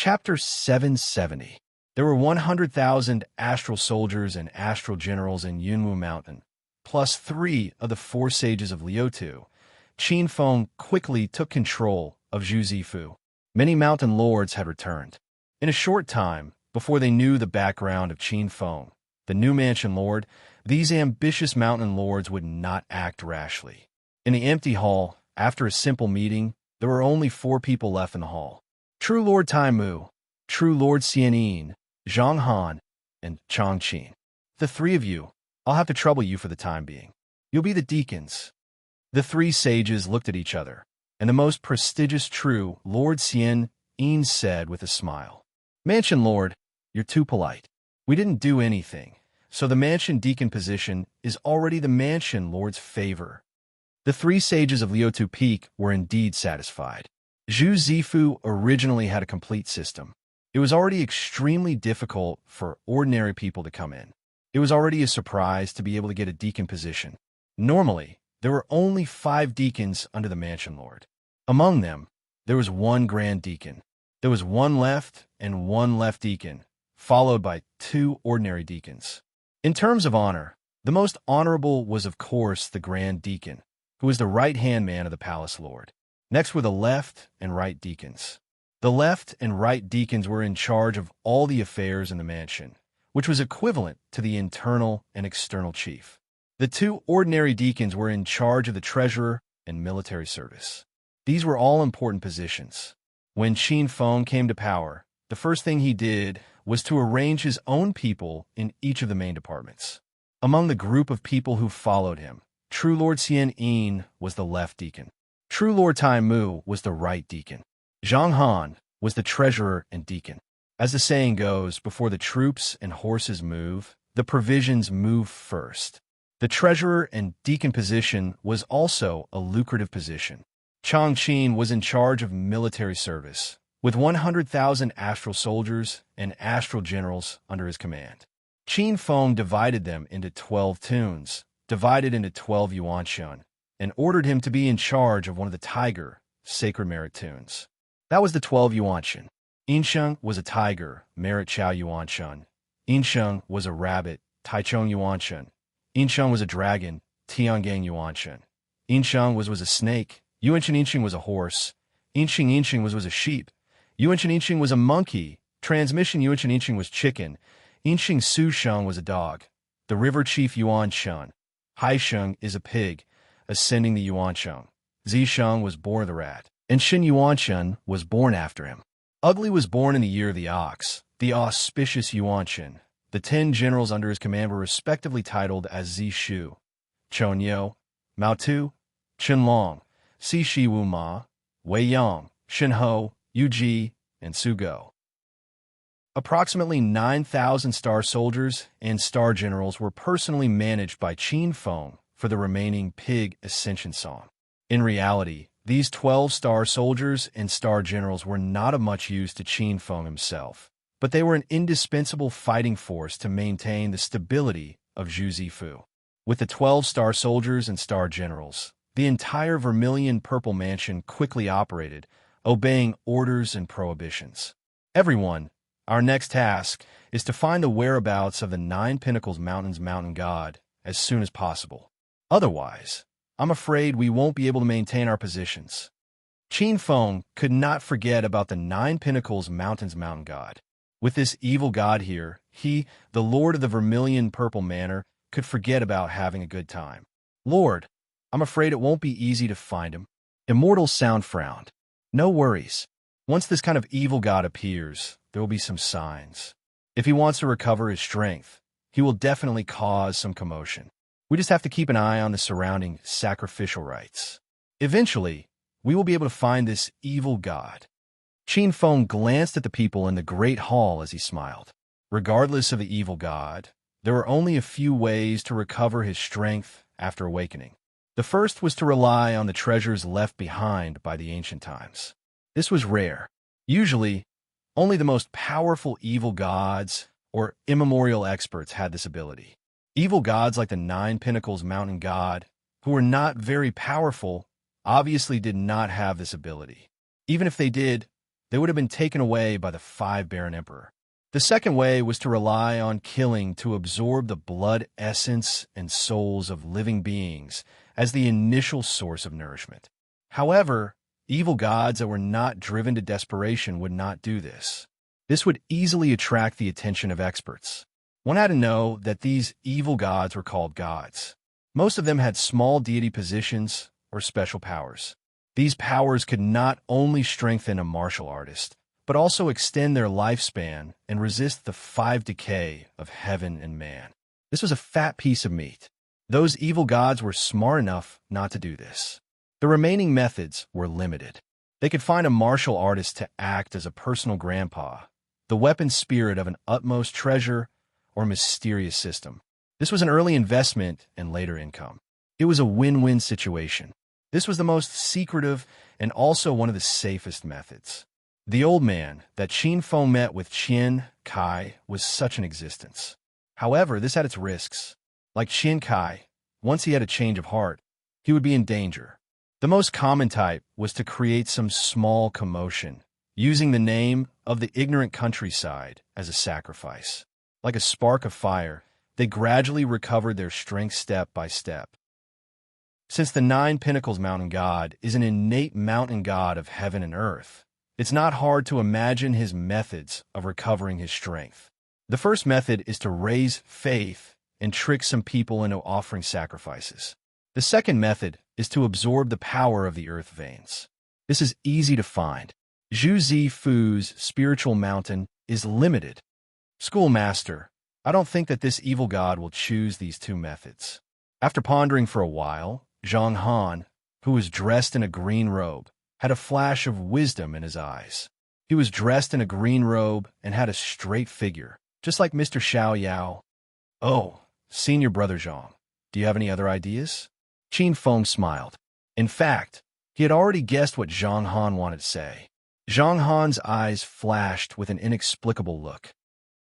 Chapter 770. There were 100,000 astral soldiers and astral generals in Yunwu Mountain, plus 3 of the 4 sages of Liutu. Qin Feng quickly took control of Zhu Zifu. Many mountain lords had returned. In a short time, before they knew the background of Qin Feng, the new mansion lord, these ambitious mountain lords would not act rashly. In the empty hall, after a simple meeting, there were only 4 people left in the hall. True Lord Taimu, True Lord Xianyin, Zhang Han, and Chang Qin. The 3 of you, I'll have to trouble you for the time being. You'll be the deacons. The 3 sages looked at each other, and the most prestigious True Lord Xianyin said with a smile, "Mansion Lord, you're too polite. We didn't do anything, so the mansion deacon position is already the mansion lord's favor." The 3 sages of Liutu Peak were indeed satisfied. Zhu Zifu originally had a complete system. It was already extremely difficult for ordinary people to come in. It was already a surprise to be able to get a deacon position. Normally, there were only 5 deacons under the mansion lord. Among them, there was 1 grand deacon. There was 1 left and 1 left deacon, followed by 2 ordinary deacons. In terms of honor, the most honorable was of course the grand deacon, who was the right-hand man of the palace lord. Next were the left and right deacons. The left and right deacons were in charge of all the affairs in the mansion, which was equivalent to the internal and external chief. The 2 ordinary deacons were in charge of the treasurer and military service. These were all important positions. When Qin Feng came to power, the first thing he did was to arrange his own people in each of the main departments. Among the group of people who followed him, True Lord Xianyin was the left deacon. True Lord Taimu was the right deacon. Zhang Han was the treasurer and deacon. As the saying goes, before the troops and horses move, the provisions move first. The treasurer and deacon position was also a lucrative position. Chang Qin was in charge of military service, with 100,000 astral soldiers and astral generals under his command. Qin Feng divided them into 12 tunes, divided into 12 yuanshun, and ordered him to be in charge of one of the tiger, sacred merit tunes. That was the 12 yuanshun. Insheng was a tiger, merit chao yuanshun. Insheng was a rabbit, taichong yuanshun. Insheng was a dragon, tiangang yuanshun. Insheng was a snake. Yuanshun Insheng was a horse. Insheng was a sheep. Yuanshun Insheng was a monkey. Transmission Yuanshun Insheng was chicken. Insheng Susheng was a dog. The river chief Yuansheng. Haisheng is a pig, ascending the Yuansheng. Zisheng was born of the rat, and Shin Yuansheng was born after him. Ugly was born in the year of the ox, the auspicious Yuansheng. The 10 generals under his command were respectively titled as Zishu, Chonyo, Mao Tu, Qianlong, Sishi Wu Ma, Wei Yang, Shinho, Yu Ji, and Su Go. Approximately 9,000 star soldiers and star generals were personally managed by Qin Feng for the remaining pig ascension song. In reality, these 12 star soldiers and star generals were not of much use to Qin Feng himself, but they were an indispensable fighting force to maintain the stability of Zhu Zifu. With the 12 star soldiers and star generals, the entire Vermilion Purple Mansion quickly operated, obeying orders and prohibitions. Everyone, our next task is to find the whereabouts of the 9 Pinnacles Mountain's mountain god as soon as possible. Otherwise, I'm afraid we won't be able to maintain our positions. Qin Feng could not forget about the 9 Pinnacles Mountain's mountain god. With this evil god here, he, the Lord of the Vermilion Purple Manor, could forget about having a good time. Lord, I'm afraid it won't be easy to find him. Immortal Sound frowned. No worries. Once this kind of evil god appears, there will be some signs. If he wants to recover his strength, he will definitely cause some commotion. We just have to keep an eye on the surrounding sacrificial rites. Eventually, we will be able to find this evil god. Qin Feng glanced at the people in the great hall as he smiled. Regardless of the evil god, there were only a few ways to recover his strength after awakening. The first was to rely on the treasures left behind by the ancient times. This was rare. Usually, only the most powerful evil gods or immemorial experts had this ability. Evil gods like the 9 Pinnacles Mountain God, who were not very powerful, obviously did not have this ability. Even if they did, they would have been taken away by the 5 Baron Emperor. The second way was to rely on killing to absorb the blood essence and souls of living beings as the initial source of nourishment. However, evil gods that were not driven to desperation would not do this. This would easily attract the attention of experts. One had to know that these evil gods were called gods. Most of them had small deity positions or special powers. These powers could not only strengthen a martial artist, but also extend their lifespan and resist the 5 decay of heaven and man. This was a fat piece of meat. Those evil gods were smart enough not to do this. The remaining methods were limited. They could find a martial artist to act as a personal grandpa, the weapon spirit of an utmost treasure, or mysterious system. This was an early investment and later income. It was a win-win situation. This was the most secretive and also one of the safest methods. The old man that Qin Feng met with Qian Kai was such an existence. However, this had its risks. Like Qian Kai, once he had a change of heart, he would be in danger. The most common type was to create some small commotion, using the name of the ignorant countryside as a sacrifice. Like a spark of fire, they gradually recovered their strength step by step. Since the 9 Pinnacles mountain god is an innate mountain god of heaven and earth, it's not hard to imagine his methods of recovering his strength. The first method is to raise faith and trick some people into offering sacrifices. The second method is to absorb the power of the earth veins. This is easy to find. Zhu Zifu's spiritual mountain is limited. Schoolmaster, I don't think that this evil god will choose these 2 methods. After pondering for a while, Zhang Han, who was dressed in a green robe, had a flash of wisdom in his eyes. He was dressed in a green robe and had a straight figure, just like Mr. Xiao Yao. Oh, senior brother Zhang, do you have any other ideas? Qin Feng smiled. In fact, he had already guessed what Zhang Han wanted to say. Zhang Han's eyes flashed with an inexplicable look.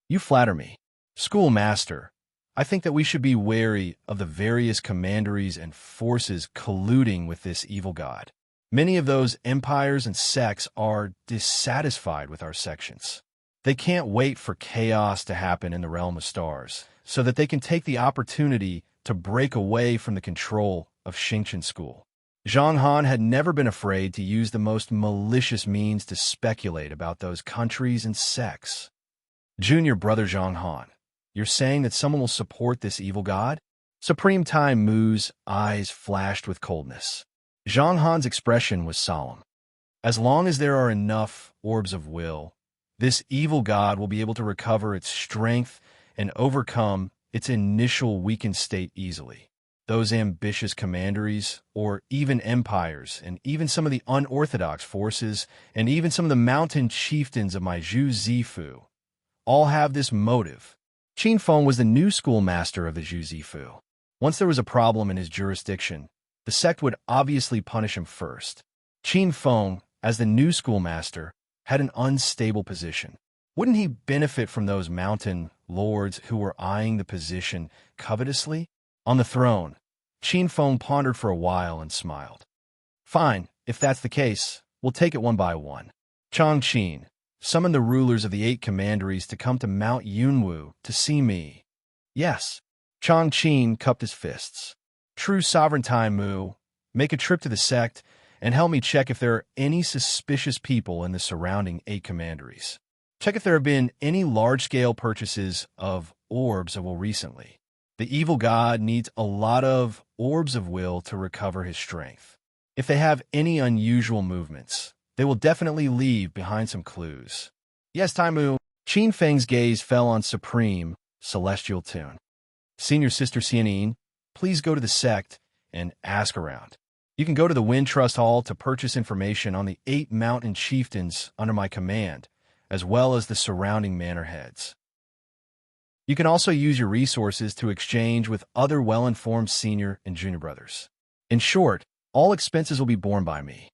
You flatter me. Schoolmaster, I think that we should be wary of the various commanderies and forces colluding with this evil god. Many of those empires and sects are dissatisfied with our sections. They can't wait for chaos to happen in the realm of stars, so that they can take the opportunity to break away from the control of Xingqian school. Zhang Han had never been afraid to use the most malicious means to speculate about those countries and sects. Junior brother Zhang Han, you're saying that someone will support this evil god? Supreme Time Mu's eyes flashed with coldness. Zhang Han's expression was solemn. As long as there are enough orbs of will, this evil god will be able to recover its strength and overcome its initial weakened state easily. Those ambitious commanderies, or even empires, and even some of the unorthodox forces, and even some of the mountain chieftains of my Zhu Zifu, all have this motive. Qin Feng was the new schoolmaster of the Zhu Zifu. Once there was a problem in his jurisdiction, the sect would obviously punish him first. Qin Feng, as the new schoolmaster, had an unstable position. Wouldn't he benefit from those mountain lords who were eyeing the position covetously? On the throne, Qin Feng pondered for a while and smiled. Fine, if that's the case, we'll take it one by one. Chang Qin, summon the rulers of the 8 commanderies to come to Mount Yunwu to see me. Yes. Chang Qin cupped his fists. True Sovereign Time Mu, make a trip to the sect and help me check if there are any suspicious people in the surrounding 8 commanderies. Check if there have been any large-scale purchases of orbs of will recently. The evil god needs a lot of orbs of will to recover his strength. If they have any unusual movements, they will definitely leave behind some clues. Yes, Taimu. Qin Feng's gaze fell on Supreme, Celestial Tune. Senior Sister Xianine, please go to the sect and ask around. You can go to the Wind Trust Hall to purchase information on the 8 mountain chieftains under my command, as well as the surrounding manor heads. You can also use your resources to exchange with other well-informed senior and junior brothers. In short, all expenses will be borne by me.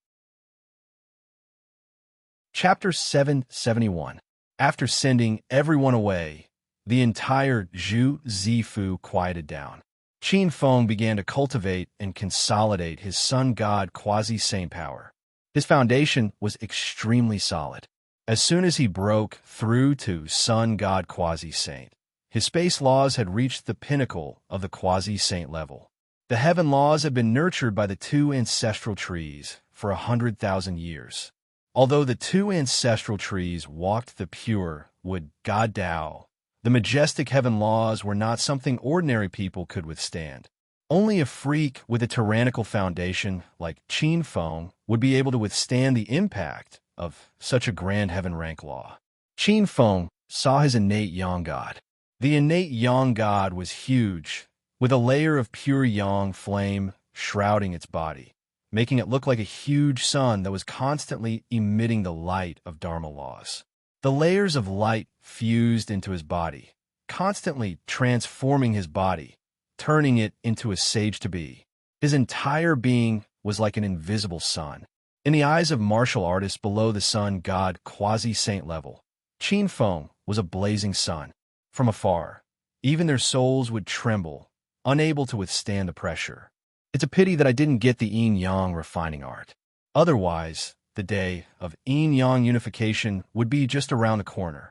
Chapter 771. After sending everyone away, the entire Zhu Zifu quieted down. Qin Feng began to cultivate and consolidate his sun god quasi-saint power. His foundation was extremely solid. As soon as he broke through to sun god quasi-saint, his space laws had reached the pinnacle of the quasi-saint level. The heaven laws had been nurtured by the two ancestral trees for 100,000 years. Although the two ancestral trees walked the pure wood god Tao, the majestic heaven laws were not something ordinary people could withstand. Only a freak with a tyrannical foundation like Qin Feng would be able to withstand the impact of such a grand heaven rank law. Qin Feng saw his innate yang god. The innate yang god was huge, with a layer of pure yang flame shrouding its body, making it look like a huge sun that was constantly emitting the light of Dharma laws. The layers of light fused into his body, constantly transforming his body, turning it into a sage-to-be. His entire being was like an invisible sun. In the eyes of martial artists below the sun god quasi-saint level, Qin Feng was a blazing sun. From afar, even their souls would tremble, unable to withstand the pressure. It's a pity that I didn't get the yin-yang refining art. Otherwise, the day of yin-yang unification would be just around the corner.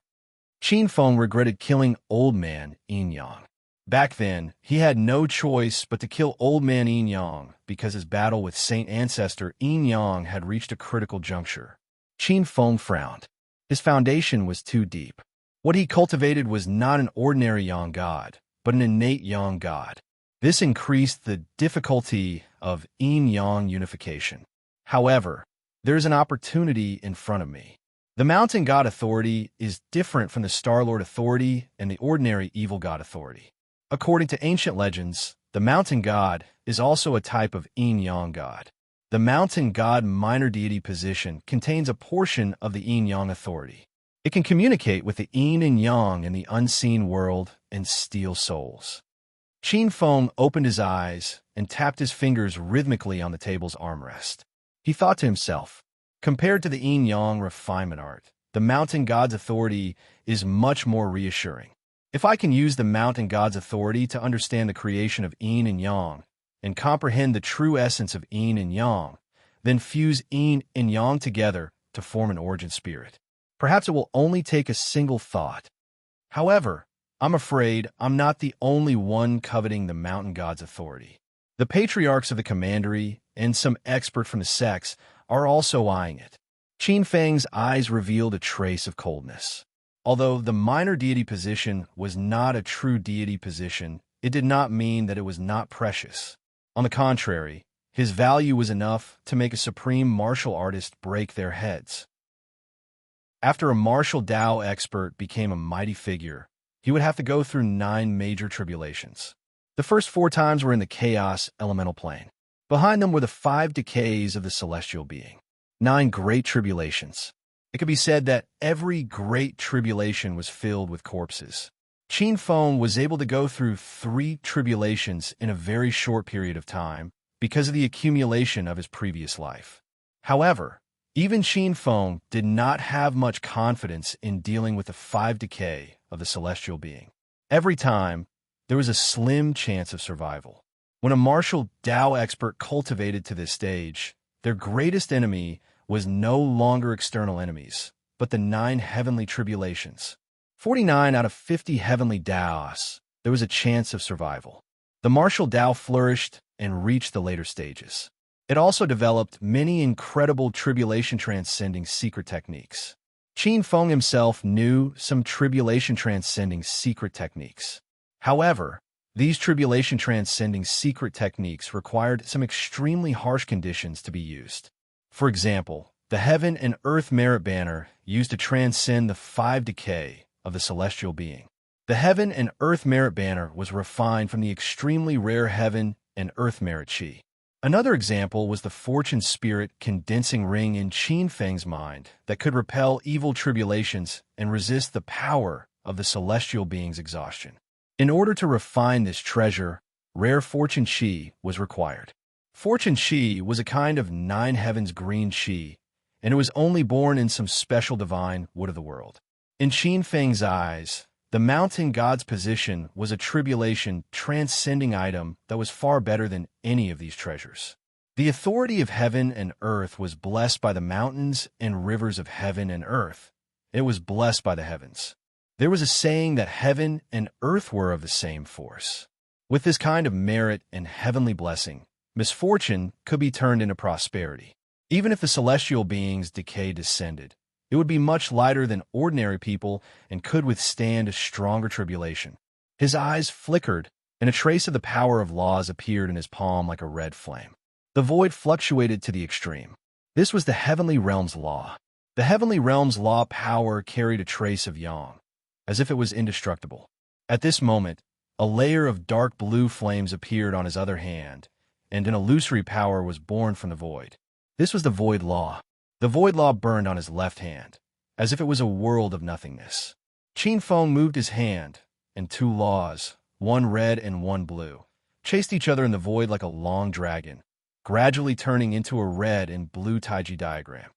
Qin Feng regretted killing Old Man Yin-yang. Back then, he had no choice but to kill Old Man Yin-yang because his battle with Saint Ancestor Yin-yang had reached a critical juncture. Qin Feng frowned. His foundation was too deep. What he cultivated was not an ordinary yang god, but an innate yang god. This increased the difficulty of yin-yang unification. However, there is an opportunity in front of me. The Mountain God Authority is different from the Star-Lord Authority and the ordinary Evil God Authority. According to ancient legends, the Mountain God is also a type of yin-yang god. The Mountain God minor deity position contains a portion of the yin-yang authority. It can communicate with the yin and yang in the unseen world and steal souls. Qin Feng opened his eyes and tapped his fingers rhythmically on the table's armrest. He thought to himself, compared to the yin-yang refinement art, the Mountain God's authority is much more reassuring. If I can use the Mountain God's authority to understand the creation of yin and yang, and comprehend the true essence of yin and yang, then fuse yin and yang together to form an origin spirit. Perhaps it will only take a single thought. However, I'm afraid I'm not the only one coveting the Mountain God's authority. The patriarchs of the commandery and some expert from the sects are also eyeing it. Qin Feng's eyes revealed a trace of coldness. Although the minor deity position was not a true deity position, it did not mean that it was not precious. On the contrary, his value was enough to make a supreme martial artist break their heads. After a martial Tao expert became a mighty figure, he would have to go through 9 major tribulations. The first 4 times were in the chaos elemental plane. Behind them were the 5 decays of the celestial being. 9 great tribulations. It could be said that every great tribulation was filled with corpses. Qin Feng was able to go through 3 tribulations in a very short period of time because of the accumulation of his previous life. However, even Qin Feng did not have much confidence in dealing with the 5 decay of the celestial being. Every time, there was a slim chance of survival. When a martial Tao expert cultivated to this stage, their greatest enemy was no longer external enemies, but the 9 heavenly tribulations. 49 out of 50 heavenly Taos, there was a chance of survival. The martial Tao flourished and reached the later stages. It also developed many incredible tribulation-transcending secret techniques. Qin Feng himself knew some tribulation-transcending secret techniques. However, these tribulation-transcending secret techniques required some extremely harsh conditions to be used. For example, the Heaven and Earth Merit Banner used to transcend the 5 decay of the celestial being. The Heaven and Earth Merit Banner was refined from the extremely rare Heaven and Earth Merit Chi. Another example was the Fortune Spirit condensing ring in Qin Feng's mind that could repel evil tribulations and resist the power of the celestial being's exhaustion. In order to refine this treasure, rare Fortune Chi was required. Fortune Chi was a kind of 9 heavens green Chi, and it was only born in some special divine wood of the world. In Qin Feng's eyes, the Mountain God's position was a tribulation transcending item that was far better than any of these treasures. The authority of heaven and earth was blessed by the mountains and rivers of heaven and earth, It was blessed by the heavens. There was a saying that heaven and earth were of the same force. With this kind of merit and heavenly blessing, misfortune could be turned into prosperity. Even if the celestial beings' decay descended, it would be much lighter than ordinary people and could withstand a stronger tribulation. His eyes flickered, and a trace of the power of laws appeared in his palm like a red flame. The void fluctuated to the extreme. This was the heavenly realm's law. The heavenly realm's law power carried a trace of yang, as if it was indestructible. At this moment, a layer of dark blue flames appeared on his other hand, and an illusory power was born from the void. This was the void law. The void law burned on his left hand, as if it was a world of nothingness. Qin Feng moved his hand, and two laws, one red and one blue, chased each other in the void like a long dragon, gradually turning into a red and blue taiji diagram.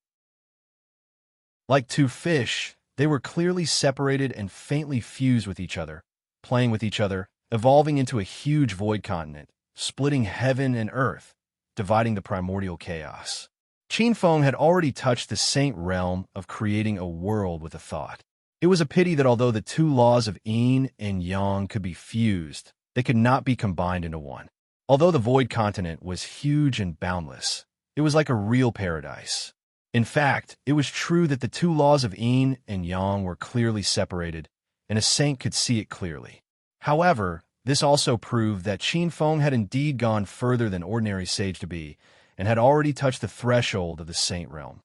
Like two fish, they were clearly separated and faintly fused with each other, playing with each other, evolving into a huge void continent, splitting heaven and earth, dividing the primordial chaos. Qin Feng had already touched the saint realm of creating a world with a thought. It was a pity that although the two laws of yin and yang could be fused, they could not be combined into one. Although the void continent was huge and boundless, it was like a real paradise. In fact, it was true that the two laws of yin and yang were clearly separated, and a saint could see it clearly. However, this also proved that Qin Feng had indeed gone further than ordinary sage to be, and had already touched the threshold of the saint realm.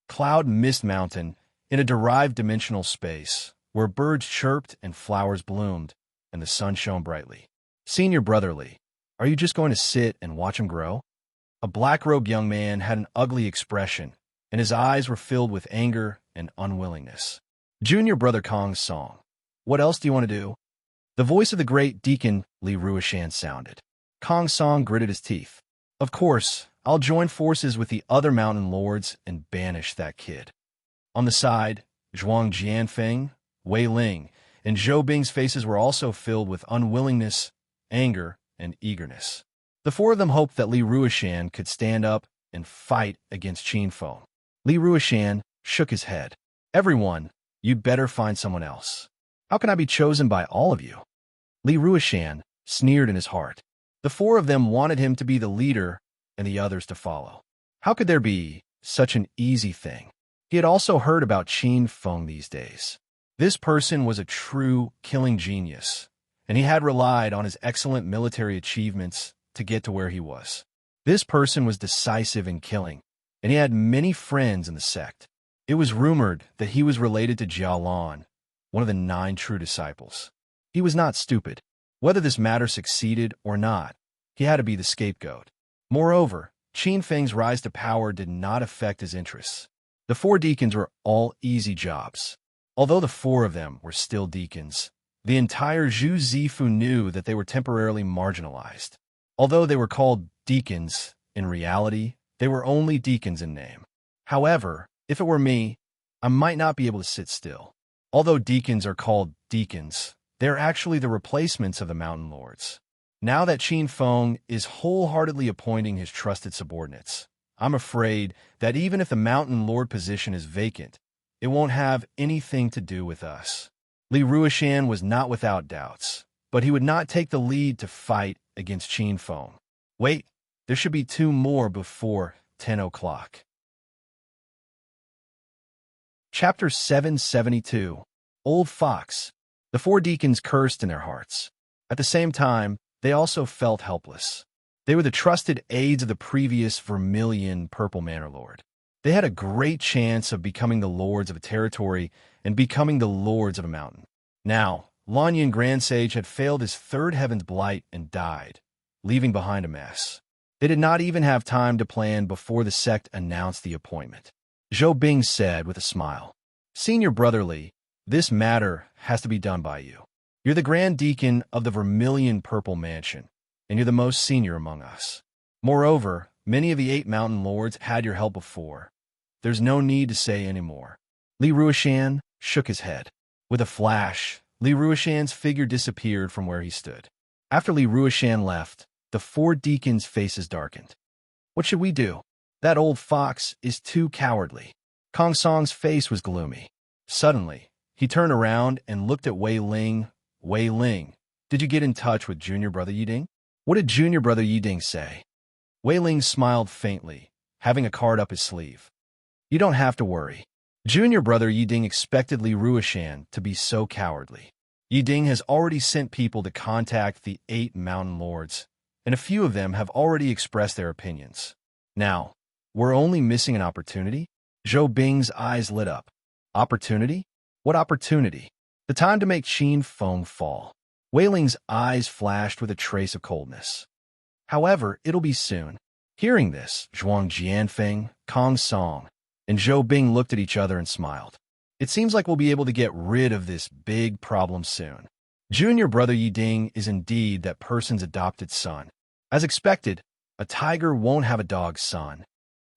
Cloud Mist Mountain, in a derived dimensional space, where birds chirped and flowers bloomed, and the sun shone brightly. Senior Brotherly, are you just going to sit and watch him grow? A black-robed young man had an ugly expression, and his eyes were filled with anger and unwillingness. Junior Brother Kong's song. What else do you want to do? The voice of the great Deacon Li Ruishan sounded. Kong Song gritted his teeth. Of course, I'll join forces with the other mountain lords and banish that kid. On the side, Zhuang Jianfeng, Wei Ling, and Zhou Bing's faces were also filled with unwillingness, anger, and eagerness. The four of them hoped that Li Ruishan could stand up and fight against Qin Feng. Li Ruishan shook his head. Everyone, you'd better find someone else. How can I be chosen by all of you? Li Ruishan sneered in his heart. The four of them wanted him to be the leader and the others to follow. How could there be such an easy thing? He had also heard about Qin Feng these days. This person was a true killing genius, and he had relied on his excellent military achievements to get to where he was. This person was decisive in killing, and he had many friends in the sect. It was rumored that he was related to Jialan, one of the 9 true disciples. He was not stupid. Whether this matter succeeded or not, he had to be the scapegoat. Moreover, Qin Feng's rise to power did not affect his interests. The 4 deacons were all easy jobs. Although the 4 of them were still deacons, the entire Zhu Zifu knew that they were temporarily marginalized. Although they were called deacons, in reality, they were only deacons in name. However, if it were me, I might not be able to sit still. Although deacons are called deacons, they're actually the replacements of the mountain lords. Now that Qin Feng is wholeheartedly appointing his trusted subordinates, I'm afraid that even if the mountain lord position is vacant, it won't have anything to do with us. Li Ruishan was not without doubts, but he would not take the lead to fight against Qin Feng. Wait, there should be 2 more before 10 o'clock. Chapter 772. Old Fox. The 4 deacons cursed in their hearts. At the same time, they also felt helpless. They were the trusted aides of the previous Vermilion Purple Manor Lord. They had a great chance of becoming the lords of a territory and becoming the lords of a mountain. Now, Lanyan Grand Sage had failed his 3rd Heaven's Blight and died, leaving behind a mess. They did not even have time to plan before the sect announced the appointment. Zhou Bing said with a smile, Senior Brotherly, this matter has to be done by you. You're the Grand Deacon of the Vermilion Purple Mansion, and you're the most senior among us. Moreover, many of the 8 mountain lords had your help before. There's no need to say any more. Li Ruishan shook his head. With a flash, Li Ruishan's figure disappeared from where he stood. After Li Ruishan left, the 4 deacons' faces darkened. What should we do? That old fox is too cowardly. Kong Song's face was gloomy. Suddenly, he turned around and looked at Wei Ling. Wei Ling, did you get in touch with junior brother Yiding? What did junior brother Yiding say? Wei Ling smiled faintly, having a card up his sleeve. You don't have to worry. Junior brother Yiding expected Li Ruishan to be so cowardly. Yiding has already sent people to contact the 8 mountain lords, and a few of them have already expressed their opinions. Now, we're only missing an opportunity? Zhou Bing's eyes lit up. Opportunity? What opportunity? The time to make Qin Feng fall. Wei Ling's eyes flashed with a trace of coldness. However, it'll be soon. Hearing this, Zhuang Jianfeng, Kong Song, and Zhou Bing looked at each other and smiled. It seems like we'll be able to get rid of this big problem soon. Junior brother Yiding is indeed that person's adopted son. As expected, a tiger won't have a dog's son.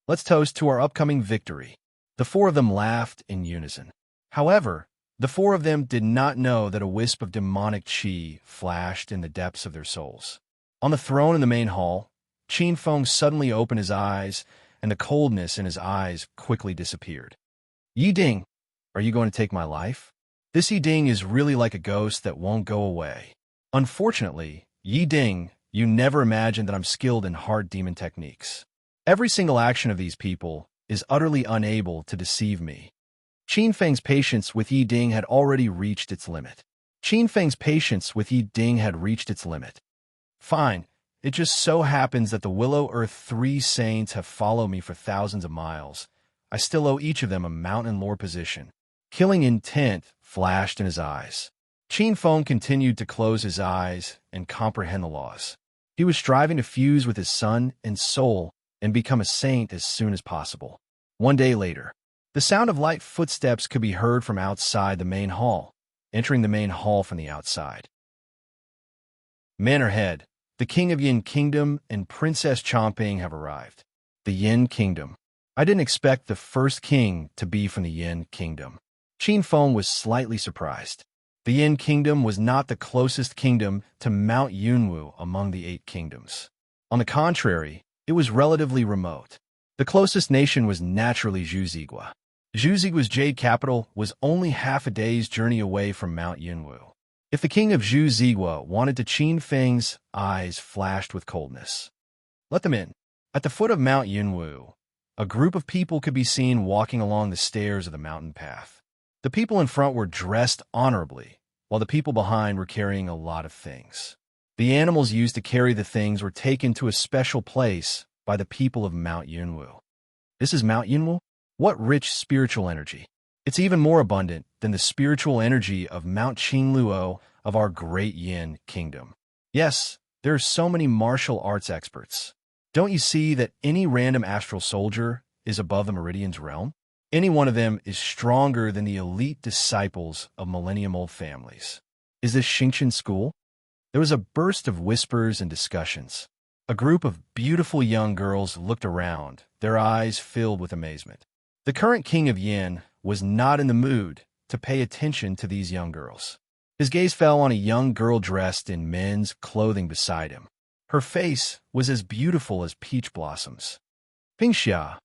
Let's toast to our upcoming victory. The 4 of them laughed in unison. However, the 4 of them did not know that a wisp of demonic qi flashed in the depths of their souls. On the throne in the main hall, Qin Feng suddenly opened his eyes, and the coldness in his eyes quickly disappeared. Yiding, are you going to take my life? This Yiding is really like a ghost that won't go away. Unfortunately, Yiding, you never imagined that I'm skilled in hard demon techniques. Every single action of these people is utterly unable to deceive me. Qin Feng's patience with Yiding had already reached its limit. Qin Feng's patience with Yiding had reached its limit. Fine, it just so happens that the Willow Earth 3 saints have followed me for thousands of miles. I still owe each of them a mountain lore position. Killing intent flashed in his eyes. Qin Feng continued to close his eyes and comprehend the laws. He was striving to fuse with his son and soul and become a saint as soon as possible. One day later, the sound of light footsteps could be heard from outside the main hall, entering the main hall from the outside. Manor Head, the King of Yin Kingdom and Princess Chomping have arrived. The Yin Kingdom. I didn't expect the first king to be from the Yin Kingdom. Qin Feng was slightly surprised. The Yin Kingdom was not the closest kingdom to Mount Yunwu among the 8 kingdoms. On the contrary, it was relatively remote. The closest nation was naturally Zhuzigua. Zhuzigua's jade capital was only half a day's journey away from Mount Yunwu. If the king of Zhuzigua wanted to, Qin Feng's eyes flashed with coldness. Let them in. At the foot of Mount Yunwu, a group of people could be seen walking along the stairs of the mountain path. The people in front were dressed honorably, while the people behind were carrying a lot of things. The animals used to carry the things were taken to a special place by the people of Mount Yunwu. This is Mount Yunwu? What rich spiritual energy! It's even more abundant than the spiritual energy of Mount Qinluo of our great Yin Kingdom. Yes, there are so many martial arts experts. Don't you see that any random astral soldier is above the Meridian's realm? Any one of them is stronger than the elite disciples of millennium-old families. Is this Xingqian school? There was a burst of whispers and discussions. A group of beautiful young girls looked around, their eyes filled with amazement. The current king of Yin was not in the mood to pay attention to these young girls. His gaze fell on a young girl dressed in men's clothing beside him. Her face was as beautiful as peach blossoms. Pingxia,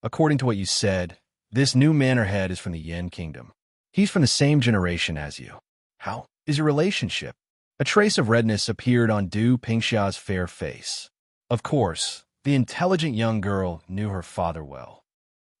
according to what you said, this new manor head is from the Yin Kingdom. He's from the same generation as you. How is your relationship? A trace of redness appeared on Du Pingxia's fair face. Of course, the intelligent young girl knew her father well.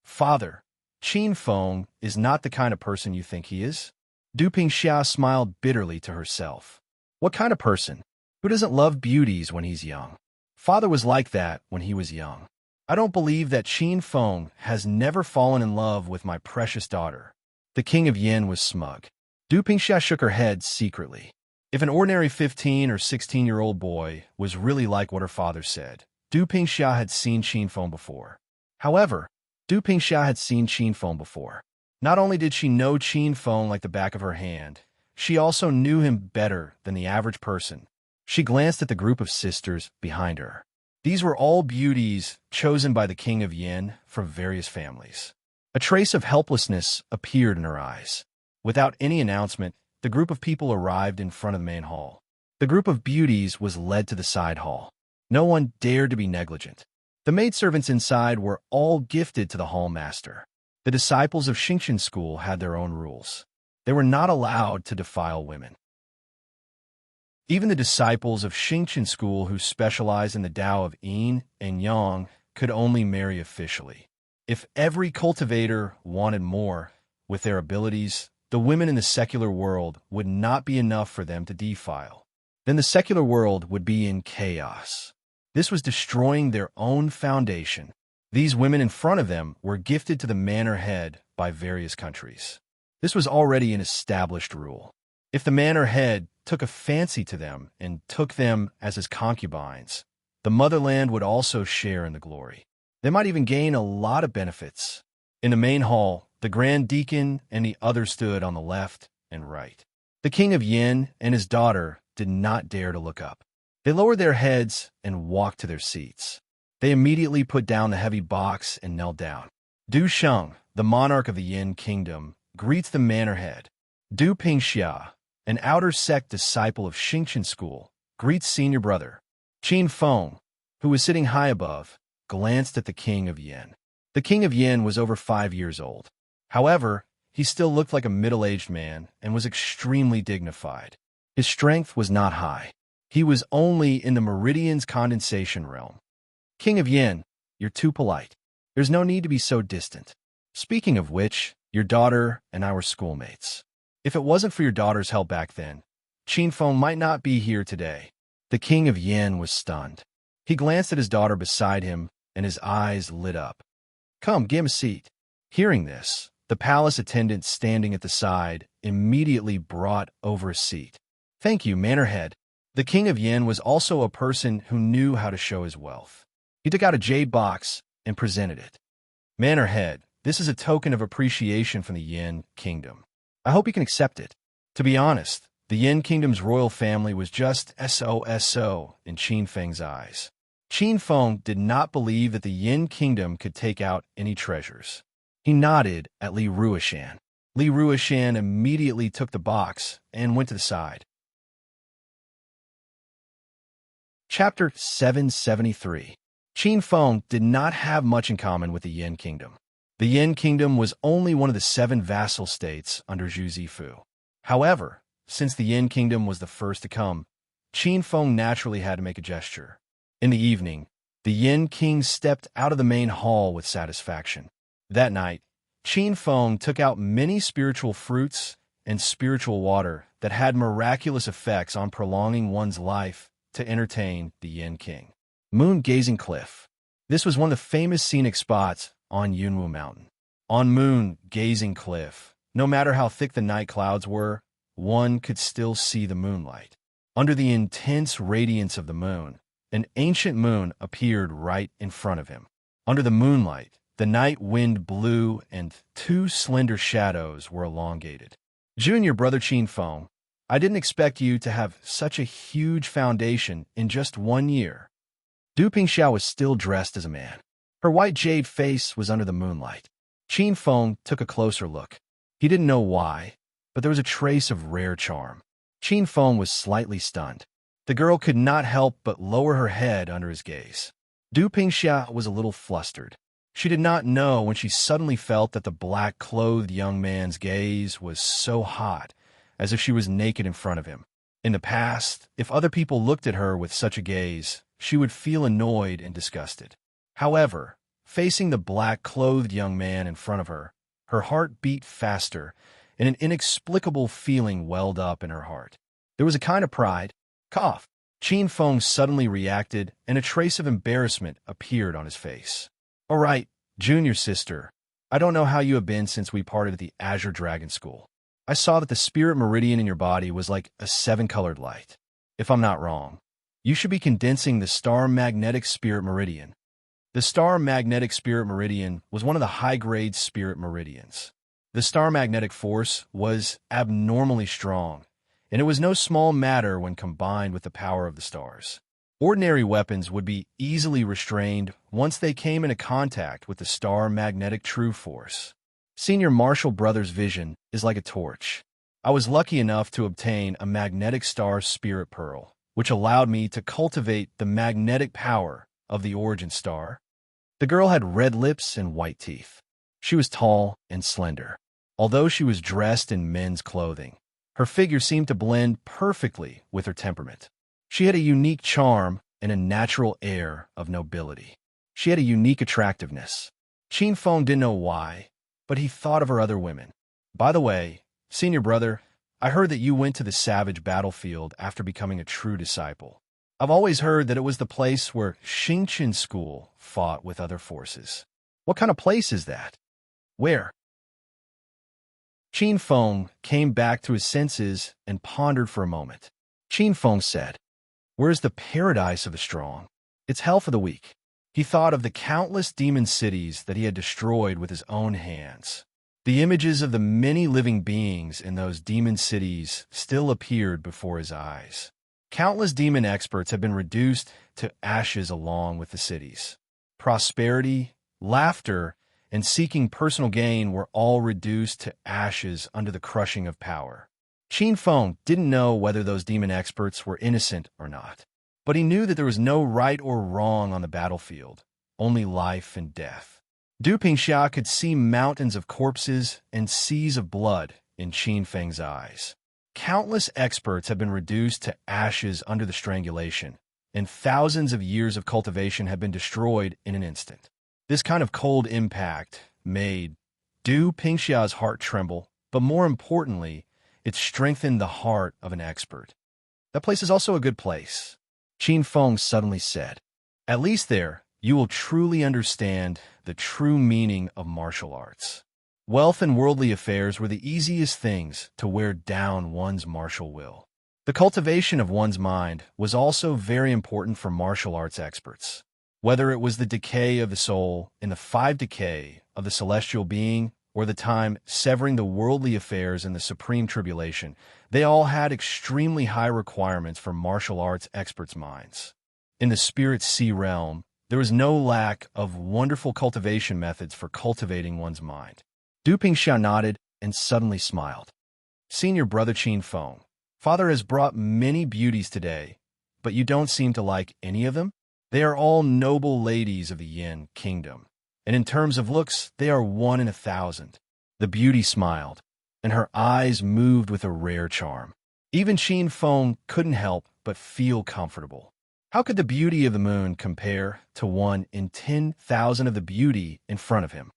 Father, Qin Feng is not the kind of person you think he is. Du Pingxia smiled bitterly to herself. What kind of person? Who doesn't love beauties when he's young? Father was like that when he was young. I don't believe that Qin Feng has never fallen in love with my precious daughter. The king of Yin was smug. Du Pingxia shook her head secretly. If an ordinary 15 or 16-year-old boy was really like what her father said, Du Pingxia had seen Qin Feng before. However, Du Pingxia had seen Qin Feng before. Not only did she know Qin Feng like the back of her hand, she also knew him better than the average person. She glanced at the group of sisters behind her. These were all beauties chosen by the king of Yin from various families. A trace of helplessness appeared in her eyes. Without any announcement, the group of people arrived in front of the main hall. The group of beauties was led to the side hall. No one dared to be negligent. The maidservants inside were all gifted to the hall master. The disciples of Xingqian school had their own rules. They were not allowed to defile women. Even the disciples of Xingqian school who specialized in the Tao of yin and yang could only marry officially. If every cultivator wanted more with their abilities, the women in the secular world would not be enough for them to defile. Then the secular world would be in chaos. This was destroying their own foundation. These women in front of them were gifted to the manor head by various countries. This was already an established rule. If the manor head took a fancy to them and took them as his concubines, the motherland would also share in the glory. They might even gain a lot of benefits. In the main hall, the Grand Deacon and the others stood on the left and right. The King of Yin and his daughter did not dare to look up. They lowered their heads and walked to their seats. They immediately put down the heavy box and knelt down. Du Sheng, the monarch of the Yin kingdom, greets the manor head. Du Pingxia, an outer sect disciple of Xingqian school, greets senior brother. Qin Feng, who was sitting high above, glanced at the King of Yin. The King of Yin was over 5 years old. However, he still looked like a middle-aged man and was extremely dignified. His strength was not high. He was only in the meridian's condensation realm. King of Yin, you're too polite. There's no need to be so distant. Speaking of which, your daughter and I were schoolmates. If it wasn't for your daughter's help back then, Qin Feng might not be here today. The King of Yin was stunned. He glanced at his daughter beside him, and his eyes lit up. Come, give him a seat. Hearing this, the palace attendant standing at the side immediately brought over a seat. Thank you, manor head. The King of Yin was also a person who knew how to show his wealth. He took out a jade box and presented it. Manor head, this is a token of appreciation from the Yin kingdom. I hope you can accept it. To be honest, the Yin kingdom's royal family was just SOSO in Qin Feng's eyes. Qin Feng did not believe that the Yin kingdom could take out any treasures. He nodded at Li Ruishan. Li Ruishan immediately took the box and went to the side. Chapter 773. Qin Feng did not have much in common with the Yin kingdom. The Yin kingdom was only one of the 7 vassal states under Zhu Zifu. However, since the Yin kingdom was the first to come, Qin Feng naturally had to make a gesture. In the evening, the Yin king stepped out of the main hall with satisfaction. That night, Qin Feng took out many spiritual fruits and spiritual water that had miraculous effects on prolonging one's life to entertain the Yin king. Moon Gazing Cliff. This was one of the famous scenic spots on Yunwu Mountain. On Moon Gazing Cliff, no matter how thick the night clouds were, one could still see the moonlight. Under the intense radiance of the moon, an ancient moon appeared right in front of him. Under the moonlight, the night wind blew and 2 slender shadows were elongated. Junior brother Qin Feng, I didn't expect you to have such a huge foundation in just 1 year. Du Pingxiao was still dressed as a man. Her white jade face was under the moonlight. Qin Feng took a closer look. He didn't know why, but there was a trace of rare charm. Qin Feng was slightly stunned. The girl could not help but lower her head under his gaze. Du Pingxia was a little flustered. She did not know when she suddenly felt that the black-clothed young man's gaze was so hot, as if she was naked in front of him. In the past, if other people looked at her with such a gaze, she would feel annoyed and disgusted. However, facing the black-clothed young man in front of her, her heart beat faster, and an inexplicable feeling welled up in her heart. There was a kind of pride. Cough. Qin Feng suddenly reacted, and a trace of embarrassment appeared on his face. All right, junior sister, I don't know how you have been since we parted at the Azure Dragon School. I saw that the spirit meridian in your body was like a 7-colored light. If I'm not wrong, you should be condensing the star magnetic spirit meridian. The star magnetic spirit meridian was one of the high-grade spirit meridians. The star magnetic force was abnormally strong, and it was no small matter when combined with the power of the stars. Ordinary weapons would be easily restrained once they came into contact with the star magnetic true force. Senior Marshall Brothers' vision is like a torch. I was lucky enough to obtain a magnetic star spirit pearl, which allowed me to cultivate the magnetic power of the origin star. The girl had red lips and white teeth. She was tall and slender. Although she was dressed in men's clothing, her figure seemed to blend perfectly with her temperament. She had a unique charm and a natural air of nobility. She had a unique attractiveness. Qin Feng didn't know why, but he thought of her other women. By the way, senior brother, I heard that you went to the savage battlefield after becoming a true disciple. I've always heard that it was the place where Xingqian school fought with other forces. What kind of place is that? Where? Qin Feng came back to his senses and pondered for a moment. Qin Feng said, "Where's the paradise of the strong? It's hell for the weak." He thought of the countless demon cities that he had destroyed with his own hands. The images of the many living beings in those demon cities still appeared before his eyes. Countless demon experts had been reduced to ashes along with the cities. Prosperity, laughter, and seeking personal gain were all reduced to ashes under the crushing of power. Qin Feng didn't know whether those demon experts were innocent or not, but he knew that there was no right or wrong on the battlefield, only life and death. Du Pingxia could see mountains of corpses and seas of blood in Qin Feng's eyes. Countless experts had been reduced to ashes under the strangulation, and thousands of years of cultivation had been destroyed in an instant. This kind of cold impact made Du Pingxia's heart tremble, but more importantly, it strengthened the heart of an expert. That place is also a good place, Qin Feng suddenly said. At least there, you will truly understand the true meaning of martial arts. Wealth and worldly affairs were the easiest things to wear down one's martial will. The cultivation of one's mind was also very important for martial arts experts. Whether it was the decay of the soul in the 5 decay of the celestial being, or the time severing the worldly affairs in the supreme tribulation, they all had extremely high requirements for martial arts experts' minds. In the spirit sea realm, there was no lack of wonderful cultivation methods for cultivating one's mind. Du Pingxia nodded and suddenly smiled. Senior brother Qin Feng, Father has brought many beauties today, but you don't seem to like any of them? They are all noble ladies of the Yin kingdom, and in terms of looks, they are 1 in 1,000. The beauty smiled, and her eyes moved with a rare charm. Even Qin Feng couldn't help but feel comfortable. How could the beauty of the moon compare to 1 in 10,000 of the beauty in front of him?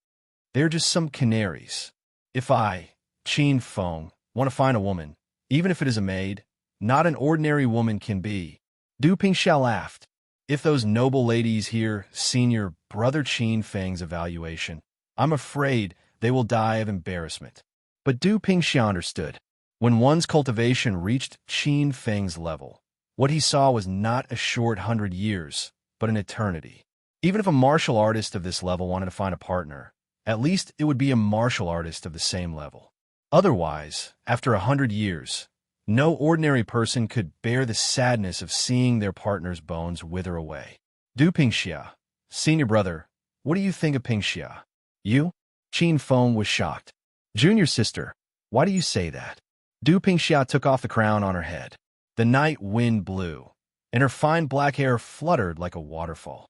They're just some canaries. If I, Qin Feng, want to find a woman, even if it is a maid, not an ordinary woman can be. Du Pingxia laughed. If those noble ladies hear senior brother Qin Feng's evaluation, I'm afraid they will die of embarrassment. But Du Pingxia understood. When one's cultivation reached Qin Feng's level, what he saw was not a short 100 years, but an eternity. Even if a martial artist of this level wanted to find a partner, at least it would be a martial artist of the same level. Otherwise, after 100 years, no ordinary person could bear the sadness of seeing their partner's bones wither away. Du Pingxia, senior brother, what do you think of Pingxia? You? Qin Feng was shocked. Junior sister, why do you say that? Du Pingxia took off the crown on her head. The night wind blew, and her fine black hair fluttered like a waterfall.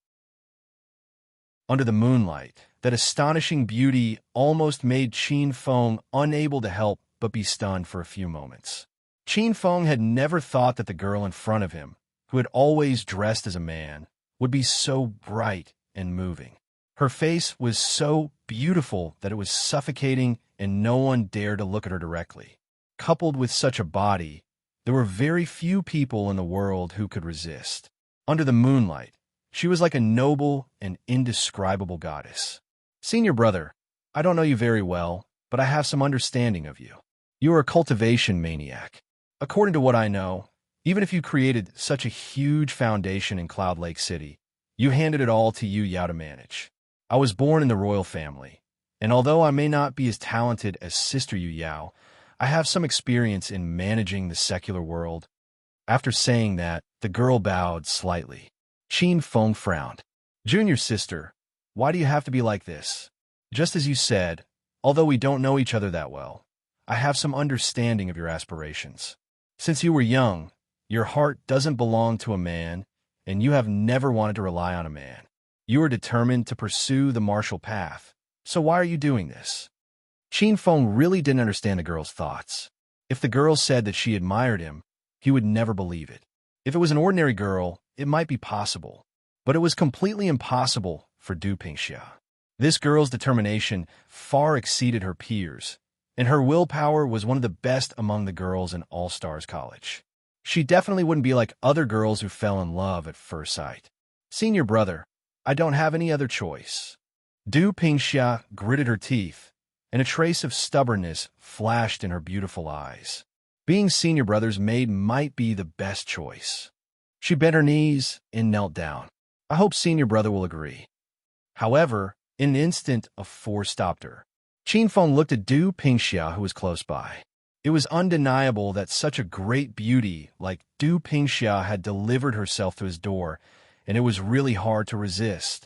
Under the moonlight, that astonishing beauty almost made Qin Feng unable to help but be stunned for a few moments. Qin Feng had never thought that the girl in front of him, who had always dressed as a man, would be so bright and moving. Her face was so beautiful that it was suffocating and no one dared to look at her directly. Coupled with such a body, there were very few people in the world who could resist. Under the moonlight, she was like a noble and indescribable goddess. Senior brother, I don't know you very well, but I have some understanding of you. You are a cultivation maniac. According to what I know, even if you created such a huge foundation in Cloud Lake City, you handed it all to Yu Yao to manage. I was born in the royal family, and although I may not be as talented as Sister Yu Yao, I have some experience in managing the secular world. After saying that, the girl bowed slightly. Qin Feng frowned. Junior sister, why do you have to be like this? Just as you said, although we don't know each other that well, I have some understanding of your aspirations. Since you were young, your heart doesn't belong to a man, and you have never wanted to rely on a man. You are determined to pursue the martial path, So why are you doing this? Qin Feng really didn't understand the girl's thoughts. If the girl said that she admired him, he would never believe it. If it was an ordinary girl, it might be possible. But it was completely impossible for Du Pingxia. This girl's determination far exceeded her peers, and her willpower was one of the best among the girls in All-Stars College. She definitely wouldn't be like other girls who fell in love at first sight. Senior brother, I don't have any other choice. Du Pingxia gritted her teeth, and a trace of stubbornness flashed in her beautiful eyes. Being senior brother's maid might be the best choice. She bent her knees and knelt down. I hope senior brother will agree. However, in an instant, a force stopped her. Qin Feng looked at Du Pingxia, who was close by. It was undeniable that such a great beauty like Du Pingxia had delivered herself to his door, and it was really hard to resist.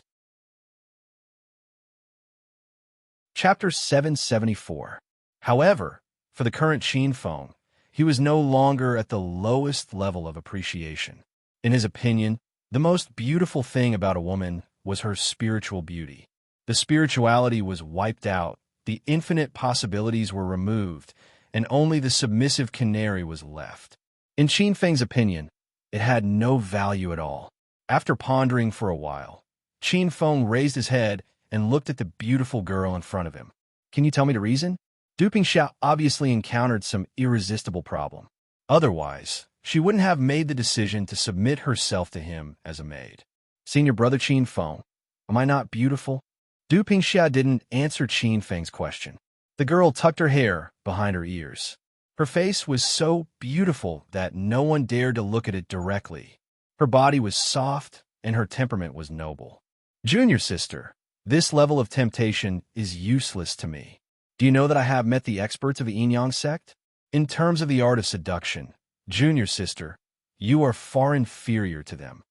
Chapter 774. However, for the current Qin Feng, he was no longer at the lowest level of appreciation. In his opinion, the most beautiful thing about a woman was her spiritual beauty. The spirituality was wiped out, the infinite possibilities were removed, and only the submissive canary was left. In Qin Feng's opinion, it had no value at all. After pondering for a while, Qin Feng raised his head and looked at the beautiful girl in front of him. Can you tell me the reason? Du Pingxia obviously encountered some irresistible problem. Otherwise, she wouldn't have made the decision to submit herself to him as a maid. Senior brother Qin Feng, am I not beautiful? Du Pingxia didn't answer Qin Feng's question. The girl tucked her hair behind her ears. Her face was so beautiful that no one dared to look at it directly. Her body was soft, and her temperament was noble. Junior sister, this level of temptation is useless to me. Do you know that I have met the experts of the Yin-Yang sect? In terms of the art of seduction, junior sister, you are far inferior to them.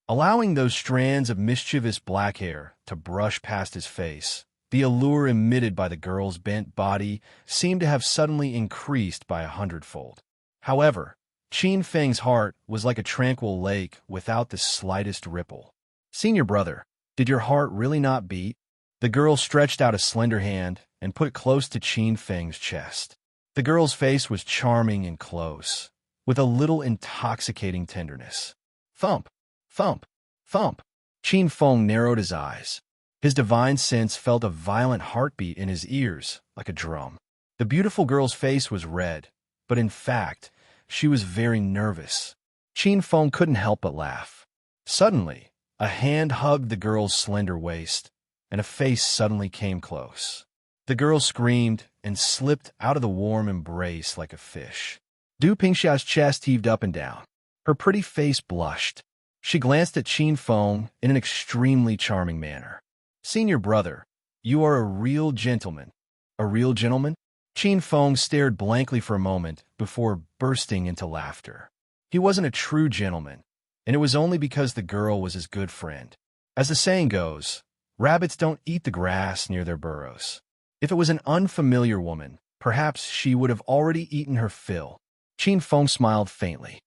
Allowing those strands of mischievous black hair to brush past his face, the allure emitted by the girl's bent body seemed to have suddenly increased by 100-fold. However, Qin Feng's heart was like a tranquil lake without the slightest ripple. Senior brother, did your heart really not beat? The girl stretched out a slender hand and put it close to Qin Feng's chest. The girl's face was charming and close, with a little intoxicating tenderness. Thump, thump, thump. Qin Feng narrowed his eyes. His divine sense felt a violent heartbeat in his ears, like a drum. The beautiful girl's face was red, but in fact, she was very nervous. Qin Feng couldn't help but laugh. Suddenly, a hand hugged the girl's slender waist, and a face suddenly came close. The girl screamed and slipped out of the warm embrace like a fish. Du Pingxia's chest heaved up and down. Her pretty face blushed. She glanced at Qin Feng in an extremely charming manner. Senior brother, you are a real gentleman. A real gentleman? Qin Feng stared blankly for a moment before bursting into laughter. He wasn't a true gentleman, and it was only because the girl was his good friend. As the saying goes, rabbits don't eat the grass near their burrows. If it was an unfamiliar woman, perhaps she would have already eaten her fill. Qin Feng smiled faintly.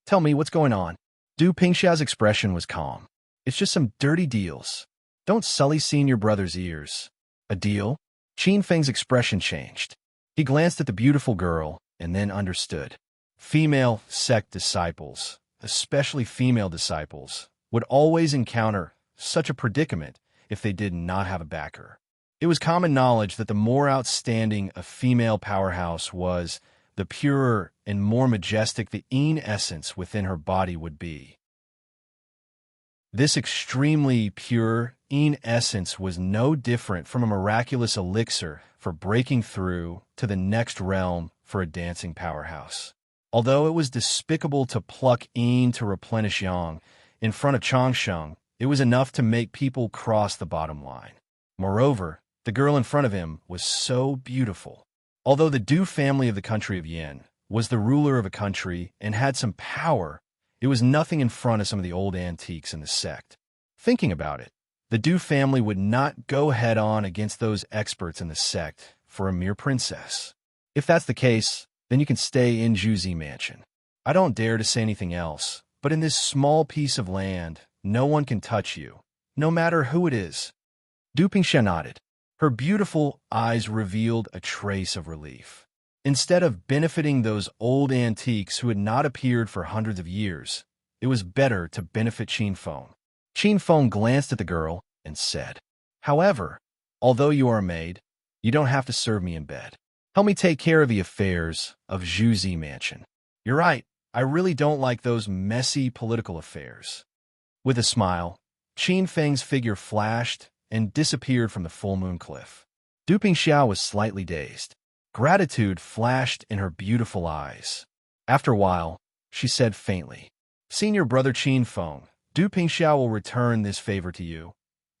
Tell me, what's going on? Du Pingxia's expression was calm. It's just some dirty deals. Don't sully senior brother's ears. A deal? Qin Feng's expression changed. He glanced at the beautiful girl and then understood. Female sect disciples, especially female disciples, would always encounter such a predicament if they did not have a backer. It was common knowledge that the more outstanding a female powerhouse was, the purer and more majestic the Yin essence within her body would be. This extremely pure Yin essence was no different from a miraculous elixir for breaking through to the next realm for a dancing powerhouse. Although it was despicable to pluck Yin to replenish Yang, in front of Changsheng, it was enough to make people cross the bottom line. Moreover, the girl in front of him was so beautiful. Although the Du family of the country of Yin was the ruler of a country and had some power, it was nothing in front of some of the old antiques in the sect. Thinking about it, the Du family would not go head-on against those experts in the sect for a mere princess. If that's the case, then you can stay in Juzi Mansion. I don't dare to say anything else, but in this small piece of land, no one can touch you, no matter who it is. Du Pingxia nodded. Her beautiful eyes revealed a trace of relief. Instead of benefiting those old antiques who had not appeared for hundreds of years, it was better to benefit Qin Feng. Qin Feng glanced at the girl and said, "However, although you are a maid, you don't have to serve me in bed. Help me take care of the affairs of Zhuzi Mansion. You're right, I really don't like those messy political affairs." With a smile, Qin Feng's figure flashed and disappeared from the full moon cliff. Du Pingxiao was slightly dazed. Gratitude flashed in her beautiful eyes. After a while, she said faintly, "Senior brother Qin Feng, Du Pingxiao will return this favor to you.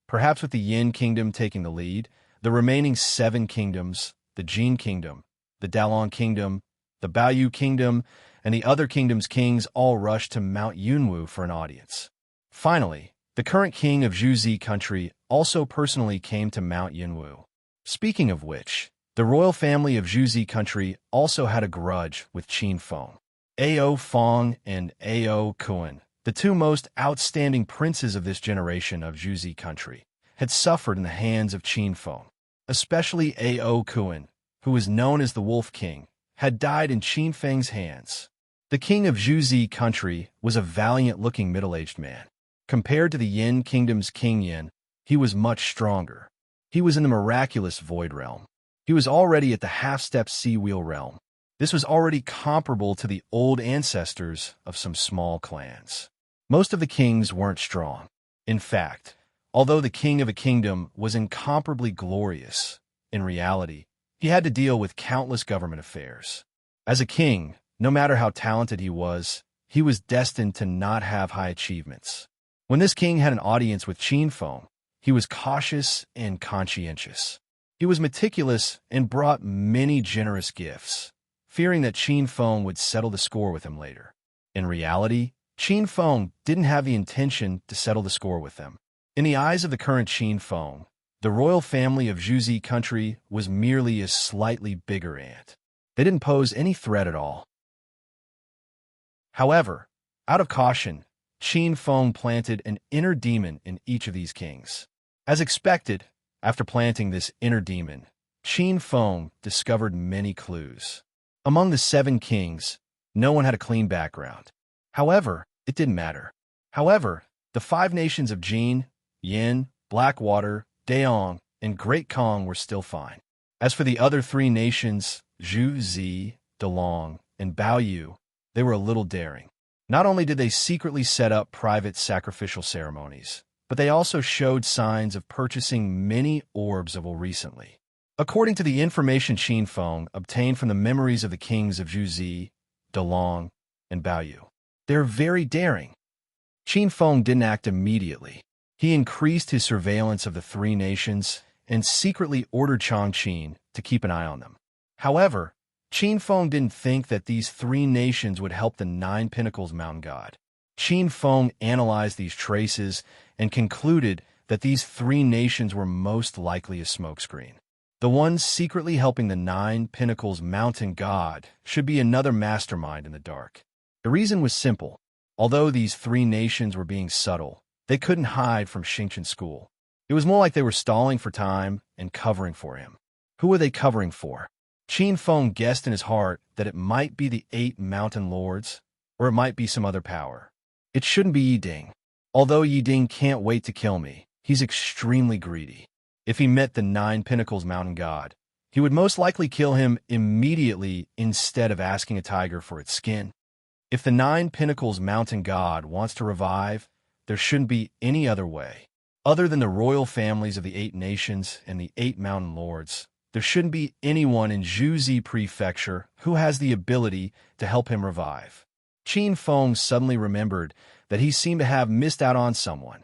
Perhaps with the Yin Kingdom taking the lead, the remaining 7 kingdoms, the Jin Kingdom, the Dalong Kingdom, the Baoyu Kingdom, and the other kingdoms' kings all rushed to Mount Yunwu for an audience. Finally, the current king of Zhuzi country also personally came to Mount Yunwu. Speaking of which, the royal family of Zhuzi country also had a grudge with Qin Feng. Ao Feng and Ao Kuan, the 2 most outstanding princes of this generation of Zhuzi country, had suffered in the hands of Qin Feng. Especially Ao Kuan, who was known as the Wolf King, had died in Qin Feng's hands. The king of Zhuzi country was a valiant-looking middle-aged man. Compared to the Yin Kingdom's King Yin, he was much stronger. He was in the miraculous Void Realm. He was already at the half-step Sea Wheel Realm. This was already comparable to the old ancestors of some small clans. Most of the kings weren't strong. In fact, although the king of a kingdom was incomparably glorious, in reality, he had to deal with countless government affairs. As a king, no matter how talented he was destined to not have high achievements. When this king had an audience with Qin Feng, he was cautious and conscientious. He was meticulous and brought many generous gifts, fearing that Qin Feng would settle the score with him later. In reality, Qin Feng didn't have the intention to settle the score with them. In the eyes of the current Qin Feng, the royal family of Zhuzi country was merely a slightly bigger ant. They didn't pose any threat at all. However, out of caution, Qin Feng planted an inner demon in each of these kings. As expected, after planting this inner demon, Qin Feng discovered many clues. Among the 7 kings, no one had a clean background. However, it didn't matter. However, the 5 nations of Jin, Yin, Blackwater, Daong, and Great Kong were still fine. As for the other 3 nations, Zhu Zi, Dalong, and Baoyu, they were a little daring. Not only did they secretly set up private sacrificial ceremonies, but they also showed signs of purchasing many orbs of will recently. According to the information Qin Feng obtained from the memories of the kings of Zhuzi, Dalong, and Baoyu, they're very daring. Qin Feng didn't act immediately. He increased his surveillance of the 3 nations and secretly ordered Chongqing to keep an eye on them. However, Qin Feng didn't think that these 3 nations would help the 9 Pinnacles Mountain God. Qin Feng analyzed these traces and concluded that these 3 nations were most likely a smokescreen. The ones secretly helping the 9 Pinnacles Mountain God should be another mastermind in the dark. The reason was simple. Although these 3 nations were being subtle, they couldn't hide from Xingqian school. It was more like they were stalling for time and covering for him. Who were they covering for? Qin Feng guessed in his heart that it might be the 8 mountain lords, or it might be some other power. It shouldn't be Yiding. Although Yiding can't wait to kill me, he's extremely greedy. If he met the 9 Pinnacles Mountain God, he would most likely kill him immediately instead of asking a tiger for its skin. If the 9 Pinnacles Mountain God wants to revive, there shouldn't be any other way. Other than the royal families of the 8 nations and the 8 mountain lords, there shouldn't be anyone in Zhuzi Prefecture who has the ability to help him revive. Qin Feng suddenly remembered that he seemed to have missed out on someone.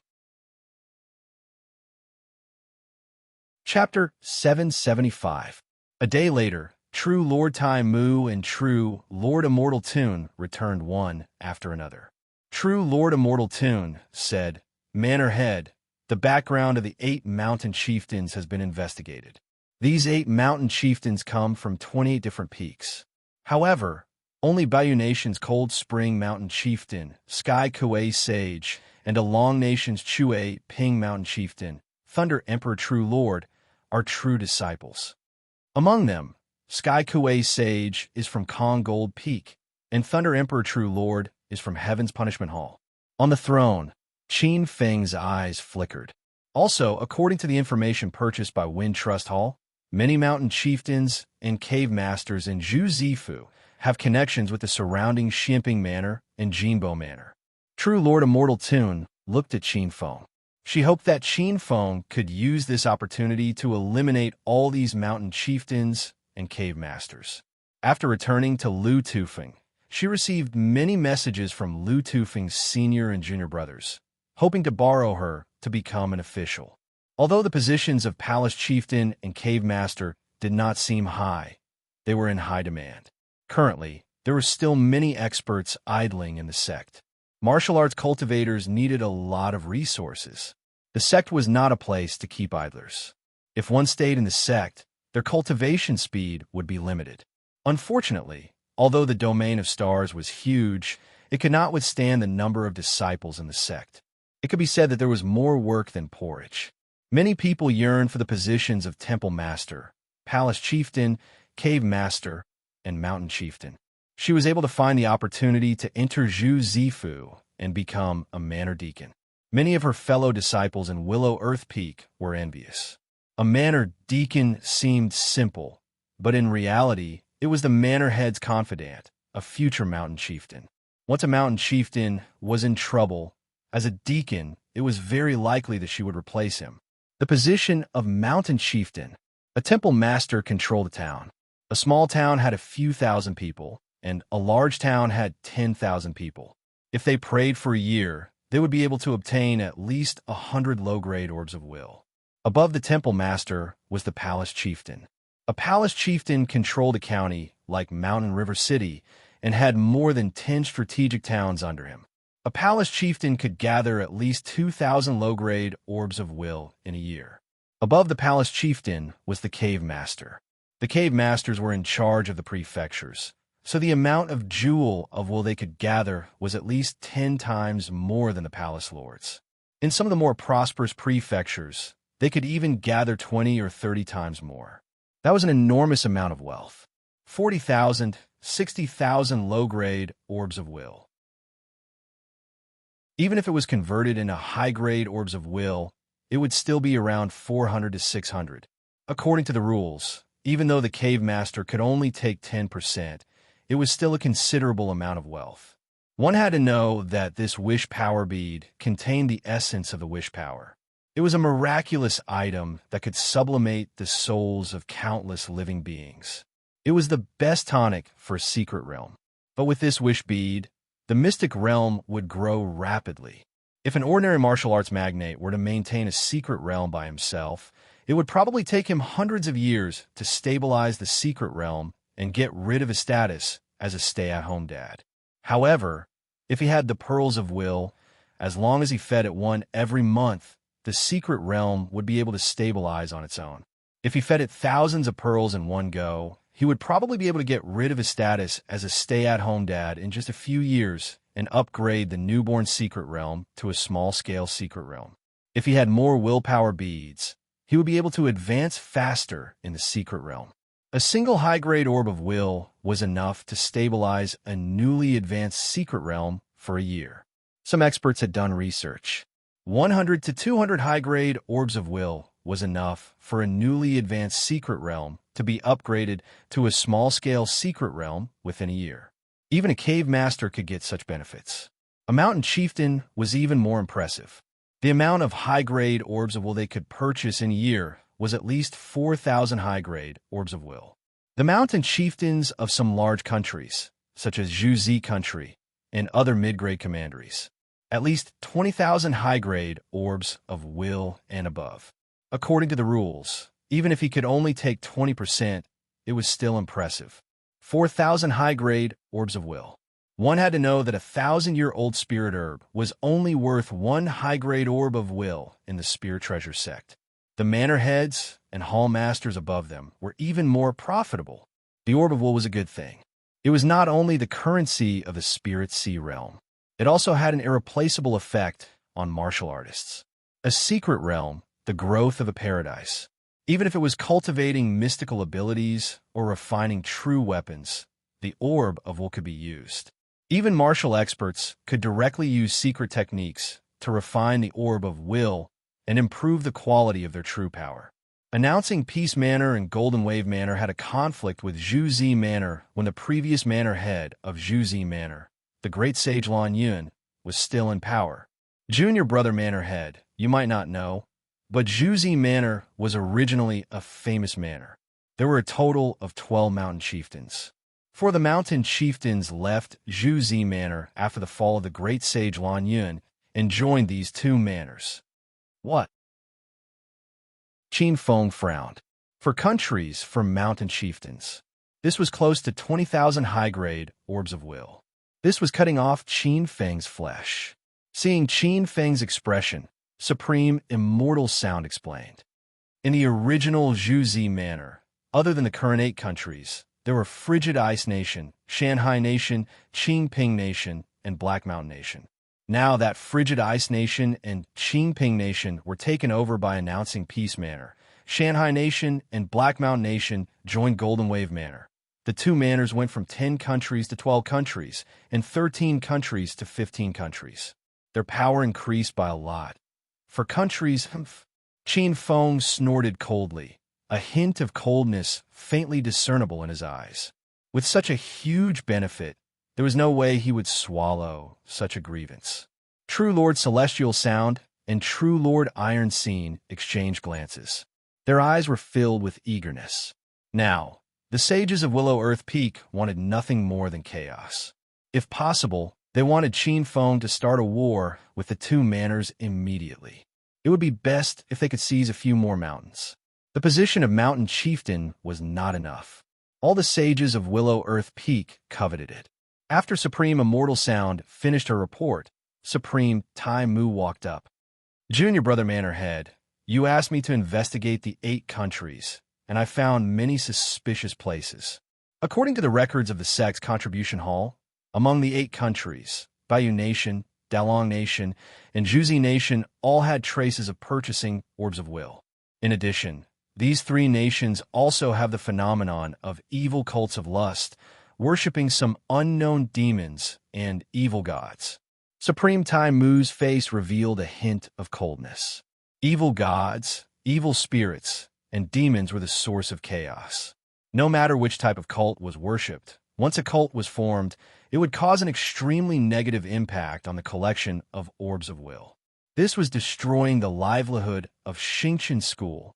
Chapter 775. A day later, True Lord Tai Mu and True Lord Immortal Toon returned one after another. True Lord Immortal Toon said, "Manor Head, the background of the 8 mountain chieftains has been investigated. These 8 mountain chieftains come from 28 different peaks. However, only Baoyu Nation's Cold Spring Mountain Chieftain, Sky Kuei Sage, and Along Nation's Chue Ping Mountain Chieftain, Thunder Emperor True Lord, are true disciples. Among them, Sky Kuei Sage is from Kong Gold Peak, and Thunder Emperor True Lord is from Heaven's Punishment Hall. On the throne, Qin Feng's eyes flickered. Also, according to the information purchased by Wind Trust Hall, many mountain chieftains and cave masters in Zhu Zifu have connections with the surrounding Xianping Manor and Jinbo Manor. True Lord Immortal Tune looked at Qin Feng. She hoped that Qin Feng could use this opportunity to eliminate all these mountain chieftains and cave masters. After returning to Lu Tufeng, she received many messages from Lu Tufeng's senior and junior brothers, hoping to borrow her to become an official. Although the positions of palace chieftain and cave master did not seem high, they were in high demand. Currently, there were still many experts idling in the sect. Martial arts cultivators needed a lot of resources. The sect was not a place to keep idlers. If one stayed in the sect, their cultivation speed would be limited. Unfortunately, although the domain of stars was huge, it could not withstand the number of disciples in the sect. It could be said that there was more work than porridge. Many people yearned for the positions of temple master, palace chieftain, cave master, and mountain chieftain. She was able to find the opportunity to enter Zhu Zifu and become a manor deacon. Many of her fellow disciples in Willow Earth Peak were envious. A manor deacon seemed simple, but in reality, it was the manor head's confidant, a future mountain chieftain. Once a mountain chieftain was in trouble, as a deacon, it was very likely that she would replace him. The position of mountain chieftain. A temple master controlled a town. A small town had a few thousand people, and a large town had 10,000 people. If they prayed for a year, they would be able to obtain at least 100 low-grade orbs of will. Above the temple master was the palace chieftain. A palace chieftain controlled a county like Mountain River City and had more than 10 strategic towns under him. A palace chieftain could gather at least 2,000 low-grade orbs of will in a year. Above the palace chieftain was the cave master. The cave masters were in charge of the prefectures, so the amount of jewel of will they could gather was at least 10 times more than the palace lords. In some of the more prosperous prefectures, they could even gather 20 or 30 times more. That was an enormous amount of wealth. 40,000, 60,000 low-grade orbs of will. Even if it was converted into high-grade orbs of will, it would still be around 400 to 600. According to the rules, even though the cave master could only take 10%, it was still a considerable amount of wealth. One had to know that this wish power bead contained the essence of the wish power. It was a miraculous item that could sublimate the souls of countless living beings. It was the best tonic for a secret realm. But with this wish bead, the mystic realm would grow rapidly. If an ordinary martial arts magnate were to maintain a secret realm by himself, it would probably take him hundreds of years to stabilize the secret realm and get rid of his status as a stay-at-home dad. However, if he had the pearls of will, as long as he fed it one every month, the secret realm would be able to stabilize on its own. If he fed it thousands of pearls in one go, he would probably be able to get rid of his status as a stay-at-home dad in just a few years and upgrade the newborn secret realm to a small-scale secret realm. If he had more willpower beads, he would be able to advance faster in the secret realm. A single high-grade orb of will was enough to stabilize a newly advanced secret realm for a year. Some experts had done research. 100 to 200 high-grade orbs of will was enough for a newly advanced secret realm to be upgraded to a small-scale secret realm within a year. Even a cave master could get such benefits. A mountain chieftain was even more impressive. The amount of high-grade orbs of will they could purchase in a year was at least 4,000 high-grade orbs of will. The mountain chieftains of some large countries, such as Zhuzi country and other mid-grade commanderies, at least 20,000 high-grade orbs of will and above. According to the rules, even if he could only take 20%, it was still impressive. 4,000 high-grade orbs of will. One had to know that a 1,000-year-old spirit herb was only worth one high-grade orb of will in the Spirit Treasure sect. The manor heads and hall masters above them were even more profitable. The orb of will was a good thing. It was not only the currency of the Spirit Sea realm, it also had an irreplaceable effect on martial artists. A secret realm, the growth of a paradise. Even if it was cultivating mystical abilities or refining true weapons, the orb of will could be used. Even martial experts could directly use secret techniques to refine the orb of will and improve the quality of their true power. Announcing Peace Manor and Golden Wave Manor had a conflict with Zhuzi Manor when the previous manor head of Zhuzi Manor, the great sage Lan Yun, was still in power. Junior brother manor head, you might not know, but Zhuzi Manor was originally a famous manor. There were a total of 12 mountain chieftains. For the mountain chieftains left Zhuzi Manor after the fall of the great sage Lan Yun and joined these two manors. What? Qin Feng frowned. For countries from mountain chieftains. This was close to 20,000 high-grade orbs of will. This was cutting off Qin Feng's flesh. Seeing Qin Feng's expression, Supreme Immortal Sound explained. In the original Zhuzi Manor, other than the current 8 countries, there were Frigid Ice Nation, Shanghai Nation, Qingping Nation, and Black Mountain Nation. Now that Frigid Ice Nation and Qingping Nation were taken over by announcing Peace Manor, Shanghai Nation and Black Mountain Nation joined Golden Wave Manor. The two manors went from 10 countries to 12 countries, and 13 countries to 15 countries. Their power increased by a lot. For countries, Qin Feng snorted coldly, a hint of coldness faintly discernible in his eyes. With such a huge benefit, there was no way he would swallow such a grievance. True Lord Celestial Sound and True Lord Iron Scene exchanged glances. Their eyes were filled with eagerness. Now, the sages of Willow Earth Peak wanted nothing more than chaos. If possible, they wanted Qin Feng to start a war with the two manors immediately. It would be best if they could seize a few more mountains. The position of mountain chieftain was not enough. All the sages of Willow Earth Peak coveted it. After Supreme Immortal Sound finished her report, Supreme Tai Mu walked up. Junior Brother Manor Head, you asked me to investigate the 8 countries, and I found many suspicious places. According to the records of the Sect's Contribution Hall, among the 8 countries, Bayou Nation, Dalong Nation, and Zhuzi Nation all had traces of purchasing orbs of will. In addition, these 3 nations also have the phenomenon of evil cults of lust, worshipping some unknown demons and evil gods. Supreme Tai Mu's face revealed a hint of coldness. Evil gods, evil spirits, and demons were the source of chaos. No matter which type of cult was worshipped, once a cult was formed, it would cause an extremely negative impact on the collection of orbs of will. This was destroying the livelihood of Xingqian School.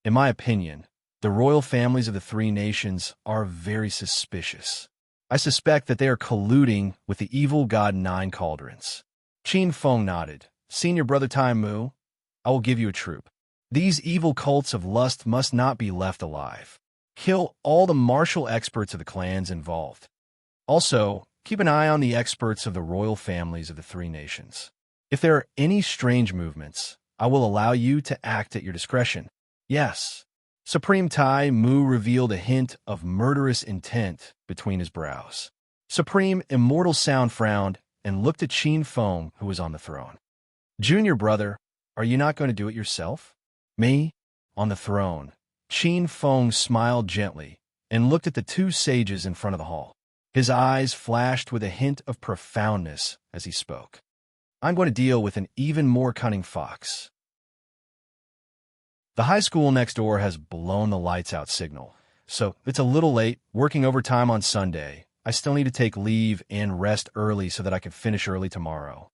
In my opinion, the royal families of the 3 nations are very suspicious. I suspect that they are colluding with the evil god 9 Cauldrons. Qin Feng nodded. Senior Brother Tai Mu, I will give you a troop. These evil cults of lust must not be left alive. Kill all the martial experts of the clans involved. Also, keep an eye on the experts of the royal families of the 3 nations. If there are any strange movements, I will allow you to act at your discretion. Yes. Supreme Tai Mu revealed a hint of murderous intent between his brows. Supreme Immortal Sound frowned and looked at Qin Feng, who was on the throne. Junior Brother, are you not going to do it yourself? Me? On the throne. Qin Feng smiled gently and looked at the 2 sages in front of the hall. His eyes flashed with a hint of profoundness as he spoke. I'm going to deal with an even more cunning fox. The high school next door has blown the lights out signal, so it's a little late, working overtime on Sunday. I still need to take leave and rest early so that I can finish early tomorrow.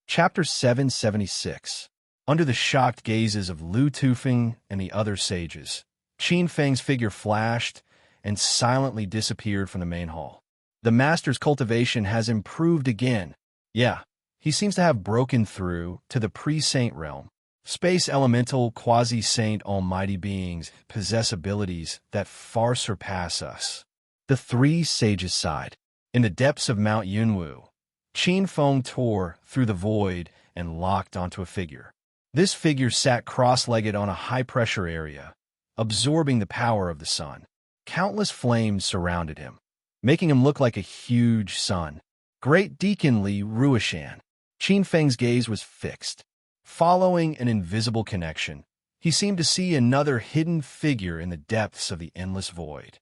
Chapter 776. Under the shocked gazes of Lu Tufeng and the other sages, Qin Feng's figure flashed and silently disappeared from the main hall. The master's cultivation has improved again. Yeah, he seems to have broken through to the pre-saint realm. Space elemental quasi-saint almighty beings possess abilities that far surpass us. The 3 sages sighed. In the depths of Mount Yunwu, Qin Feng tore through the void and locked onto a figure. This figure sat cross-legged on a high-pressure area, absorbing the power of the sun. Countless flames surrounded him, making him look like a huge sun. Great Deacon Li Ruishan. Qin Feng's gaze was fixed. Following an invisible connection, he seemed to see another hidden figure in the depths of the endless void.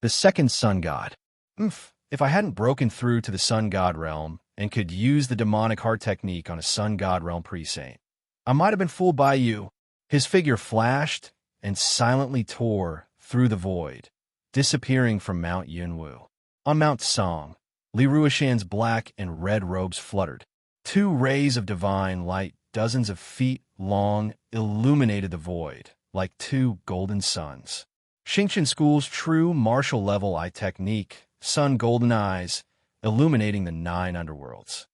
The second sun god. If I hadn't broken through to the sun god realm and could use the demonic heart technique on a sun god realm pre-saint, I might have been fooled by you. His figure flashed and silently tore through the void, disappearing from Mount Yunwu. On Mount Song, Li Ruishan's black and red robes fluttered. Two rays of divine light, dozens of feet long, illuminated the void like two golden suns. Xingqian School's true martial-level eye technique, sun golden eyes, illuminating the 9 underworlds.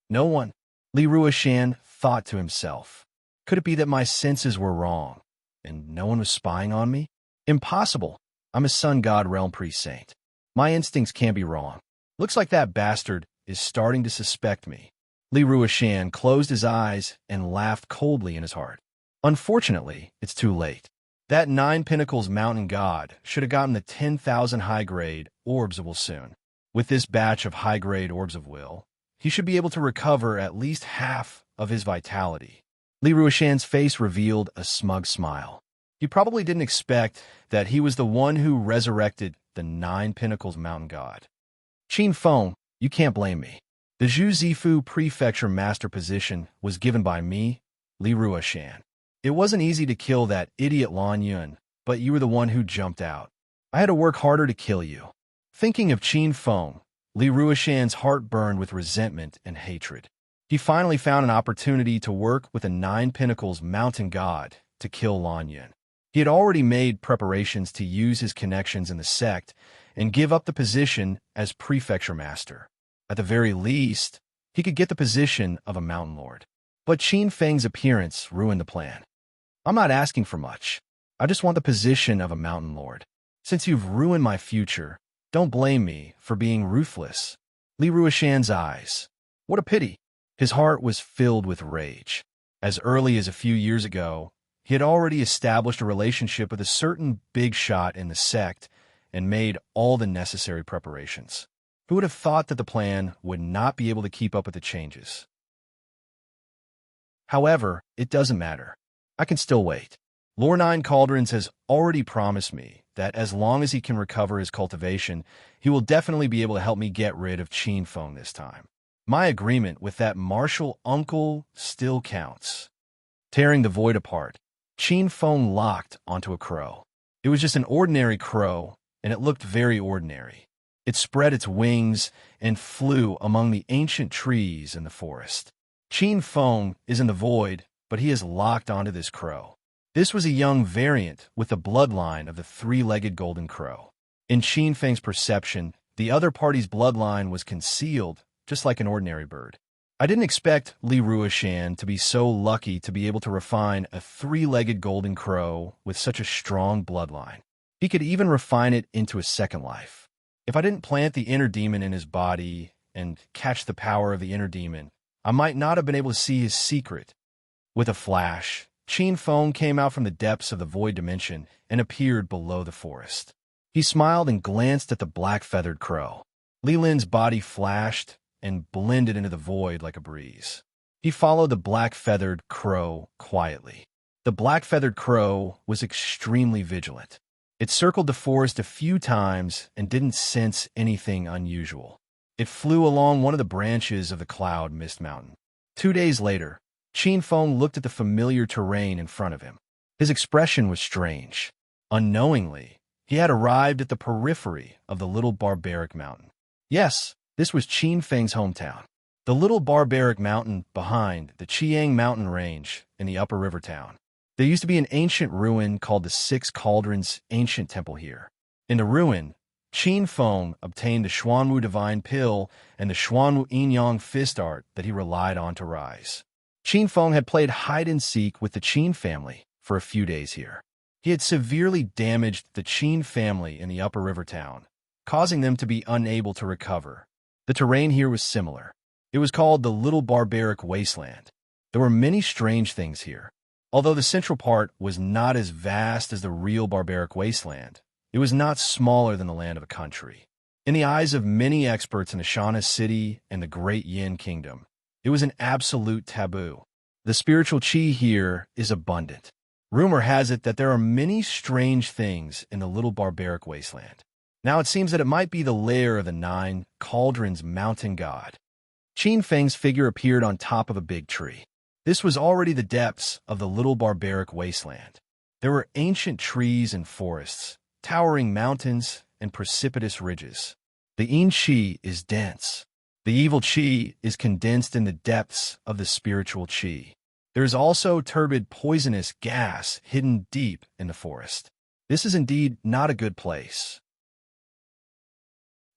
No one, Li Ruishan thought to himself. Could it be that my senses were wrong, and no one was spying on me? Impossible. I'm a sun god realm pre-saint. My instincts can't be wrong. Looks like that bastard is starting to suspect me. Li Ruishan closed his eyes and laughed coldly in his heart. Unfortunately, it's too late. That 9 Pinnacles mountain god should have gotten the 10,000 high-grade orbs of will soon. With this batch of high-grade orbs of will, he should be able to recover at least half of his vitality. Li Ruishan's face revealed a smug smile. He probably didn't expect that he was the one who resurrected the 9 Pinnacles mountain god. Qin Feng, you can't blame me. The Zhu Zifu prefecture master position was given by me, Li Ruishan. It wasn't easy to kill that idiot Lan Yun, but you were the one who jumped out. I had to work harder to kill you. Thinking of Qin Feng, Li Ruishan's heart burned with resentment and hatred. He finally found an opportunity to work with a 9 Pinnacles mountain god to kill Lan Yun. He had already made preparations to use his connections in the sect and give up the position as prefecture master. At the very least, he could get the position of a mountain lord. But Qin Feng's appearance ruined the plan. I'm not asking for much. I just want the position of a mountain lord. Since you've ruined my future, don't blame me for being ruthless. Li Ruishan's eyes. What a pity. His heart was filled with rage. As early as a few years ago, he had already established a relationship with a certain big shot in the sect and made all the necessary preparations. Who would have thought that the plan would not be able to keep up with the changes? However, it doesn't matter. I can still wait. Lord 9 Cauldrons has already promised me that as long as he can recover his cultivation, he will definitely be able to help me get rid of Qin Feng this time. My agreement with that martial uncle still counts. Tearing the void apart, Qin Feng locked onto a crow. It was just an ordinary crow, and it looked very ordinary. It spread its wings and flew among the ancient trees in the forest. Qin Feng is in the void, but he is locked onto this crow. This was a young variant with the bloodline of the 3-legged golden crow. In Qin Feng's perception, the other party's bloodline was concealed, just like an ordinary bird. I didn't expect Li Ruishan to be so lucky to be able to refine a 3-legged golden crow with such a strong bloodline. He could even refine it into a second life. If I didn't plant the inner demon in his body and catch the power of the inner demon, I might not have been able to see his secret. With a flash, Qin Feng came out from the depths of the void dimension and appeared below the forest. He smiled and glanced at the black-feathered crow. Li Lin's body flashed and blended into the void like a breeze. He followed the black-feathered crow quietly. The black-feathered crow was extremely vigilant. It circled the forest a few times and didn't sense anything unusual. It flew along one of the branches of the cloud mist mountain. 2 days later, Qin Feng looked at the familiar terrain in front of him. His expression was strange. Unknowingly, he had arrived at the periphery of the little barbaric mountain. Yes, this was Qin Feng's hometown. The little barbaric mountain behind the Qiang mountain range in the upper river town. There used to be an ancient ruin called the 6 Cauldrons Ancient Temple here. In the ruin, Qin Feng obtained the Xuanwu Divine Pill and the Xuanwu Yin-Yang Fist Art that he relied on to rise. Qin Feng had played hide-and-seek with the Qin family for a few days here. He had severely damaged the Qin family in the upper river town, causing them to be unable to recover. The terrain here was similar. It was called the Little Barbaric Wasteland. There were many strange things here. Although the central part was not as vast as the real barbaric wasteland, it was not smaller than the land of a country. In the eyes of many experts in Ashana City and the Great Yin Kingdom, it was an absolute taboo. The spiritual qi here is abundant. Rumor has it that there are many strange things in the little barbaric wasteland. Now it seems that it might be the lair of the 9 cauldrons mountain god. Qin Feng's figure appeared on top of a big tree. This was already the depths of the little barbaric wasteland. There were ancient trees and forests, towering mountains and precipitous ridges. The yin qi is dense. The evil qi is condensed in the depths of the spiritual qi. There is also turbid poisonous gas hidden deep in the forest. This is indeed not a good place.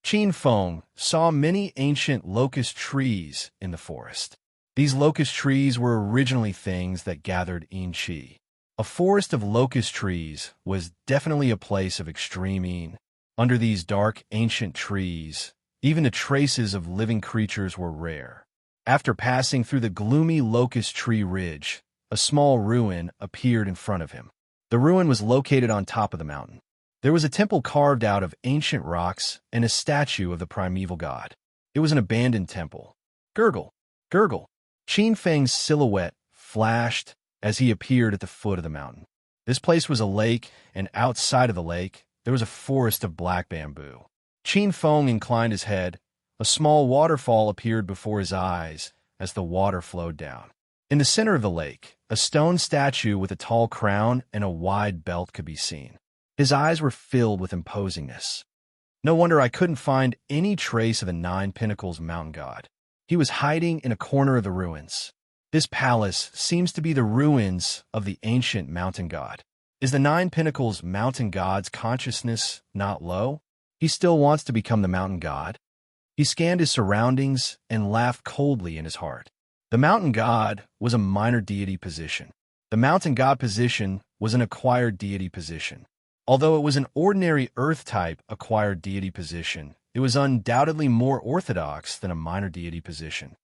Qin Feng saw many ancient locust trees in the forest. These locust trees were originally things that gathered yin qi. A forest of locust trees was definitely a place of extreme yin. Under these dark ancient trees, even the traces of living creatures were rare. After passing through the gloomy locust tree ridge, a small ruin appeared in front of him. The ruin was located on top of the mountain. There was a temple carved out of ancient rocks and a statue of the primeval god. It was an abandoned temple. Gurgle, gurgle. Qin Feng's silhouette flashed as he appeared at the foot of the mountain. This place was a lake, and outside of the lake, there was a forest of black bamboo. Qin Feng inclined his head. A small waterfall appeared before his eyes as the water flowed down. In the center of the lake, a stone statue with a tall crown and a wide belt could be seen. His eyes were filled with imposingness. No wonder I couldn't find any trace of the 9 Pinnacles mountain god. He was hiding in a corner of the ruins. This palace seems to be the ruins of the ancient mountain god. Is the 9 Pinnacles mountain god's consciousness not low? He still wants to become the mountain god. He scanned his surroundings and laughed coldly in his heart. The mountain god was a minor deity position. The mountain god position was an acquired deity position. Although it was an ordinary earth-type acquired deity position, it was undoubtedly more orthodox than a minor deity position.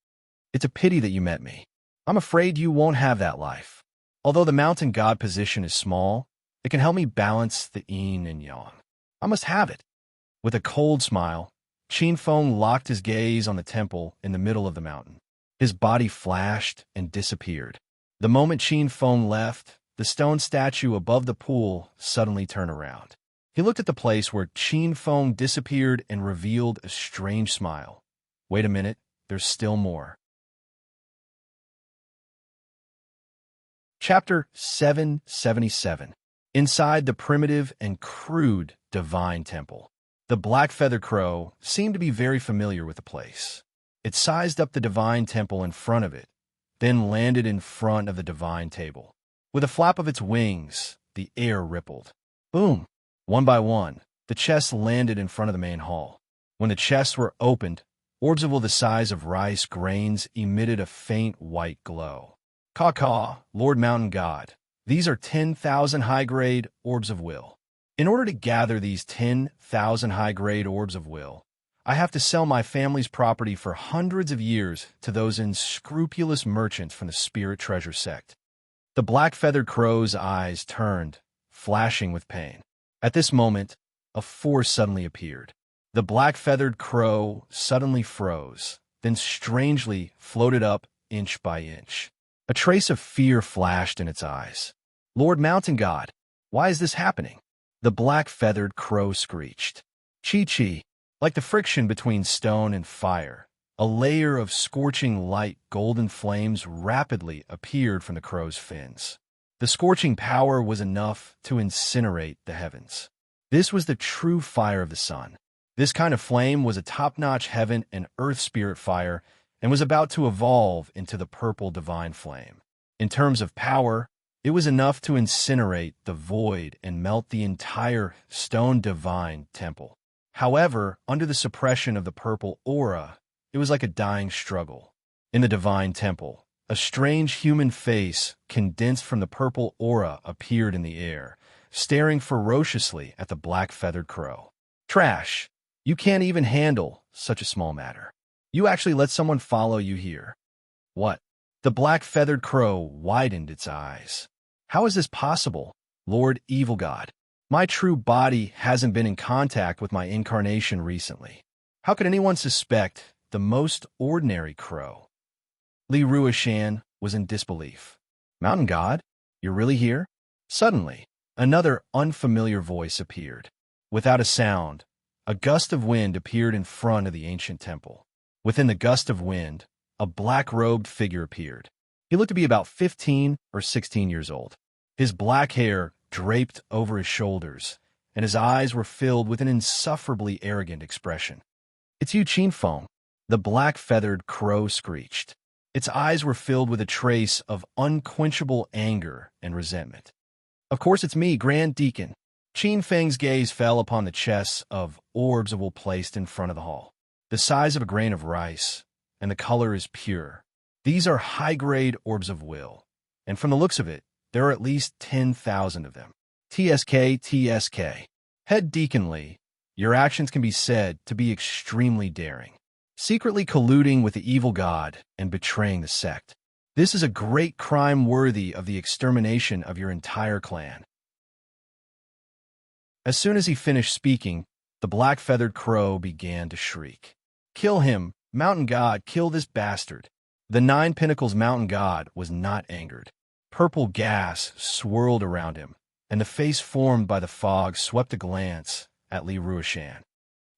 It's a pity that you met me. I'm afraid you won't have that life. Although the mountain god position is small, it can help me balance the yin and yang. I must have it. With a cold smile, Qin Feng locked his gaze on the temple in the middle of the mountain. His body flashed and disappeared. The moment Qin Feng left, the stone statue above the pool suddenly turned around. He looked at the place where Qin Feng disappeared and revealed a strange smile. Wait a minute, there's still more. Chapter 777. Inside the primitive and crude divine temple. The black feathered crow seemed to be very familiar with the place. It sized up the divine temple in front of it, then landed in front of the divine table. With a flap of its wings, the air rippled. Boom! One by one, the chests landed in front of the main hall. When the chests were opened, orbs of will the size of rice grains emitted a faint white glow. Caw-caw, Lord Mountain God, these are 10,000 high-grade orbs of will. In order to gather these 10,000 high-grade orbs of will, I have to sell my family's property for hundreds of years to those unscrupulous merchants from the Spirit Treasure sect. The black-feathered crow's eyes turned, flashing with pain. At this moment, a force suddenly appeared. The black-feathered crow suddenly froze, then strangely floated up inch by inch. A trace of fear flashed in its eyes. Lord Mountain God, why is this happening? The black-feathered crow screeched. Chi-chi, like the friction between stone and fire, a layer of scorching light golden flames rapidly appeared from the crow's fins. The scorching power was enough to incinerate the heavens. This was the true fire of the sun. This kind of flame was a top-notch heaven and earth spirit fire and was about to evolve into the purple divine flame. In terms of power, it was enough to incinerate the void and melt the entire stone divine temple. However, under the suppression of the purple aura, it was like a dying struggle. In the divine temple, a strange human face condensed from the purple aura appeared in the air, staring ferociously at the black-feathered crow. Trash! You can't even handle such a small matter. You actually let someone follow you here. What? The black-feathered crow widened its eyes. How is this possible, Lord Evil God? My true body hasn't been in contact with my incarnation recently. How could anyone suspect the most ordinary crow? Li Ruishan, was in disbelief. Mountain God? You're really here? Suddenly, another unfamiliar voice appeared. Without a sound, a gust of wind appeared in front of the ancient temple. Within the gust of wind, a black-robed figure appeared. He looked to be about 15 or 16 years old. His black hair draped over his shoulders, and his eyes were filled with an insufferably arrogant expression. "It's you, Qin Feng," the black-feathered crow screeched. Its eyes were filled with a trace of unquenchable anger and resentment. "Of course it's me, Grand Deacon." Qin Feng's gaze fell upon the chests of orbs of will placed in front of the hall. The size of a grain of rice, and the color is pure. These are high-grade orbs of will, and from the looks of it, there are at least 10,000 of them. TSK. Head Deacon Lee, your actions can be said to be extremely daring. Secretly colluding with the evil god and betraying the sect. This is a great crime worthy of the extermination of your entire clan. As soon as he finished speaking, the black-feathered crow began to shriek. "Kill him, Mountain God, kill this bastard." The Nine Pinnacles Mountain God was not angered. Purple gas swirled around him, and the face formed by the fog swept a glance at Li Ruishan.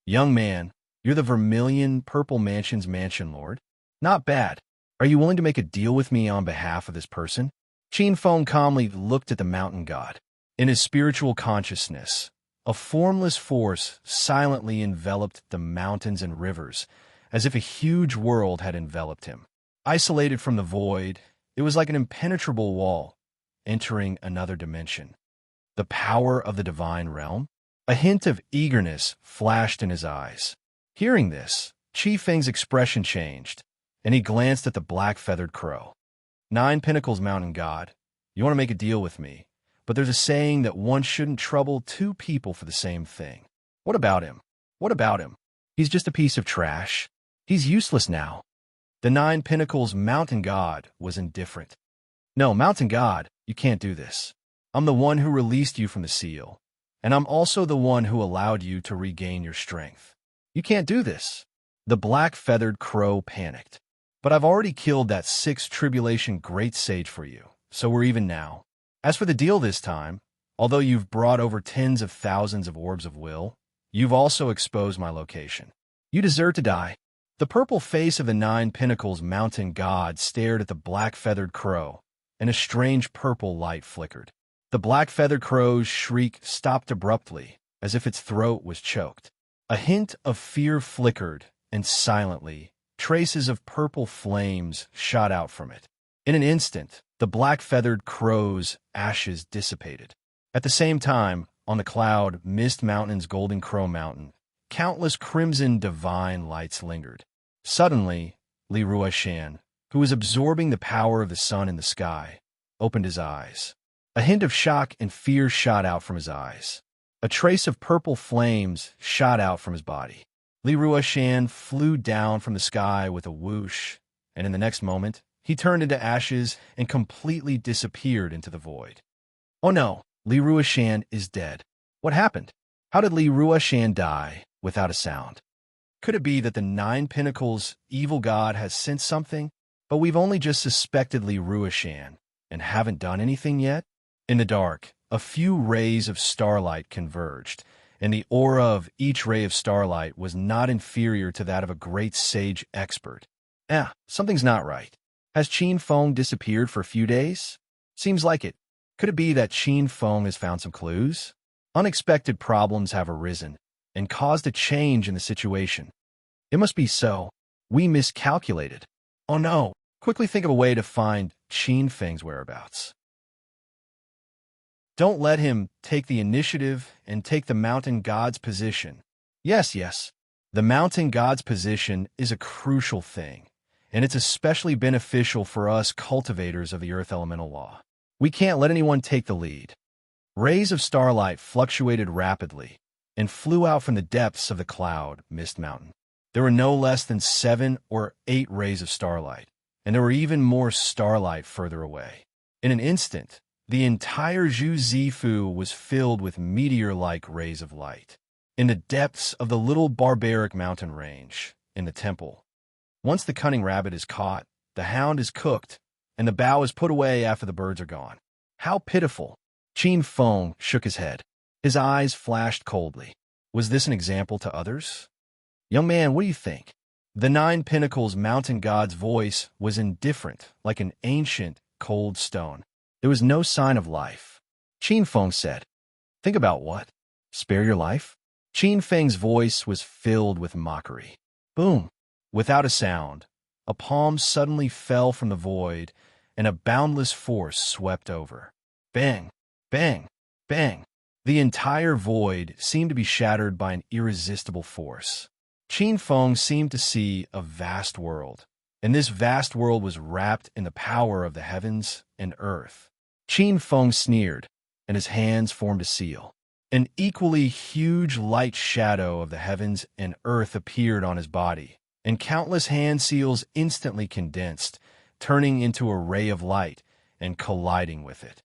"Young man, you're the Vermilion Purple Mansion's mansion lord? Not bad. Are you willing to make a deal with me on behalf of this person?" Qin Feng calmly looked at the mountain god. In his spiritual consciousness, a formless force silently enveloped the mountains and rivers, as if a huge world had enveloped him. Isolated from the void, it was like an impenetrable wall, entering another dimension. The power of the divine realm? A hint of eagerness flashed in his eyes. Hearing this, Qi Feng's expression changed, and he glanced at the black-feathered crow. "Nine Pinnacles Mountain God, you want to make a deal with me, but there's a saying that one shouldn't trouble two people for the same thing. What about him? What about him? He's just a piece of trash. He's useless now." The Nine Pinnacles Mountain God was indifferent. "No, Mountain God, you can't do this. I'm the one who released you from the seal, and I'm also the one who allowed you to regain your strength. You can't do this." The black-feathered crow panicked. "But I've already killed that 6th tribulation great sage for you, so we're even now. As for the deal this time, although you've brought over tens of thousands of orbs of will, you've also exposed my location. You deserve to die." The purple face of the Nine Pinnacles Mountain God stared at the black-feathered crow, and a strange purple light flickered. The black-feathered crow's shriek stopped abruptly, as if its throat was choked. A hint of fear flickered, and silently, traces of purple flames shot out from it. In an instant, the black-feathered crow's ashes dissipated. At the same time, on the cloud Mist Mountain's Golden Crow Mountain, countless crimson divine lights lingered. Suddenly, Li Ruishan, who was absorbing the power of the sun in the sky, opened his eyes. A hint of shock and fear shot out from his eyes. A trace of purple flames shot out from his body. Li Ruishan flew down from the sky with a whoosh, and in the next moment, he turned into ashes and completely disappeared into the void. "Oh no, Li Ruishan is dead. What happened? How did Li Ruishan die without a sound? Could it be that the Nine Pinnacles evil god has sensed something, but we've only just suspected Li Ruishan and haven't done anything yet?" In the dark, a few rays of starlight converged, and the aura of each ray of starlight was not inferior to that of a great sage expert. Something's not right. Has Qin Feng disappeared for a few days? Seems like it. Could it be that Qin Feng has found some clues? Unexpected problems have arisen and caused a change in the situation. It must be so. We miscalculated. Oh no! Quickly think of a way to find Qin Feng's whereabouts. Don't let him take the initiative and take the mountain god's position. Yes. The mountain god's position is a crucial thing, and it's especially beneficial for us cultivators of the earth elemental law. We can't let anyone take the lead. Rays of starlight fluctuated rapidly and flew out from the depths of the cloud Mist Mountain. There were no less than 7 or 8 rays of starlight, and there were even more starlight further away. In an instant, the entire Zhu Zifu was filled with meteor-like rays of light. In the depths of the little barbaric mountain range, in the temple. Once the cunning rabbit is caught, the hound is cooked, and the bough is put away after the birds are gone. How pitiful! Qin Feng shook his head. His eyes flashed coldly. Was this an example to others? Young man, what do you think? The Nine Pinnacles mountain god's voice was indifferent, like an ancient, cold stone. There was no sign of life. Qin Feng said, Think about what? Spare your life? Qin Feng's voice was filled with mockery. Boom! Without a sound, a palm suddenly fell from the void, and a boundless force swept over. Bang! Bang! Bang! The entire void seemed to be shattered by an irresistible force. Qin Feng seemed to see a vast world, and this vast world was wrapped in the power of the heavens and earth. Qin Feng sneered, and his hands formed a seal. An equally huge light shadow of the heavens and earth appeared on his body, and countless hand seals instantly condensed, turning into a ray of light and colliding with it.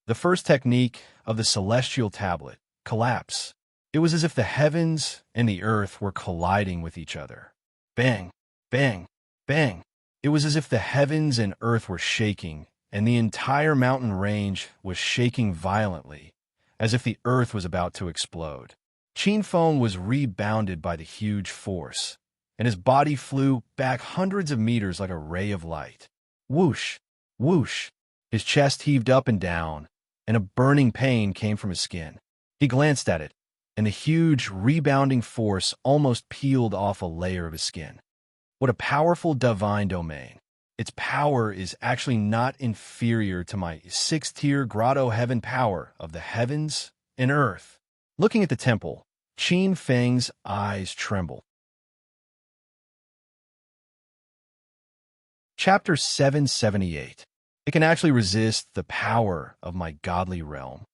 The first technique of the celestial tablet, collapse. It was as if the heavens and the earth were colliding with each other. Bang, bang, bang. It was as if the heavens and earth were shaking, and the entire mountain range was shaking violently, as if the earth was about to explode. Qin Feng was rebounded by the huge force, and his body flew back hundreds of meters like a ray of light. Whoosh, whoosh. His chest heaved up and down, and a burning pain came from his skin. He glanced at it, and the huge, rebounding force almost peeled off a layer of his skin. What a powerful divine domain. Its power is actually not inferior to my sixth-tier grotto heaven power of the heavens and earth. Looking at the temple, Qin Feng's eyes trembled. Chapter 778. It can actually resist the power of my godly realm.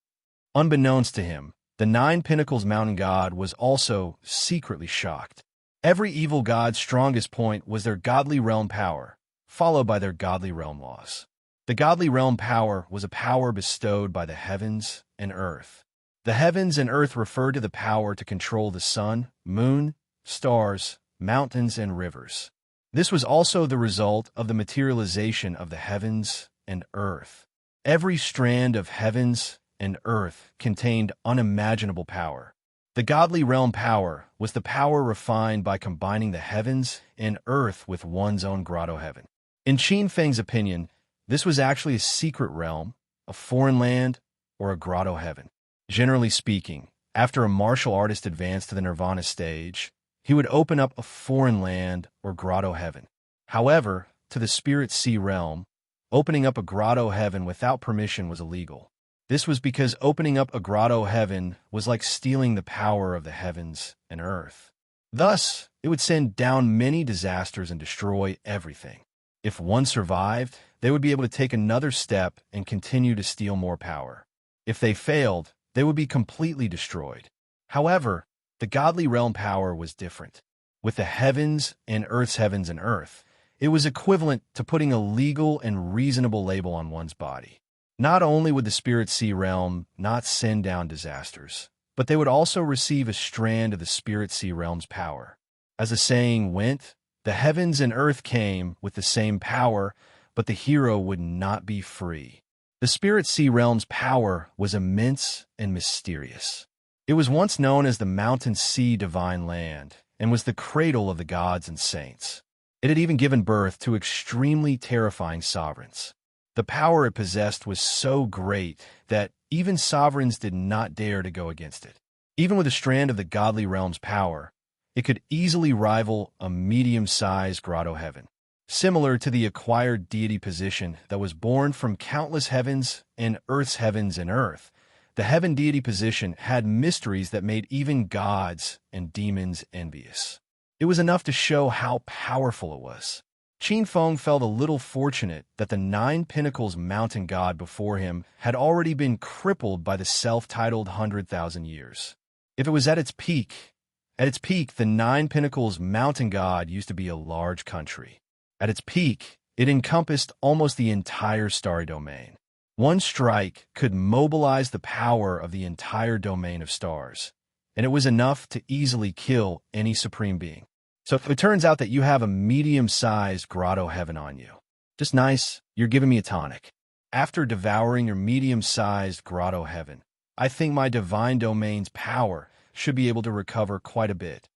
Unbeknownst to him, the Nine Pinnacles mountain god was also secretly shocked. Every evil god's strongest point was their godly realm power, followed by their godly realm laws. The godly realm power was a power bestowed by the heavens and earth. The heavens and earth referred to the power to control the sun, moon, stars, mountains, and rivers. This was also the result of the materialization of the heavens and earth. Every strand of heavens and earth contained unimaginable power. The godly realm power was the power refined by combining the heavens and earth with one's own grotto heaven. In Qin Feng's opinion, this was actually a secret realm, a foreign land, or a grotto heaven. Generally speaking, after a martial artist advanced to the nirvana stage, he would open up a foreign land or grotto heaven. However, to the spirit sea realm, opening up a grotto heaven without permission was illegal. This was because opening up a grotto heaven was like stealing the power of the heavens and earth. Thus, it would send down many disasters and destroy everything. If one survived, they would be able to take another step and continue to steal more power. If they failed, they would be completely destroyed. However, the godly realm power was different. With the heavens and earth, it was equivalent to putting a legal and reasonable label on one's body. Not only would the spirit sea realm not send down disasters, but they would also receive a strand of the spirit sea realm's power. As the saying went, the heavens and earth came with the same power, but the hero would not be free. The spirit sea realm's power was immense and mysterious. It was once known as the mountain sea divine land and was the cradle of the gods and saints. It had even given birth to extremely terrifying sovereigns. The power it possessed was so great that even sovereigns did not dare to go against it. Even with a strand of the godly realm's power, it could easily rival a medium-sized grotto heaven. Similar to the acquired deity position that was born from countless heavens and earth, the heaven deity position had mysteries that made even gods and demons envious. It was enough to show how powerful it was. Qin Feng felt a little fortunate that the Nine Pinnacles mountain god before him had already been crippled by the self-titled 100,000 years. If it was at its peak, the Nine Pinnacles mountain god used to be a large country. At its peak, it encompassed almost the entire starry domain. One strike could mobilize the power of the entire domain of stars, and it was enough to easily kill any supreme being. So if it turns out that you have a medium-sized grotto heaven on you, Just nice, you're giving me a tonic. After devouring your medium-sized grotto heaven, I think my divine domain's power should be able to recover quite a bit.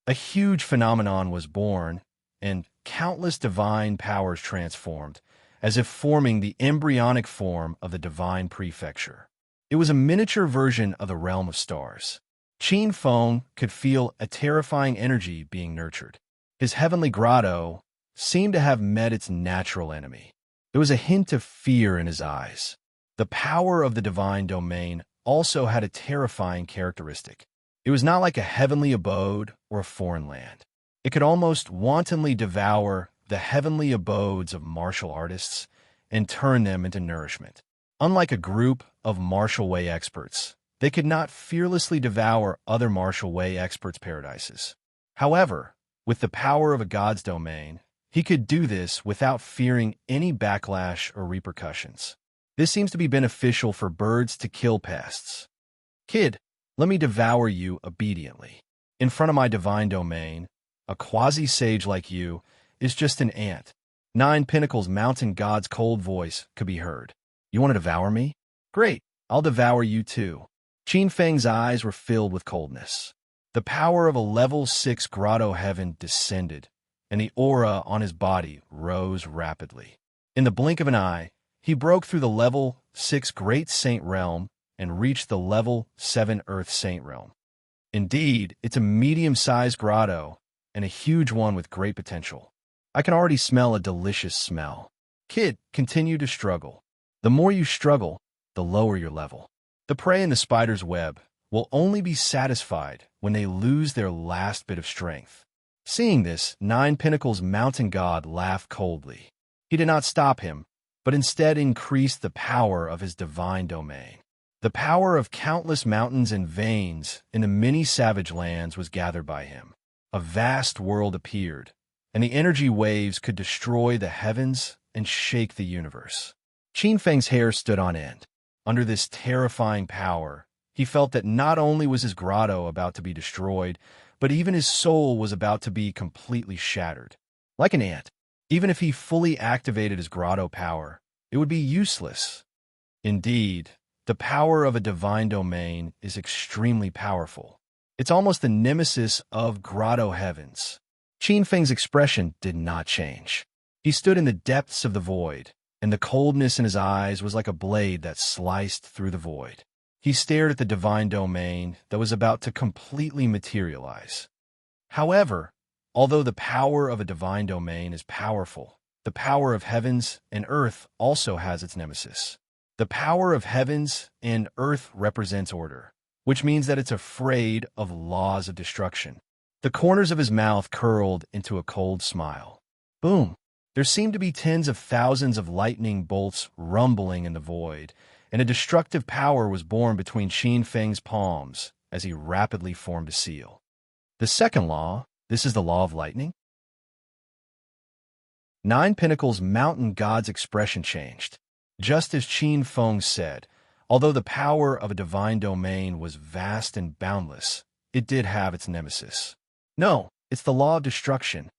A huge phenomenon was born, and countless divine powers transformed, as if forming the embryonic form of the divine prefecture. It was a miniature version of the realm of stars. Qin Feng could feel a terrifying energy being nurtured. His heavenly grotto seemed to have met its natural enemy. There was a hint of fear in his eyes. The power of the divine domain also had a terrifying characteristic. It was not like a heavenly abode or a foreign land. It could almost wantonly devour the heavenly abodes of martial artists and turn them into nourishment. Unlike a group of martial way experts, they could not fearlessly devour other martial way experts' paradises. However, with the power of a god's domain, he could do this without fearing any backlash or repercussions. This seems to be beneficial for birds to kill pests. Kid, let me devour you obediently. In front of my divine domain, a quasi-sage like you is just an ant. Nine Pinnacles Mountain God's cold voice could be heard. You want to devour me? Great, I'll devour you too. Qin Feng's eyes were filled with coldness. The power of a level 6 grotto heaven descended, and the aura on his body rose rapidly. In the blink of an eye, he broke through the level 6 Great Saint Realm and reached the level 7 Earth Saint Realm. Indeed, it's a medium-sized grotto and a huge one with great potential. I can already smell a delicious smell. Kid, continue to struggle. The more you struggle, the lower your level. The prey in the spider's web will only be satisfied when they lose their last bit of strength. Seeing this, Nine Pinnacles Mountain God laughed coldly. He did not stop him, but instead increased the power of his divine domain. The power of countless mountains and veins in the many savage lands was gathered by him. A vast world appeared, and the energy waves could destroy the heavens and shake the universe. Qin Feng's hair stood on end. Under this terrifying power, he felt that not only was his grotto about to be destroyed, but even his soul was about to be completely shattered. Like an ant, even if he fully activated his grotto power, it would be useless. Indeed, the power of a divine domain is extremely powerful. It's almost the nemesis of grotto heavens. Qin Feng's expression did not change. He stood in the depths of the void, and the coldness in his eyes was like a blade that sliced through the void. He stared at the divine domain that was about to completely materialize. However, although the power of a divine domain is powerful, the power of heavens and earth also has its nemesis. The power of heavens and earth represents order, which means that it's afraid of laws of destruction. The corners of his mouth curled into a cold smile. Boom! There seemed to be tens of thousands of lightning bolts rumbling in the void, and a destructive power was born between Qin Feng's palms as he rapidly formed a seal. The second law, this is the law of lightning. Nine Pinnacles Mountain God's expression changed. Just as Qin Feng said, although the power of a divine domain was vast and boundless, it did have its nemesis. No, it's the law of destruction.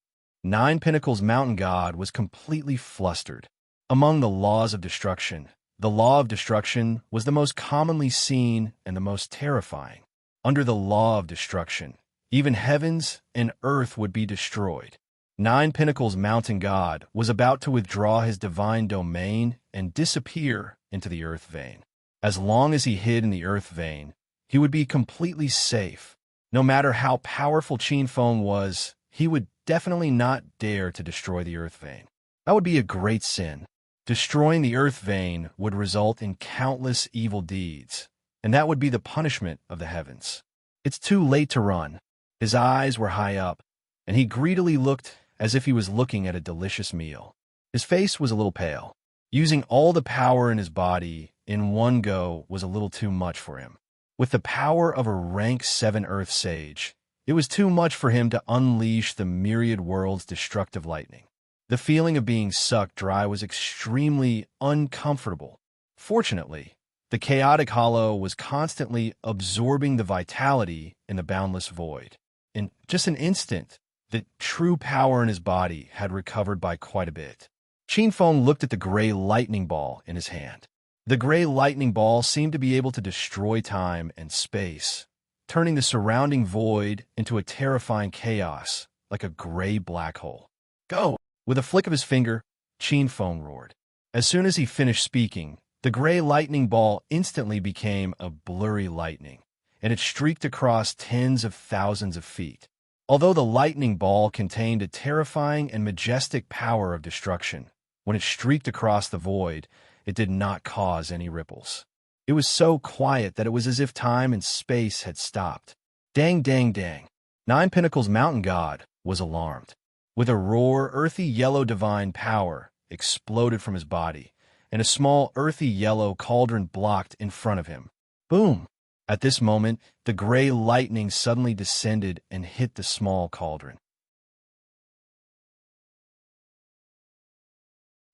Nine Pinnacles Mountain God was completely flustered. Among the laws of destruction, the law of destruction was the most commonly seen and the most terrifying. Under the law of destruction, even heavens and earth would be destroyed. Nine Pinnacles Mountain God was about to withdraw his divine domain and disappear into the earth vein. As long as he hid in the earth vein, he would be completely safe. No matter how powerful Qin Feng was, he would definitely not dare to destroy the earth vein. That would be a great sin. Destroying the earth vein would result in countless evil deeds, and that would be the punishment of the heavens. It's too late to run. His eyes were high up, and he greedily looked as if he was looking at a delicious meal. His face was a little pale. Using all the power in his body in one go was a little too much for him. With the power of a rank 7 Earth Sage, it was too much for him to unleash the myriad world's destructive lightning. The feeling of being sucked dry was extremely uncomfortable. Fortunately, the chaotic hollow was constantly absorbing the vitality in the boundless void. In just an instant, The true power in his body had recovered by quite a bit. Qin Feng looked at the gray lightning ball in his hand. The gray lightning ball seemed to be able to destroy time and space, turning the surrounding void into a terrifying chaos, like a gray black hole. Go! With a flick of his finger, Qin Feng roared. As soon as he finished speaking, the gray lightning ball instantly became a blurry lightning, and it streaked across tens of thousands of feet. Although the lightning ball contained a terrifying and majestic power of destruction, when it streaked across the void, it did not cause any ripples. It was so quiet that it was as if time and space had stopped. Dang, dang, dang. Nine Pinnacles Mountain God was alarmed. With a roar, earthy yellow divine power exploded from his body, and a small earthy yellow cauldron blocked in front of him. Boom! At this moment, the gray lightning suddenly descended and hit the small cauldron.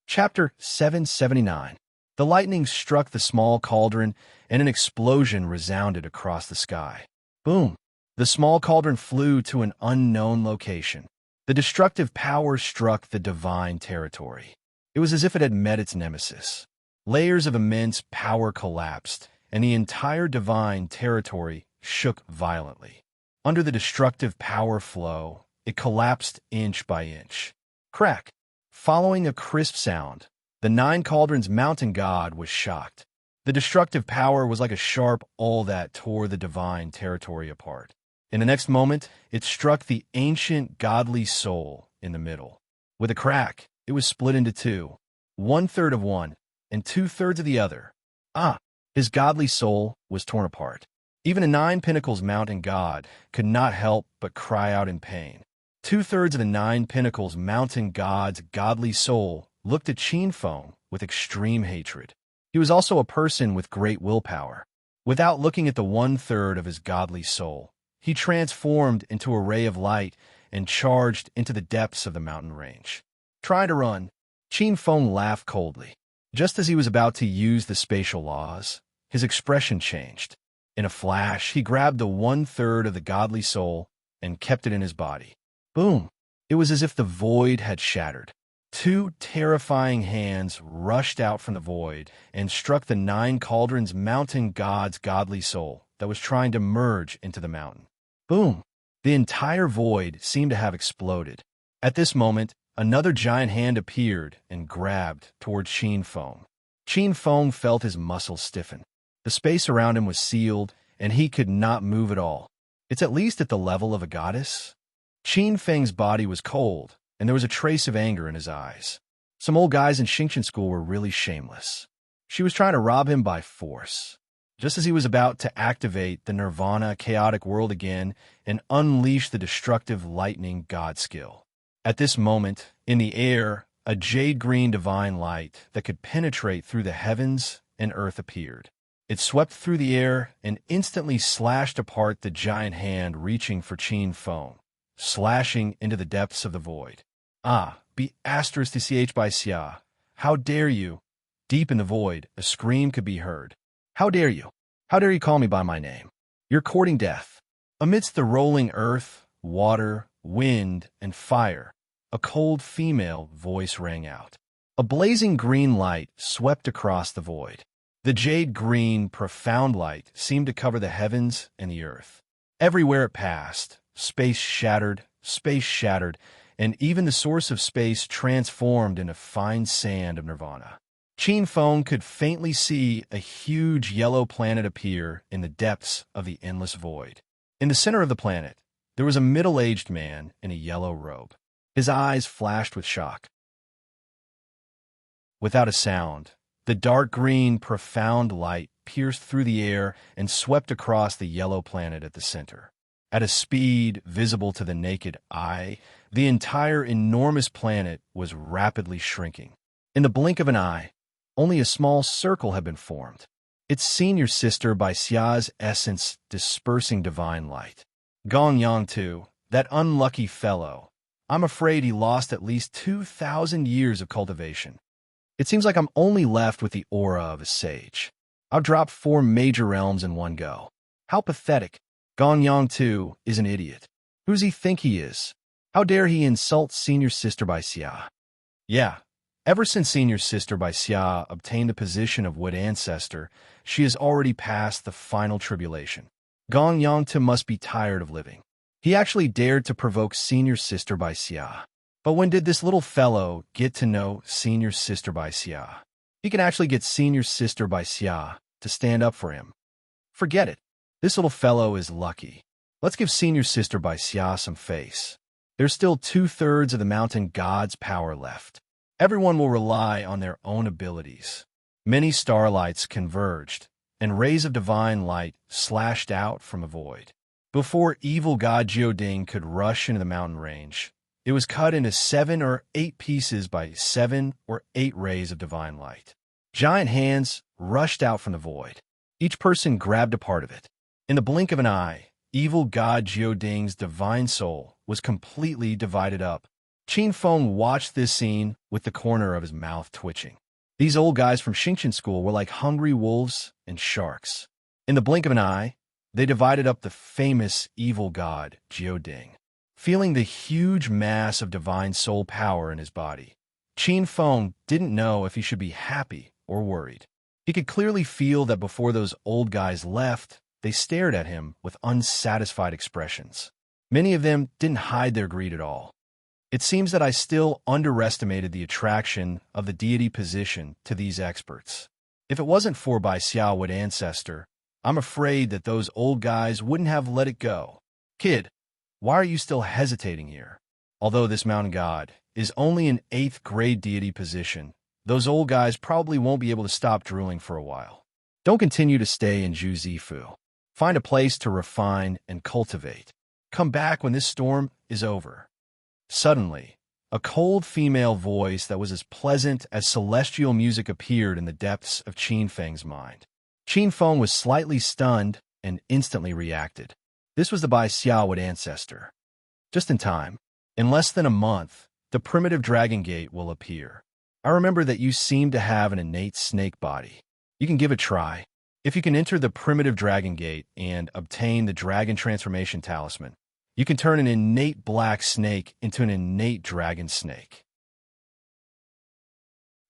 Chapter 779. The lightning struck the small cauldron, and an explosion resounded across the sky. Boom! The small cauldron flew to an unknown location. The destructive power struck the divine territory. It was as if it had met its nemesis. Layers of immense power collapsed, and the entire divine territory shook violently. Under the destructive power flow, it collapsed inch by inch. Crack! Following a crisp sound, the Nine Cauldrons Mountain God was shocked. The destructive power was like a sharp awl that tore the divine territory apart. In the next moment, it struck the ancient godly soul in the middle. With a crack, it was split into two, 1/3 of one and 2/3 of the other. His godly soul was torn apart. Even a Nine Pinnacles Mountain God could not help but cry out in pain. 2/3 of the Nine Pinnacles Mountain God's godly soul looked at Qin Feng with extreme hatred. He was also a person with great willpower. Without looking at the 1/3 of his godly soul, he transformed into a ray of light and charged into the depths of the mountain range. Try to run. Qin Feng laughed coldly. Just as he was about to use the spatial laws, his expression changed. In a flash, he grabbed the 1/3 of the godly soul and kept it in his body. Boom! It was as if the void had shattered. Two terrifying hands rushed out from the void and struck the Nine Cauldrons Mountain God's godly soul that was trying to merge into the mountain. Boom! The entire void seemed to have exploded. At this moment, another giant hand appeared and grabbed towards Qin Feng. Qin Feng felt his muscles stiffen. The space around him was sealed, and he could not move at all. It's at least at the level of a goddess. Qin Feng's body was cold, and there was a trace of anger in his eyes. Some old guys in Xingqian school were really shameless. She was trying to rob him by force. Just as he was about to activate the Nirvana chaotic world again and unleash the destructive lightning god skill. At this moment, in the air, a jade-green divine light that could penetrate through the heavens and earth appeared. It swept through the air and instantly slashed apart the giant hand reaching for Qin Feng, slashing into the depths of the void. Be asterisk to ch by xia. How dare you? Deep in the void, a scream could be heard. How dare you? How dare you call me by my name? You're courting death. Amidst the rolling earth, water, wind, and fire, a cold female voice rang out. A blazing green light swept across the void. The jade-green, profound light seemed to cover the heavens and the earth. Everywhere it passed, space shattered, and even the source of space transformed into fine sand of nirvana. Qin Feng could faintly see a huge yellow planet appear in the depths of the endless void. In the center of the planet, there was a middle-aged man in a yellow robe. His eyes flashed with shock. Without a sound, the dark green, profound light pierced through the air and swept across the yellow planet at the center. At a speed visible to the naked eye, the entire enormous planet was rapidly shrinking. In the blink of an eye, only a small circle had been formed, its senior sister by Xia's essence dispersing divine light. Gong Yang too, that unlucky fellow. I'm afraid he lost at least 2,000 years of cultivation. It seems like I'm only left with the aura of a sage. I've dropped 4 major realms in one go. How pathetic. Gong Yang too is an idiot. Who does he think he is? How dare he insult Senior Sister by Xia? Yeah, ever since Senior Sister by Xia obtained the position of Wood Ancestor, she has already passed the final tribulation. Gong Yangta must be tired of living. He actually dared to provoke Senior Sister by Xia. But when did this little fellow get to know Senior Sister by Xia? He can actually get Senior Sister by Xia to stand up for him. Forget it. This little fellow is lucky. Let's give Senior Sister by Xia some face. There's still 2/3 of the mountain god's power left. Everyone will rely on their own abilities. Many starlights converged, and rays of divine light slashed out from a void. Before evil god Jioding could rush into the mountain range, it was cut into 7 or 8 pieces by 7 or 8 rays of divine light. Giant hands rushed out from the void. Each person grabbed a part of it. In the blink of an eye, evil god Jioding's divine soul was completely divided up. Qin Feng watched this scene with the corner of his mouth twitching. These old guys from Xingqian School were like hungry wolves and sharks. In the blink of an eye, they divided up the famous evil god Jioding. Feeling the huge mass of divine soul power in his body, Qin Feng didn't know if he should be happy or worried. He could clearly feel that before those old guys left, they stared at him with unsatisfied expressions. Many of them didn't hide their greed at all. It seems that I still underestimated the attraction of the deity position to these experts. If it wasn't for Bai Xia Wood Ancestor, I'm afraid that those old guys wouldn't have let it go. Kid, why are you still hesitating here? Although this mountain god is only an 8th grade deity position, those old guys probably won't be able to stop drooling for a while. Don't continue to stay in Zhu Zifu. Find a place to refine and cultivate. Come back when this storm is over. Suddenly, a cold female voice that was as pleasant as celestial music appeared in the depths of Qin Feng's mind. Qin Feng was slightly stunned and instantly reacted. This was the Bai Xia Wood Ancestor. Just in time. In less than a month, the primitive dragon gate will appear. I remember that you seem to have an innate snake body. You can give it a try. If you can enter the primitive dragon gate and obtain the dragon transformation talisman, you can turn an innate black snake into an innate dragon snake.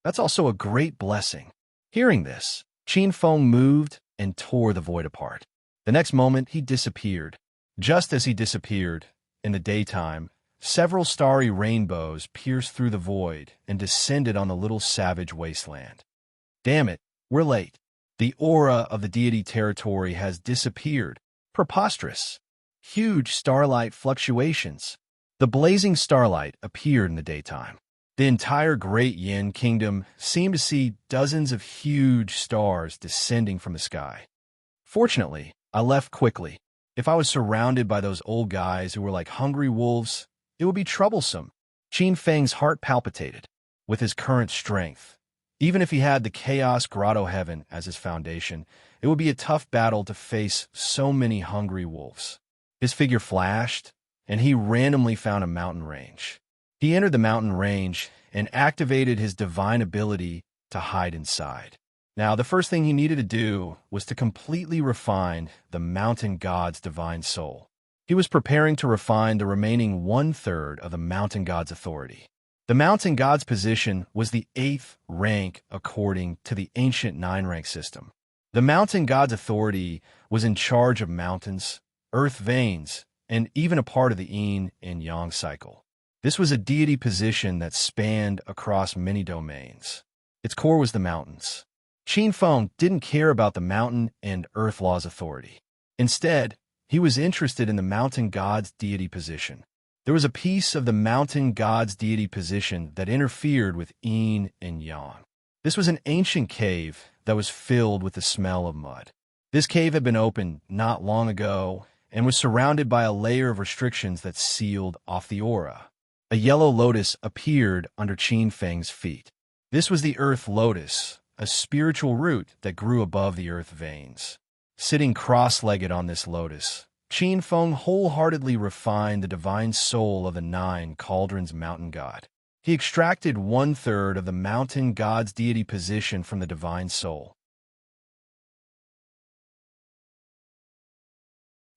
That's also a great blessing. Hearing this, Qin Feng moved and tore the void apart. The next moment, he disappeared. Just as he disappeared, in the daytime, several starry rainbows pierced through the void and descended on the little savage wasteland. Damn it, we're late. The aura of the deity territory has disappeared. Preposterous. Huge starlight fluctuations. The blazing starlight appeared in the daytime. The entire Great Yin Kingdom seemed to see dozens of huge stars descending from the sky. Fortunately, I left quickly. If I was surrounded by those old guys who were like hungry wolves, it would be troublesome. Qin Feng's heart palpitated. With his current strength, even if he had the Chaos Grotto Heaven as his foundation, it would be a tough battle to face so many hungry wolves. His figure flashed, and he randomly found a mountain range. He entered the mountain range and activated his divine ability to hide inside. Now, the first thing he needed to do was to completely refine the mountain god's divine soul. He was preparing to refine the remaining 1/3 of the mountain god's authority. The mountain god's position was the 8th rank according to the ancient 9-rank system. The mountain god's authority was in charge of mountains, earth veins, and even a part of the yin and yang cycle. This was a deity position that spanned across many domains. Its core was the mountains. Qin Feng didn't care about the mountain and earth law's authority. Instead, he was interested in the mountain god's deity position. There was a piece of the mountain god's deity position that interfered with yin and yang. This was an ancient cave that was filled with the smell of mud. This cave had been opened not long ago and was surrounded by a layer of restrictions that sealed off the aura. A yellow lotus appeared under Qin Feng's feet. This was the earth lotus, a spiritual root that grew above the earth veins. Sitting cross-legged on this lotus, Qin Feng wholeheartedly refined the divine soul of the 9 cauldrons mountain god. He extracted 1/3 of the mountain god's deity position from the divine soul.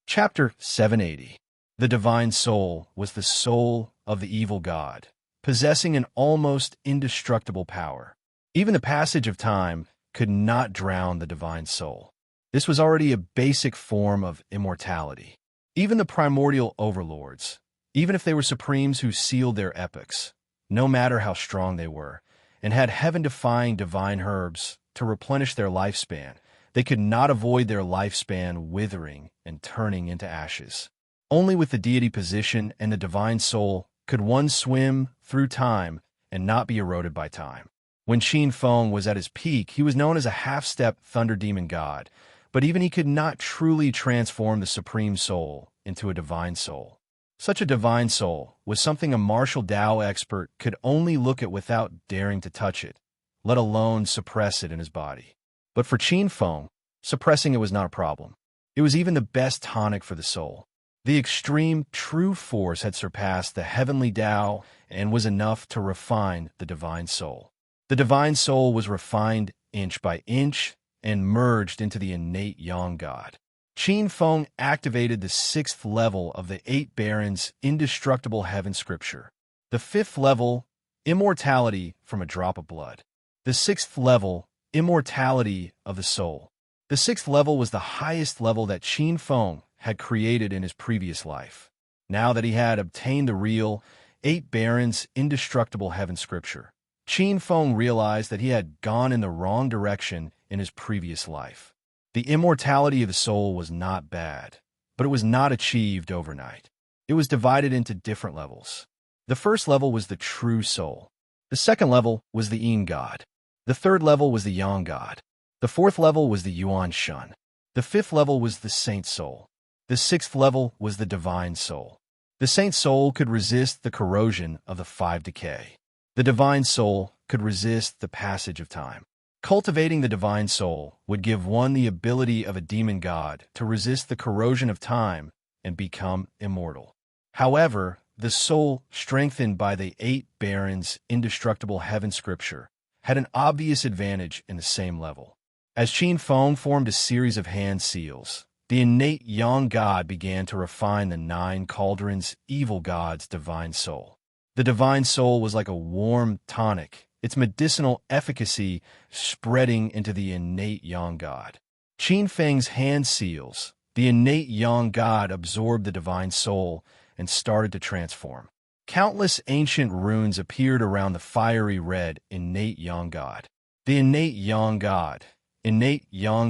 Chapter 780. The divine soul was the soul of the evil god, possessing an almost indestructible power. Even the passage of time could not drown the divine soul. This was already a basic form of immortality. Even the primordial overlords, even if they were supremes who sealed their epochs, no matter how strong they were, and had heaven-defying divine herbs to replenish their lifespan, they could not avoid their lifespan withering and turning into ashes. Only with the deity position and the divine soul could one swim through time and not be eroded by time. When Qin Feng was at his peak, he was known as a half-step thunder demon god, but even he could not truly transform the supreme soul into a divine soul. Such a divine soul was something a martial Tao expert could only look at without daring to touch it, let alone suppress it in his body. But for Qin Feng, suppressing it was not a problem. It was even the best tonic for the soul. The extreme true force had surpassed the heavenly Tao and was enough to refine the divine soul. The divine soul was refined inch by inch and merged into the innate yang god. Qin Feng activated the 6th level of the 8 Barons' indestructible heaven scripture. The 5th level, immortality from a drop of blood. The 6th level, immortality of the soul. The 6th level was the highest level that Qin Feng had created in his previous life. Now that he had obtained the real 8 Barons' indestructible heaven scripture, Qin Feng realized that he had gone in the wrong direction in his previous life. The immortality of the soul was not bad, but it was not achieved overnight. It was divided into different levels. The first level was the true soul. The second level was the Yin god. The third level was the Yang god. The fourth level was the Yuan Shun. The fifth level was the saint soul. The sixth level was the divine soul. The saint soul could resist the corrosion of the 5 decay. The divine soul could resist the passage of time. Cultivating the divine soul would give one the ability of a demon god to resist the corrosion of time and become immortal. However, the soul, strengthened by the 8 Barons' indestructible heaven scripture, had an obvious advantage in the same level. As Qin Feng formed a series of hand seals, the innate yang god began to refine the 9 cauldrons' evil god's divine soul. The divine soul was like a warm tonic, its medicinal efficacy spreading into the innate yang god. Qin Feng's hand seals, the innate yang god absorbed the divine soul and started to transform. Countless ancient runes appeared around the fiery red innate yang god. The innate yang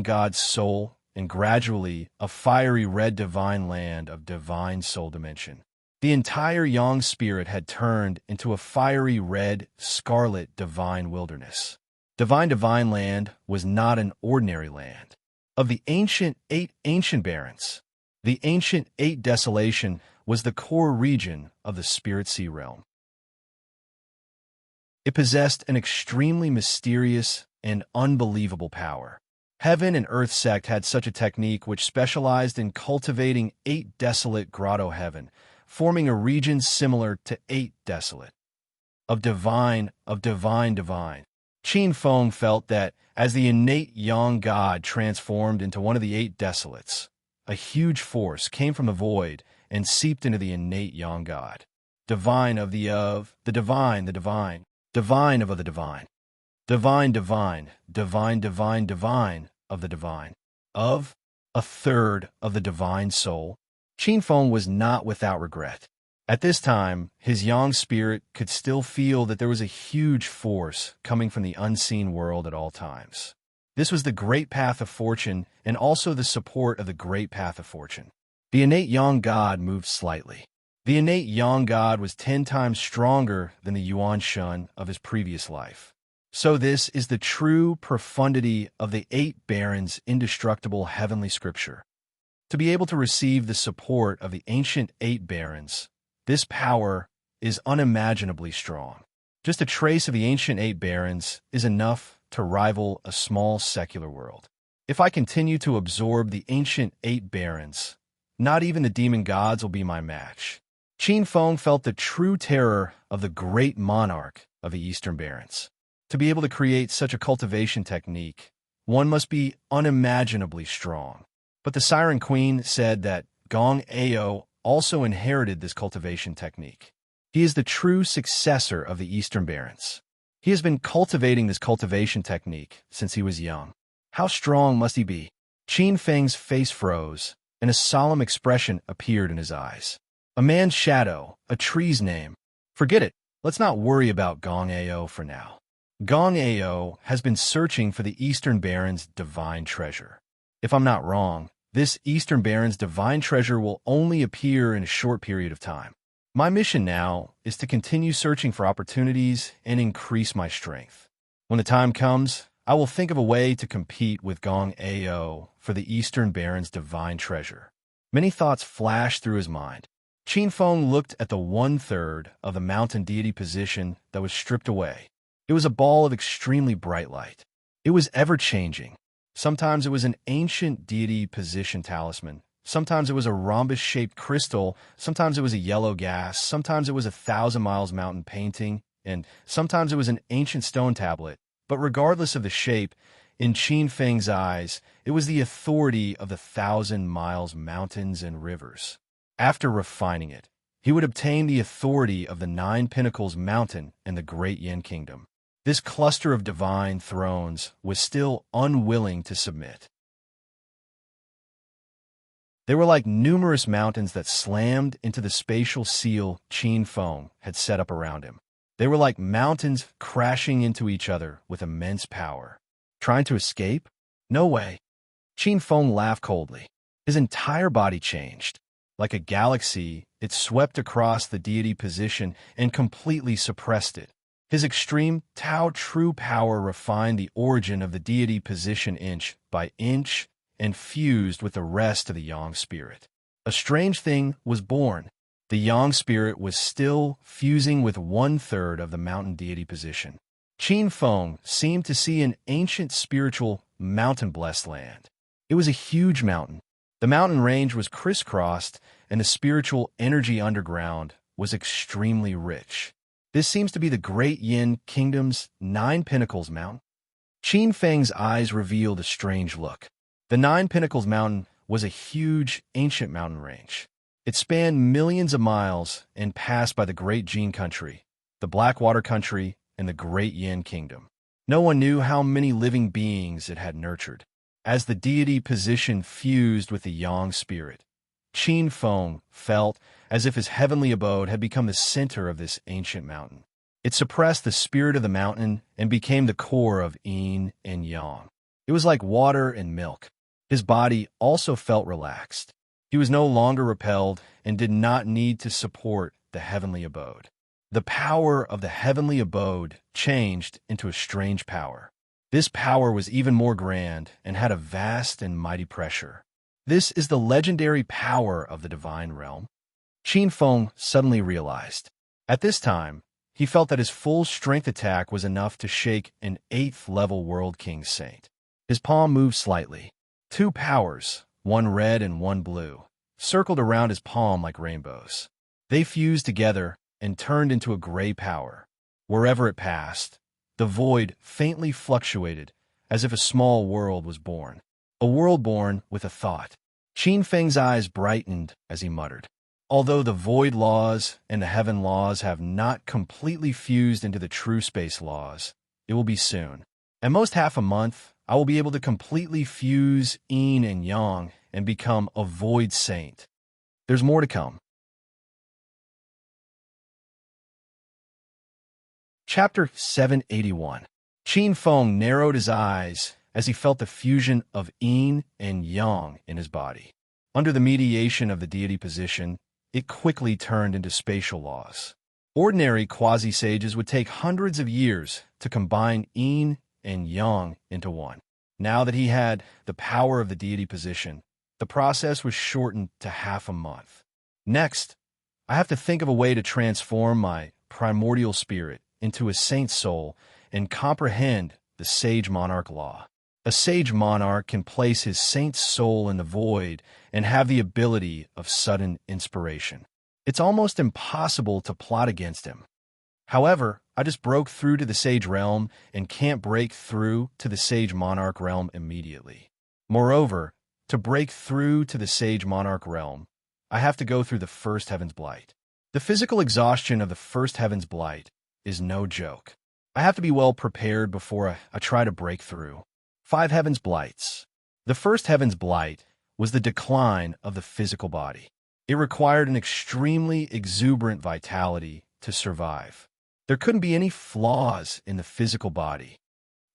god's soul, and gradually a fiery red divine land of divine soul dimension. The entire yang spirit had turned into a fiery red, scarlet divine wilderness. Divine land was not an ordinary land. Of the ancient 8 ancient barons, the ancient 8 desolation was the core region of the spirit sea realm. It possessed an extremely mysterious and unbelievable power. Heaven and Earth sect had such a technique which specialized in cultivating 8 desolate grotto heaven, forming a region similar to 8 desolate. Of divine. Qin Feng felt that as the innate yang god transformed into one of the 8 desolates, a huge force came from the void and seeped into the innate yang god. Divine of the divine, divine of the divine. Divine of the divine. Of a third of the divine soul. Qin Feng was not without regret. At this time, his yang spirit could still feel that there was a huge force coming from the unseen world at all times. This was the great path of fortune and also the support of the great path of fortune. The innate yang god moved slightly. The innate yang god was 10 times stronger than the Yuan Shun of his previous life. So this is the true profundity of the 8 Barons' indestructible heavenly scripture. To be able to receive the support of the ancient 8 Barons, this power is unimaginably strong. Just a trace of the ancient 8 Barons is enough to rival a small secular world. If I continue to absorb the ancient 8 Barons, not even the demon gods will be my match. Qin Feng felt the true terror of the great monarch of the Eastern Barons. To be able to create such a cultivation technique, one must be unimaginably strong. But the Siren Queen said that Gong Ao also inherited this cultivation technique. He is the true successor of the Eastern Barons. He has been cultivating this cultivation technique since he was young. How strong must he be? Qin Feng's face froze, and a solemn expression appeared in his eyes. A man's shadow, a tree's name. Forget it. Let's not worry about Gong Ao for now. Gong Ao has been searching for the Eastern Baron's divine treasure. If I'm not wrong, this Eastern Baron's divine treasure will only appear in a short period of time. My mission now is to continue searching for opportunities and increase my strength. When the time comes, I will think of a way to compete with Gong Ao for the Eastern Baron's divine treasure. Many thoughts flashed through his mind. Qin Feng looked at the 1/3 of the mountain deity position that was stripped away. It was a ball of extremely bright light. It was ever-changing. Sometimes it was an ancient deity position talisman. Sometimes it was a rhombus-shaped crystal. Sometimes it was a yellow gas. Sometimes it was a 1,000 Miles mountain painting. And sometimes it was an ancient stone tablet. But regardless of the shape, in Qin Feng's eyes, it was the authority of the 1,000 Miles mountains and rivers. After refining it, he would obtain the authority of the 9 Pinnacles mountain and the Great Yin Kingdom. This cluster of divine thrones was still unwilling to submit. They were like numerous mountains that slammed into the spatial seal Qin Feng had set up around him. They were like mountains crashing into each other with immense power. Trying to escape? No way. Qin Feng laughed coldly. His entire body changed. Like a galaxy, it swept across the deity position and completely suppressed it. His extreme Tao true power refined the origin of the deity position inch by inch and fused with the rest of the Yang spirit. A strange thing was born. The Yang spirit was still fusing with 1/3 of the mountain deity position. Qin Feng seemed to see an ancient spiritual mountain-blessed land. It was a huge mountain. The mountain range was crisscrossed, and the spiritual energy underground was extremely rich. This seems to be the Great Yin Kingdom's 9 Pinnacles mountain. Qin Feng's eyes revealed a strange look. The 9 Pinnacles mountain was a huge, ancient mountain range. It spanned millions of miles and passed by the Great Jin Country, the Blackwater Country, and the Great Yin Kingdom. No one knew how many living beings it had nurtured. As the deity position fused with the Yang spirit, Qin Feng felt as if his heavenly abode had become the center of this ancient mountain. It suppressed the spirit of the mountain and became the core of yin and yang. It was like water and milk. His body also felt relaxed. He was no longer repelled and did not need to support the heavenly abode. The power of the heavenly abode changed into a strange power. This power was even more grand and had a vast and mighty pressure. This is the legendary power of the divine realm. Qin Feng suddenly realized. At this time, he felt that his full strength attack was enough to shake an 8th-level World King Saint. His palm moved slightly. 2 powers, one red and one blue, circled around his palm like rainbows. They fused together and turned into a gray power. Wherever it passed, the void faintly fluctuated as if a small world was born. A world born with a thought. Qin Feng's eyes brightened as he muttered. Although the void laws and the heaven laws have not completely fused into the true space laws, it will be soon. At most half a month, I will be able to completely fuse yin and yang and become a void saint. There's more to come. Chapter 781. Qin Feng narrowed his eyes as he felt the fusion of yin and yang in his body. Under the mediation of the deity position, it quickly turned into spatial laws. Ordinary quasi-sages would take hundreds of years to combine yin and yang into one. Now that he had the power of the deity position, the process was shortened to half a month. Next, I have to think of a way to transform my primordial spirit into a saint's soul and comprehend the sage monarch law. A sage monarch can place his saint's soul in the void and have the ability of sudden inspiration. It's almost impossible to plot against him. However, I just broke through to the sage realm and can't break through to the sage monarch realm immediately. Moreover, to break through to the sage monarch realm, I have to go through the first heaven's blight. The physical exhaustion of the first Heaven's Blight is no joke. I have to be well prepared before I try to break through. 5 Heaven's Blights. The first Heaven's Blight was the decline of the physical body. It required an extremely exuberant vitality to survive. There couldn't be any flaws in the physical body.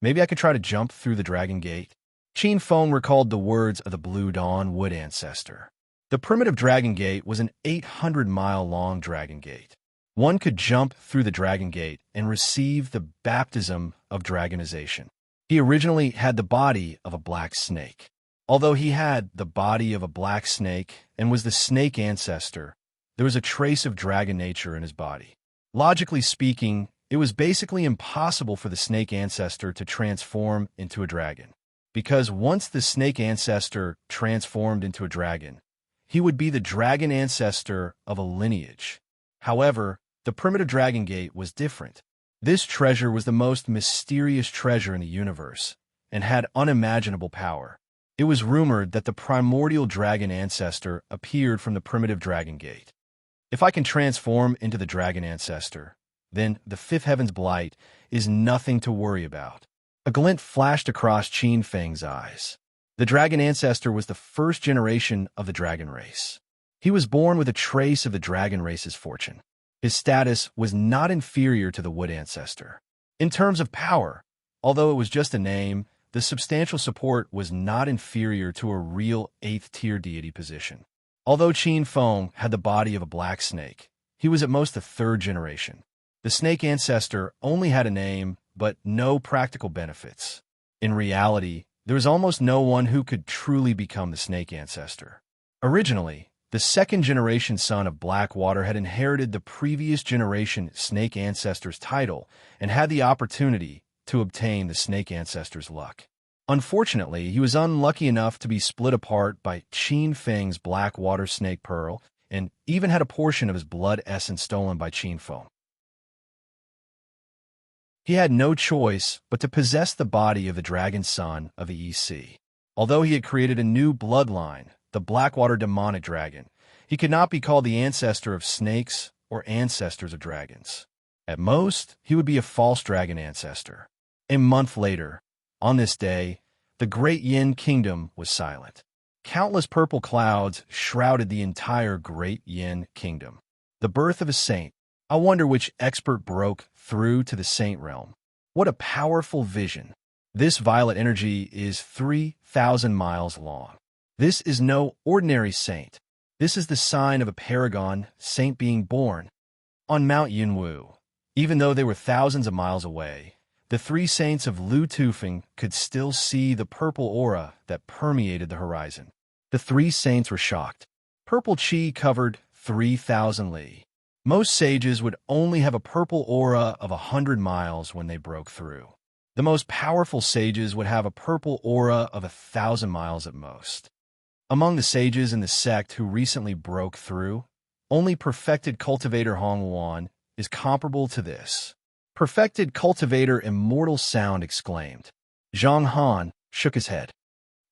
Maybe I could try to jump through the Dragon Gate. Qin Feng recalled the words of the Blue Dawn wood ancestor. The primitive Dragon Gate was an 800-mile-long Dragon Gate. One could jump through the Dragon Gate and receive the baptism of dragonization. He originally had the body of a black snake. Although he had the body of a black snake and was the snake ancestor, there was a trace of dragon nature in his body. Logically speaking, it was basically impossible for the snake ancestor to transform into a dragon, because once the snake ancestor transformed into a dragon, he would be the dragon ancestor of a lineage. However, the primitive Dragon Gate was different. This treasure was the most mysterious treasure in the universe and had unimaginable power. It was rumored that the primordial dragon ancestor appeared from the primitive Dragon Gate. If I can transform into the dragon ancestor, then the 5th Heaven's Blight is nothing to worry about. A glint flashed across Qin Feng's eyes. The dragon ancestor was the first generation of the dragon race. He was born with a trace of the dragon race's fortune. His status was not inferior to the wood ancestor. In terms of power, although it was just a name, the substantial support was not inferior to a real 8th-tier deity position. Although Qin Feng had the body of a black snake, he was at most the 3rd generation. The snake ancestor only had a name, but no practical benefits. In reality, there was almost no one who could truly become the snake ancestor. Originally, the 2nd generation son of Blackwater had inherited the previous generation snake ancestor's title and had the opportunity to obtain the snake ancestor's luck. Unfortunately, he was unlucky enough to be split apart by Qin Feng's Blackwater snake pearl and even had a portion of his blood essence stolen by Qin Feng. He had no choice but to possess the body of the dragon son of the EC. Although he had created a new bloodline, the Blackwater demonic dragon, he could not be called the ancestor of snakes or ancestors of dragons. At most, he would be a false dragon ancestor. A month later, on this day, the Great Yin Kingdom was silent. Countless purple clouds shrouded the entire Great Yin Kingdom. The birth of a saint. I wonder which expert broke through to the saint realm. What a powerful vision. This violet energy is 3,000 miles long. This is no ordinary saint. This is the sign of a paragon saint being born. On Mount Yunwu, even though they were thousands of miles away, the 3 saints of Lu Tufeng could still see the purple aura that permeated the horizon. The 3 saints were shocked. Purple chi covered 3,000 li. Most sages would only have a purple aura of 100 miles when they broke through. The most powerful sages would have a purple aura of 1,000 miles at most. Among the sages in the sect who recently broke through, only perfected cultivator Hongwan is comparable to this. Perfected cultivator Immortal Sound exclaimed. Zhang Han shook his head.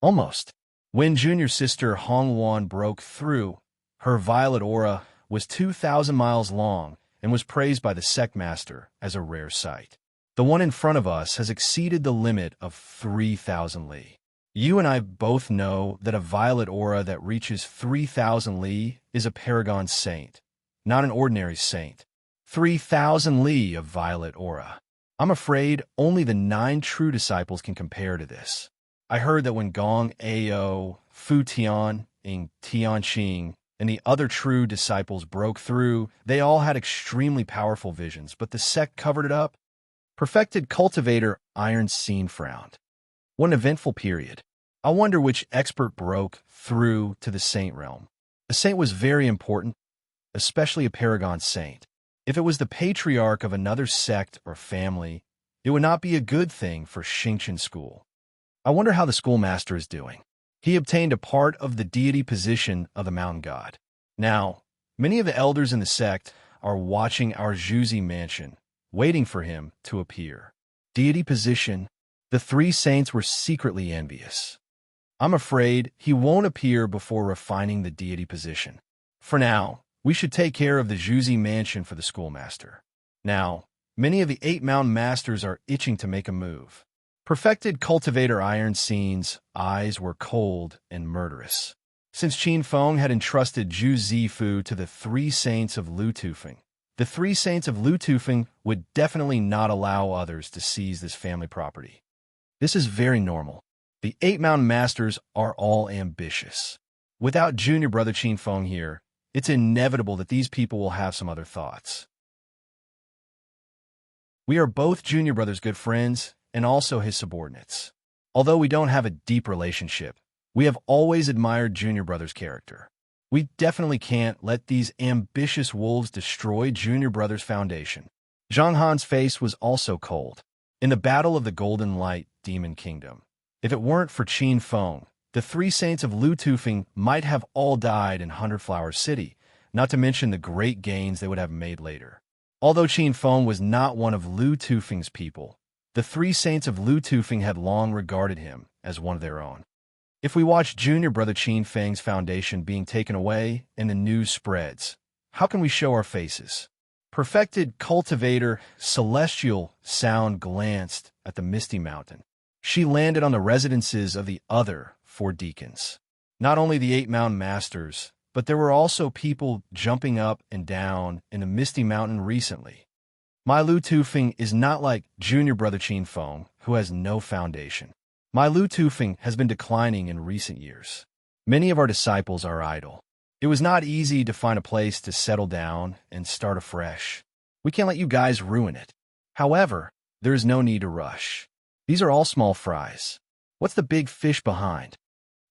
Almost. When junior sister Hongwan broke through, her violet aura was 2,000 miles long and was praised by the sect master as a rare sight. The one in front of us has exceeded the limit of 3,000 li. You and I both know that a violet aura that reaches 3,000 li is a paragon saint, not an ordinary saint. 3,000 li of violet aura. I'm afraid only the 9 true disciples can compare to this. I heard that when Gong Ao, Fu Tian, and Tian Qing, and the other true disciples broke through, they all had extremely powerful visions, but the sect covered it up. Perfected cultivator Iron Scene frowned. What an eventful period. I wonder which expert broke through to the saint realm. A saint was very important, especially a paragon saint. If it was the patriarch of another sect or family, it would not be a good thing for Xingqian school. I wonder how the schoolmaster is doing. He obtained a part of the deity position of the mountain god. Now, many of the elders in the sect are watching our Zhuzi mansion, waiting for him to appear. Deity position. The 3 saints were secretly envious. I'm afraid he won't appear before refining the deity position. For now, We should take care of the Zhuzi mansion for the schoolmaster. Now, many of the 8 mountain masters are itching to make a move. Perfected cultivator Iron Scene's eyes were cold and murderous. Since Qin Feng had entrusted Zhu Zifu to the 3 saints of Lu Tufeng, the 3 saints of Lu Tufeng would definitely not allow others to seize this family property. This is very normal. The 8 mountain masters are all ambitious. Without junior brother Qin Feng here, it's inevitable that these people will have some other thoughts. We are both junior brother's good friends and also his subordinates. Although we don't have a deep relationship, we have always admired junior brother's character. We definitely can't let these ambitious wolves destroy junior brother's foundation. Zhang Han's face was also cold. In the Battle of the Golden Light Demon Kingdom, if it weren't for Qin Feng, the 3 saints of Lu Tufeng might have all died in Hundredflower City, not to mention the great gains they would have made later. Although Qin Feng was not one of Lu Tufeng's people, the 3 saints of Lu Tufeng had long regarded him as one of their own. If we watch junior brother Qin Feng's foundation being taken away and the news spreads, how can we show our faces? Perfected cultivator Celestial Sound glanced at the Misty Mountain. She landed on the residences of the other 4 deacons. Not only the 8 mountain masters, but there were also people jumping up and down in the Misty Mountain recently. My Lu Tufeng is not like junior brother Qin Feng, who has no foundation. My Lu Tufeng has been declining in recent years. Many of our disciples are idle. It was not easy to find a place to settle down and start afresh. We can't let you guys ruin it. However, there is no need to rush. These are all small fries. What's the big fish behind?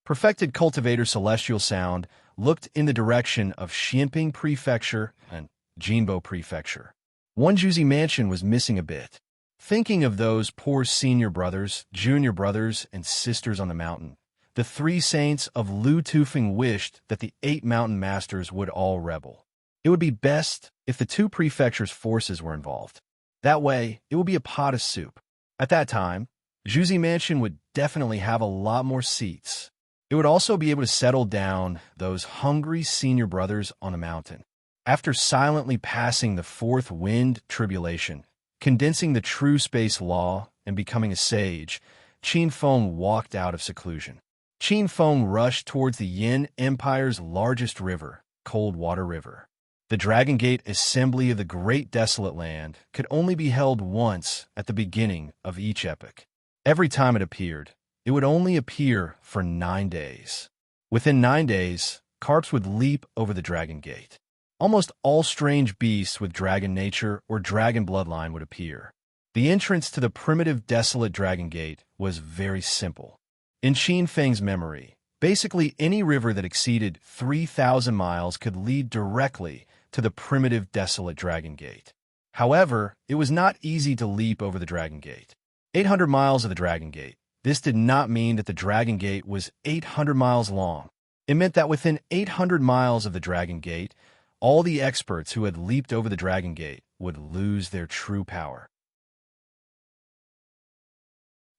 Perfected cultivator Celestial Sound looked in the direction of Xianping Prefecture and Jinbo Prefecture. One Zhuzi mansion was missing a bit. Thinking of those poor senior brothers, junior brothers, and sisters on the mountain, the 3 saints of Lu Tufeng wished that the 8 mountain masters would all rebel. It would be best if the 2 prefectures' forces were involved. That way, it would be a pot of soup. At that time, Zhuzi Mansion would definitely have a lot more seats. It would also be able to settle down those hungry senior brothers on the mountain. After silently passing the 4th wind tribulation, condensing the true space law, and becoming a sage, Qin Feng walked out of seclusion. Qin Feng rushed towards the Yin Empire's largest river, Cold Water River. The Dragon Gate Assembly of the Great Desolate Land could only be held once at the beginning of each epoch. Every time it appeared, it would only appear for 9 days. Within 9 days, carps would leap over the Dragon Gate. Almost all strange beasts with dragon nature or dragon bloodline would appear. The entrance to the primitive desolate Dragon Gate was very simple. In Qin Feng's memory, basically any river that exceeded 3,000 miles could lead directly to the primitive desolate Dragon Gate. However, it was not easy to leap over the Dragon Gate. 800 miles of the Dragon Gate. This did not mean that the Dragon Gate was 800 miles long. It meant that within 800 miles of the Dragon Gate, all the experts who had leaped over the Dragon Gate would lose their true power.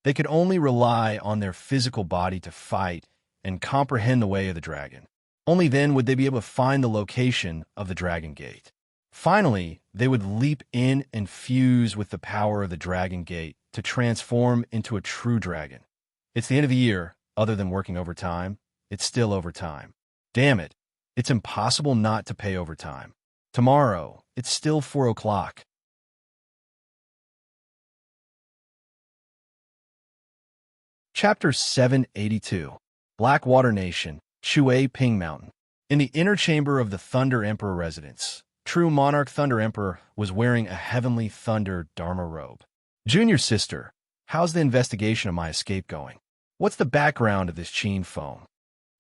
They could only rely on their physical body to fight and comprehend the way of the dragon. Only then would they be able to find the location of the Dragon Gate. Finally, they would leap in and fuse with the power of the Dragon Gate to transform into a true dragon. It's the end of the year. Other than working overtime, it's still overtime. Damn it. It's impossible not to pay overtime. Tomorrow, it's still 4 o'clock. Chapter 782. Blackwater Nation, Shui Ping Mountain. In the inner chamber of the Thunder Emperor residence, true monarch Thunder Emperor was wearing a heavenly thunder Dharma robe. Junior sister, how's the investigation of my escape going? What's the background of this Qin Feng?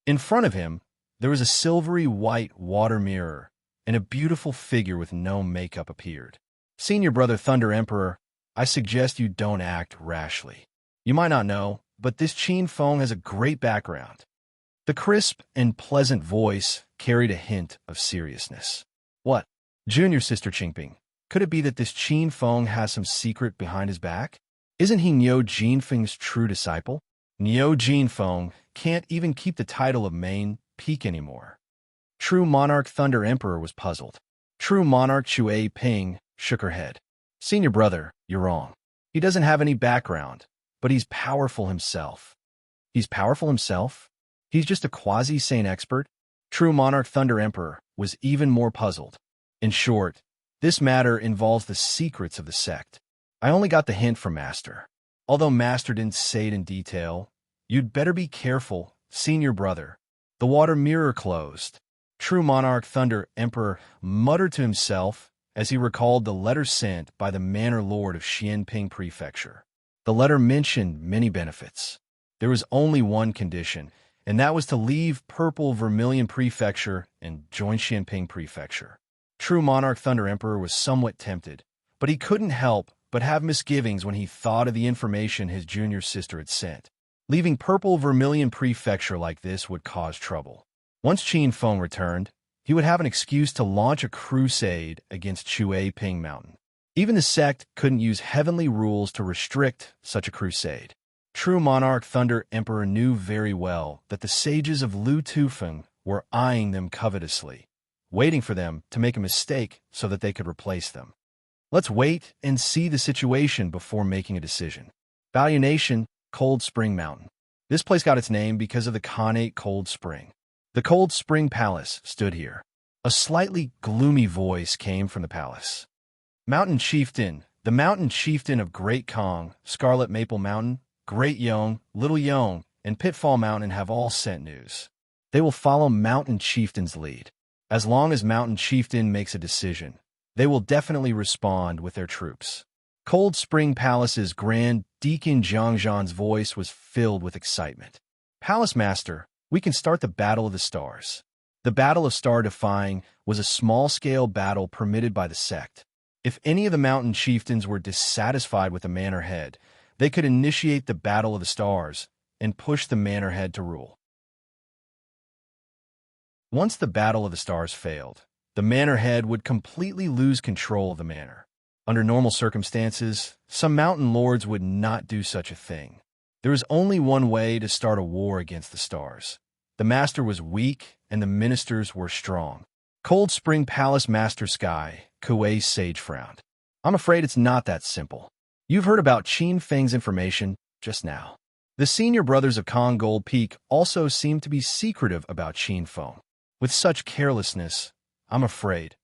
In front of him, there was a silvery white water mirror, and a beautiful figure with no makeup appeared. Senior brother Thunder Emperor, I suggest you don't act rashly. You might not know, but this Qin Feng has a great background. The crisp and pleasant voice carried a hint of seriousness. What? Junior sister Qingping, could it be that this Qin Feng has some secret behind his back? Isn't he Niu Jinfeng's true disciple? Niu Jinfeng can't even keep the title of main peak anymore. True monarch Thunder Emperor was puzzled. True monarch Shui Ping shook her head. Senior brother, you're wrong. He doesn't have any background, but he's powerful himself. He's powerful himself? He's just a quasi-sane expert? True monarch Thunder Emperor was even more puzzled. In short, this matter involves the secrets of the sect. I only got the hint from Master. Although Master didn't say it in detail, you'd better be careful, senior brother. The water mirror closed. True monarch Thunder Emperor muttered to himself as he recalled the letter sent by the Manor Lord of Xianping Prefecture. The letter mentioned many benefits. There was only one condition, and that was to leave Purple Vermilion Prefecture and join Xianping Prefecture. True monarch Thunder Emperor was somewhat tempted, but he couldn't help but have misgivings when he thought of the information his junior sister had sent. Leaving Purple Vermilion Prefecture like this would cause trouble. Once Qin Feng returned, he would have an excuse to launch a crusade against Shui Ping Mountain. Even the sect couldn't use heavenly rules to restrict such a crusade. True monarch Thunder Emperor knew very well that the sages of Lu Tufeng were eyeing them covetously, waiting for them to make a mistake so that they could replace them. Let's wait and see the situation before making a decision. Value Nation, Cold Spring Mountain. This place got its name because of the Khanate Cold Spring. The Cold Spring Palace stood here. A slightly gloomy voice came from the palace. Mountain Chieftain, the Mountain Chieftain of Great Kong, Scarlet Maple Mountain, Great Yong, Little Yong, and Pitfall Mountain have all sent news. They will follow Mountain Chieftain's lead. As long as Mountain Chieftain makes a decision, they will definitely respond with their troops. Cold Spring Palace's Grand Deacon Zhangzhan's voice was filled with excitement. Palace Master, we can start the Battle of the Stars. The Battle of Star Defying was a small-scale battle permitted by the sect. If any of the Mountain Chieftains were dissatisfied with the Manor Head, they could initiate the Battle of the Stars and push the Manor Head to rule. Once the Battle of the Stars failed, the Manor Head would completely lose control of the manor. Under normal circumstances, some mountain lords would not do such a thing. There was only one way to start a war against the stars. The master was weak, and the ministers were strong. Cold Spring Palace Master Sky, Kuei's sage frowned. I'm afraid it's not that simple. You've heard about Qin Feng's information just now. The senior brothers of Kong Gold Peak also seem to be secretive about Qin Feng. With such carelessness, I'm afraid.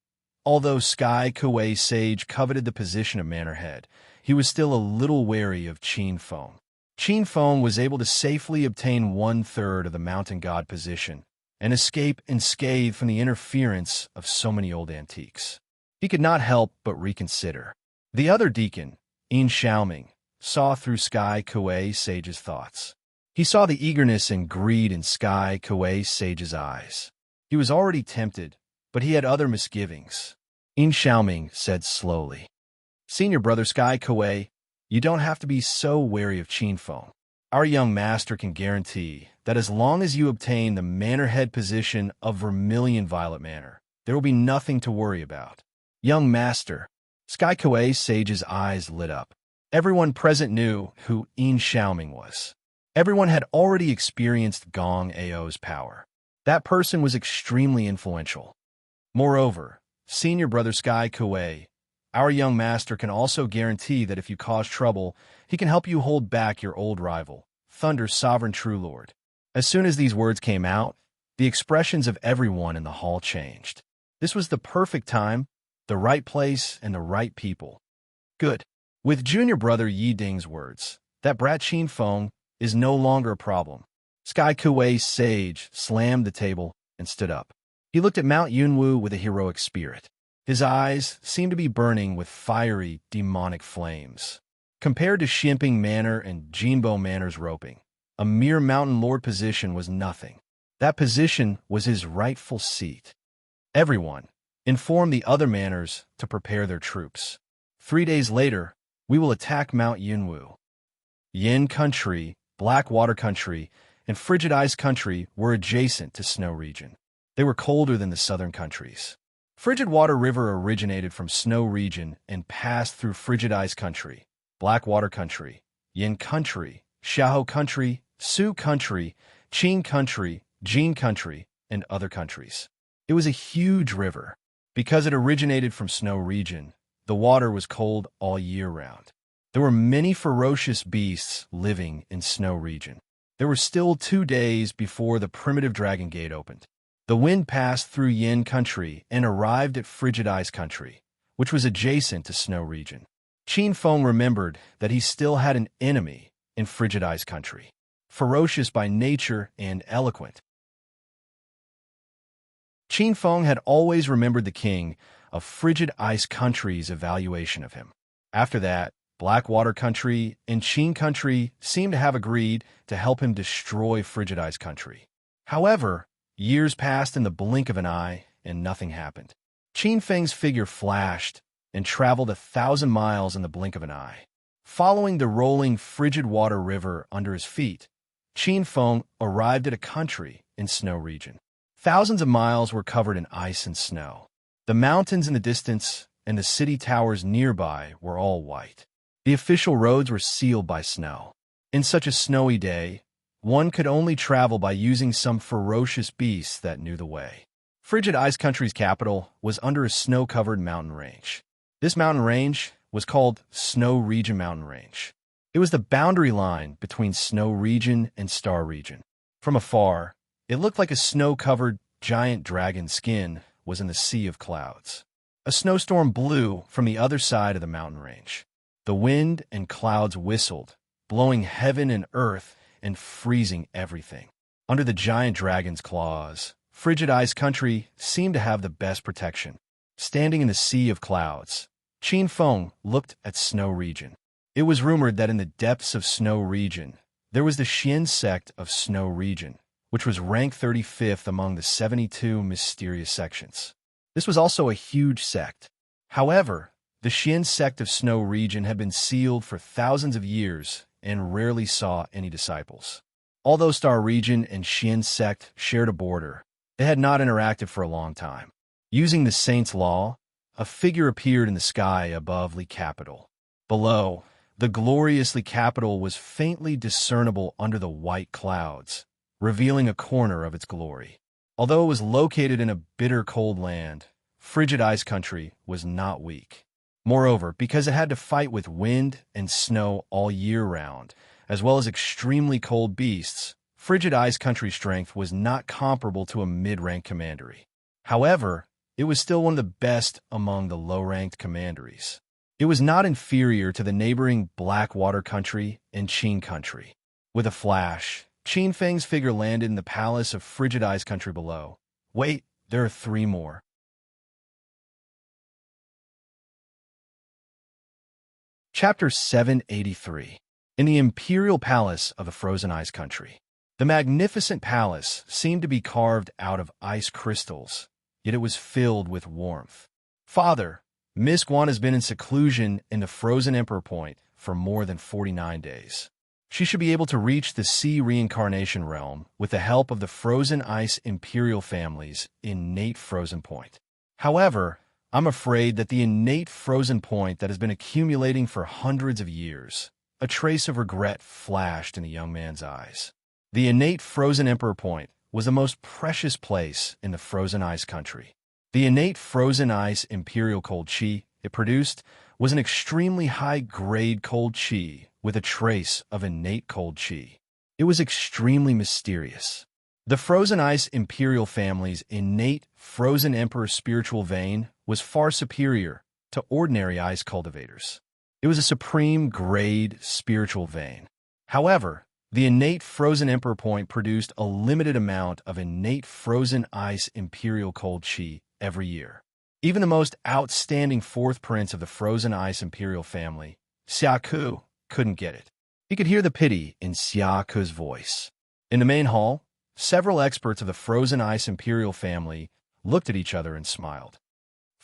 Although Sky Kuei Sage coveted the position of Manor Head, he was still a little wary of Qin Feng. Qin Feng was able to safely obtain 1/3 of the Mountain God position and escape unscathed from the interference of so many old antiques. He could not help but reconsider. The other deacon, Yin Xiaoming, saw through Sky Kuei Sage's thoughts. He saw the eagerness and greed in Sky Kuei Sage's eyes. He was already tempted, but he had other misgivings. Yin Xiaoming said slowly, Senior brother Sky Kuei, you don't have to be so wary of Qin Feng. Our young master can guarantee that as long as you obtain the Manor Head position of Vermilion Violet Manor, there will be nothing to worry about. Young master, Sky Kuei Sage's eyes lit up. Everyone present knew who Yin Xiaoming was. Everyone had already experienced Gong Ao's power. That person was extremely influential. Moreover, senior brother Sky Kuei, our young master can also guarantee that if you cause trouble, he can help you hold back your old rival, Thunder's Sovereign True Lord. As soon as these words came out, the expressions of everyone in the hall changed. This was the perfect time, the right place, and the right people. Good. With junior brother Yi Ding's words, that brat Qin Feng is no longer a problem. Sky Kuei Sage slammed the table and stood up. He looked at Mount Yunwu with a heroic spirit. His eyes seemed to be burning with fiery, demonic flames. Compared to Xianping Manor and Jinbo Manor's roping, a mere mountain lord position was nothing. That position was his rightful seat. Everyone, inform the other manors to prepare their troops. 3 days later, we will attack Mount Yunwu. Yin Country, Blackwater Country, and Frigid Ice Country were adjacent to Snow Region. They were colder than the southern countries. Frigid Water River originated from Snow Region and passed through Frigid Ice Country, Blackwater Country, Yin Country, Xiaoho Country, Su Country, Qin Country, Jin Country, and other countries. It was a huge river. Because it originated from snow region, the water was cold all year round. There were many ferocious beasts living in snow region. There were still 2 days before the primitive dragon gate opened. The wind passed through Yin country and arrived at frigid ice country, which was adjacent to snow region. Qin Feng remembered that he still had an enemy in frigid ice country, ferocious by nature and eloquent. Qin Feng had always remembered the king of frigid ice country's evaluation of him. After that, Blackwater country and Qin country seemed to have agreed to help him destroy frigid ice country. However, years passed in the blink of an eye and nothing happened. Qin Feng's figure flashed and traveled 1,000 miles in the blink of an eye. Following the rolling frigid water river under his feet, Qin Feng arrived at a country in snow region. Thousands of miles were covered in ice and snow. The mountains in the distance and the city towers nearby were all white. The official roads were sealed by snow. In such a snowy day, one could only travel by using some ferocious beasts that knew the way. Frigid Ice Country's capital was under a snow-covered mountain range. This mountain range was called Snow Region Mountain Range. It was the boundary line between Snow Region and Star Region. From afar, it looked like a snow-covered giant dragon skin was in the sea of clouds. A snowstorm blew from the other side of the mountain range. The wind and clouds whistled, blowing heaven and earth and freezing everything. Under the giant dragon's claws, Frigid Ice Country seemed to have the best protection. Standing in the sea of clouds, Qin Feng looked at Snow Region. It was rumored that in the depths of Snow Region, there was the Xian sect of Snow Region, which was ranked 35th among the 72 mysterious sections. This was also a huge sect. However, the Xian sect of Snow Region had been sealed for thousands of years and rarely saw any disciples. Although Star Region and Xian sect shared a border, they had not interacted for a long time. Using the Saint's Law, a figure appeared in the sky above Li Capital. Below, the glorious Li Capital was faintly discernible under the white clouds, revealing a corner of its glory. Although it was located in a bitter cold land, Frigid Ice Country was not weak. Moreover, because it had to fight with wind and snow all year round, as well as extremely cold beasts, Frigid Ice Country's strength was not comparable to a mid-ranked commandery. However, it was still one of the best among the low-ranked commanderies. It was not inferior to the neighboring Blackwater country and Qin country. With a flash, Qin Feng's figure landed in the palace of Frigid Ice Country below. Wait, there are 3 more. Chapter 783. In the Imperial Palace of the Frozen Ice Country. The magnificent palace seemed to be carved out of ice crystals, yet it was filled with warmth. Father, Miss Guan has been in seclusion in the Frozen Emperor Point for more than 49 days. She should be able to reach the Sea Reincarnation Realm with the help of the Frozen Ice Imperial family's innate Frozen Point. However, I'm afraid that the innate Frozen Point that has been accumulating for hundreds of years, a trace of regret flashed in the young man's eyes. The innate Frozen Emperor Point was the most precious place in the Frozen Ice Country. The innate Frozen Ice Imperial Cold Chi it produced was an extremely high-grade cold chi with a trace of innate cold chi. It was extremely mysterious. The Frozen Ice Imperial family's innate Frozen Emperor spiritual vein was far superior to ordinary ice cultivators. It was a supreme grade spiritual vein. However, the innate Frozen Emperor Point produced a limited amount of innate Frozen Ice Imperial Cold Chi every year. Even the most outstanding 4th prince of the Frozen Ice Imperial family, Xia Ku, couldn't get it. He could hear the pity in Xia Ku's voice. In the main hall, several experts of the Frozen Ice Imperial family looked at each other and smiled.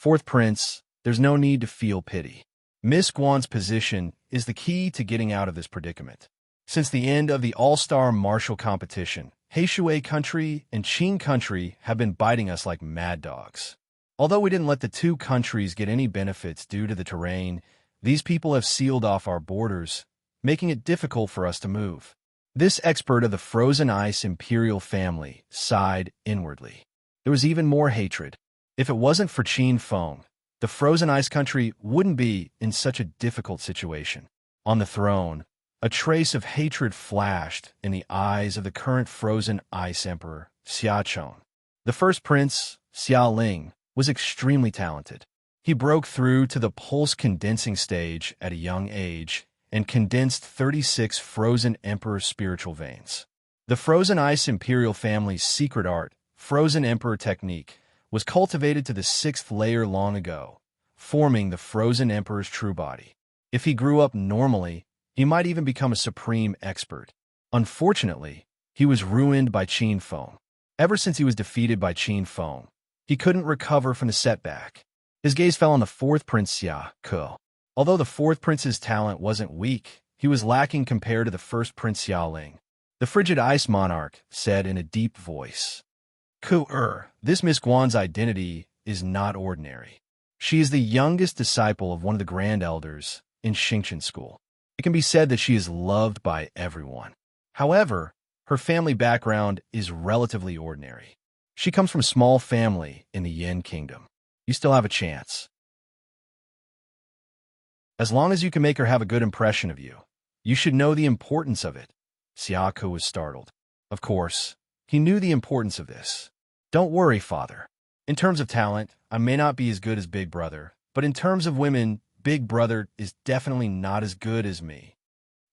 4th prince, there's no need to feel pity. Miss Guan's position is the key to getting out of this predicament. Since the end of the All-Star Martial Competition, Heishui Country and Qin Country have been biting us like mad dogs. Although we didn't let the 2 countries get any benefits due to the terrain, these people have sealed off our borders, making it difficult for us to move. This expert of the Frozen Ice Imperial family sighed inwardly. there was even more hatred. If it wasn't for Qin Feng, the frozen ice country wouldn't be in such a difficult situation. On the throne, a trace of hatred flashed in the eyes of the current frozen ice emperor, Xiaochong. The first prince, Xiaoling, was extremely talented. He broke through to the pulse-condensing stage at a young age and condensed 36 frozen emperor spiritual veins. The frozen ice imperial family's secret art, frozen emperor technique, was cultivated to the 6th layer long ago, forming the frozen emperor's true body. If he grew up normally, he might even become a supreme expert. Unfortunately, he was ruined by Qin Feng. Ever since he was defeated by Qin Feng, he couldn't recover from the setback. His gaze fell on the 4th Prince Xia Ke. Although the 4th Prince's talent wasn't weak, he was lacking compared to the 1st Prince Xiaoling. The frigid ice monarch said in a deep voice, This Miss Guan's identity is not ordinary. She is the youngest disciple of one of the Grand Elders in Xingqian School. It can be said that she is loved by everyone. However, her family background is relatively ordinary. She comes from a small family in the Yin Kingdom. You still have a chance. As long as you can make her have a good impression of you, you should know the importance of it. Xiaoke was startled. Of course, he knew the importance of this. Don't worry, father. In terms of talent, I may not be as good as Big Brother, but in terms of women, Big Brother is definitely not as good as me.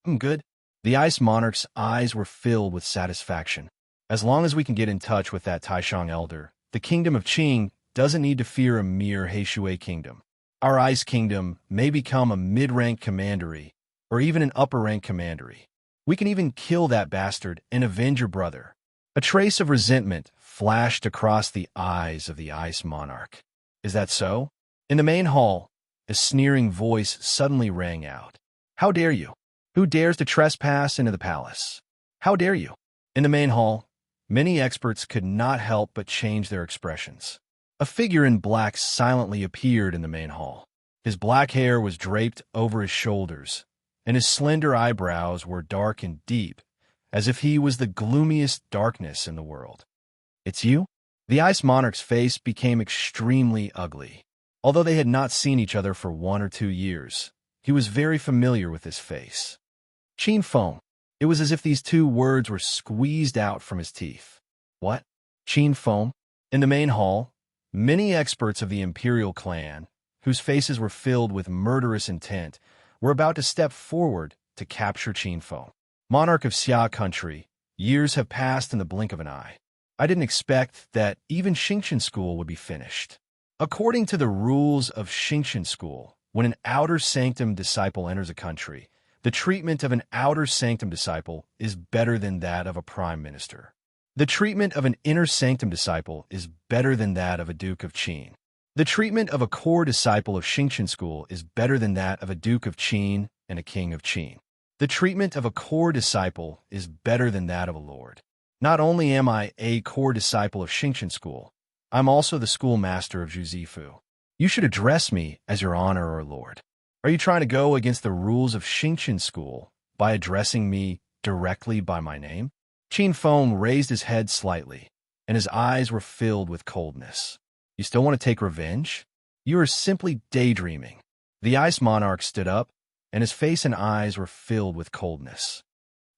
I'm good. The Ice Monarch's eyes were filled with satisfaction. As long as we can get in touch with that Taishang Elder, the Kingdom of Qing doesn't need to fear a mere Heishui Kingdom. Our Ice Kingdom may become a mid-rank commandery, or even an upper-rank commandery. We can even kill that bastard and avenge your brother. A trace of resentment flashed across the eyes of the Ice Monarch. Is that so? In the main hall, a sneering voice suddenly rang out. How dare you? Who dares to trespass into the palace? How dare you? In the main hall, many experts could not help but change their expressions. A figure in black silently appeared in the main hall. His black hair was draped over his shoulders, and his slender eyebrows were dark and deep, as if he was the gloomiest darkness in the world. It's you? The Ice Monarch's face became extremely ugly. Although they had not seen each other for 1 or 2 years, he was very familiar with his face. Qin Feng. It was as if these 2 words were squeezed out from his teeth. What? Qin Feng? In the main hall, many experts of the imperial clan, whose faces were filled with murderous intent, were about to step forward to capture Qin Feng. Monarch of Xia country, years have passed in the blink of an eye. I didn't expect that even Xingqian School would be finished. According to the rules of Xingqian School, when an outer sanctum disciple enters a country, the treatment of an outer sanctum disciple is better than that of a prime minister. The treatment of an inner sanctum disciple is better than that of a duke of Qin. The treatment of a core disciple of Xingqian School is better than that of a duke of Qin and a king of Qin. The treatment of a core disciple is better than that of a lord. Not only am I a core disciple of Xingqian School, I'm also the schoolmaster of Zhuzifu. You should address me as your honor or lord. Are you trying to go against the rules of Xingqian School by addressing me directly by my name? Qin Feng raised his head slightly, and his eyes were filled with coldness. You still want to take revenge? You are simply daydreaming. The Ice Monarch stood up, and his face and eyes were filled with coldness.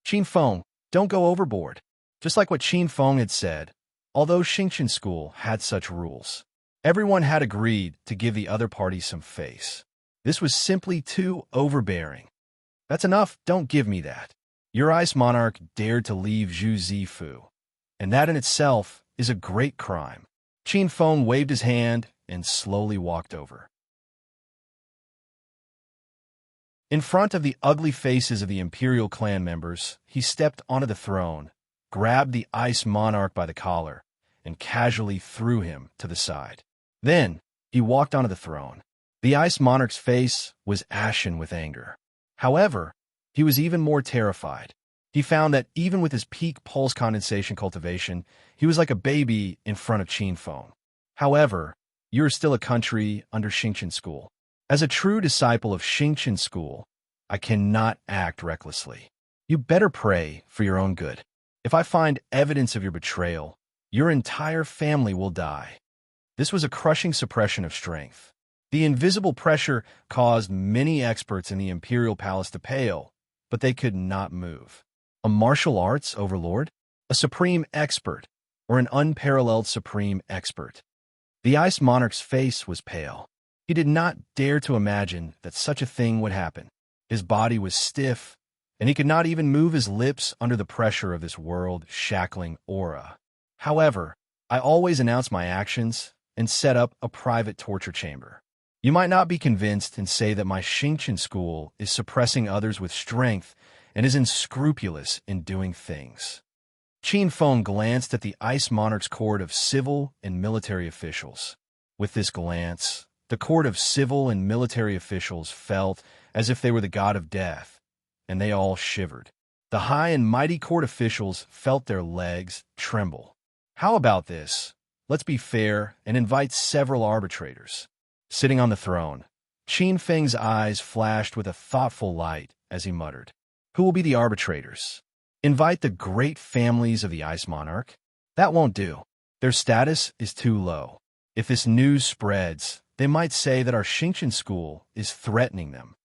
Qin Feng, don't go overboard. Just like what Qin Feng had said, although Xingqian School had such rules, everyone had agreed to give the other party some face. This was simply too overbearing. That's enough, don't give me that. Your Ice Monarch dared to leave Zhu Zifu, and that in itself is a great crime. Qin Feng waved his hand and slowly walked over. In front of the ugly faces of the Imperial clan members, he stepped onto the throne, grabbed the Ice Monarch by the collar, and casually threw him to the side. Then, he walked onto the throne. The Ice Monarch's face was ashen with anger. However, he was even more terrified. He found that even with his peak pulse condensation cultivation, he was like a baby in front of Qin Feng. However, you are still a country under Xingqian School. As a true disciple of Xingqian School, I cannot act recklessly. You better pray for your own good. If I find evidence of your betrayal, Your entire family will die. This was a crushing suppression of strength. The invisible pressure caused many experts in the imperial palace to pale, but they could not move. A martial arts overlord? A supreme expert? Or an unparalleled supreme expert? The ice monarch's face was pale. He did not dare to imagine that such a thing would happen. His body was stiff, and he could not even move his lips under the pressure of this world-shackling aura. However, I always announce my actions and set up a private torture chamber. You might not be convinced and say that my Xingqian school is suppressing others with strength and is unscrupulous in doing things. Qin Feng glanced at the Ice Monarch's court of civil and military officials. With this glance, the court of civil and military officials felt as if they were the god of death, and they all shivered. The high and mighty court officials felt their legs tremble. How about this? Let's be fair and invite several arbitrators. Sitting on the throne, Qin Feng's eyes flashed with a thoughtful light as he muttered, "Who will be the arbitrators? Invite the great families of the Ice Monarch? That won't do. Their status is too low. If this news spreads, they might say that our Xingqian school is threatening them."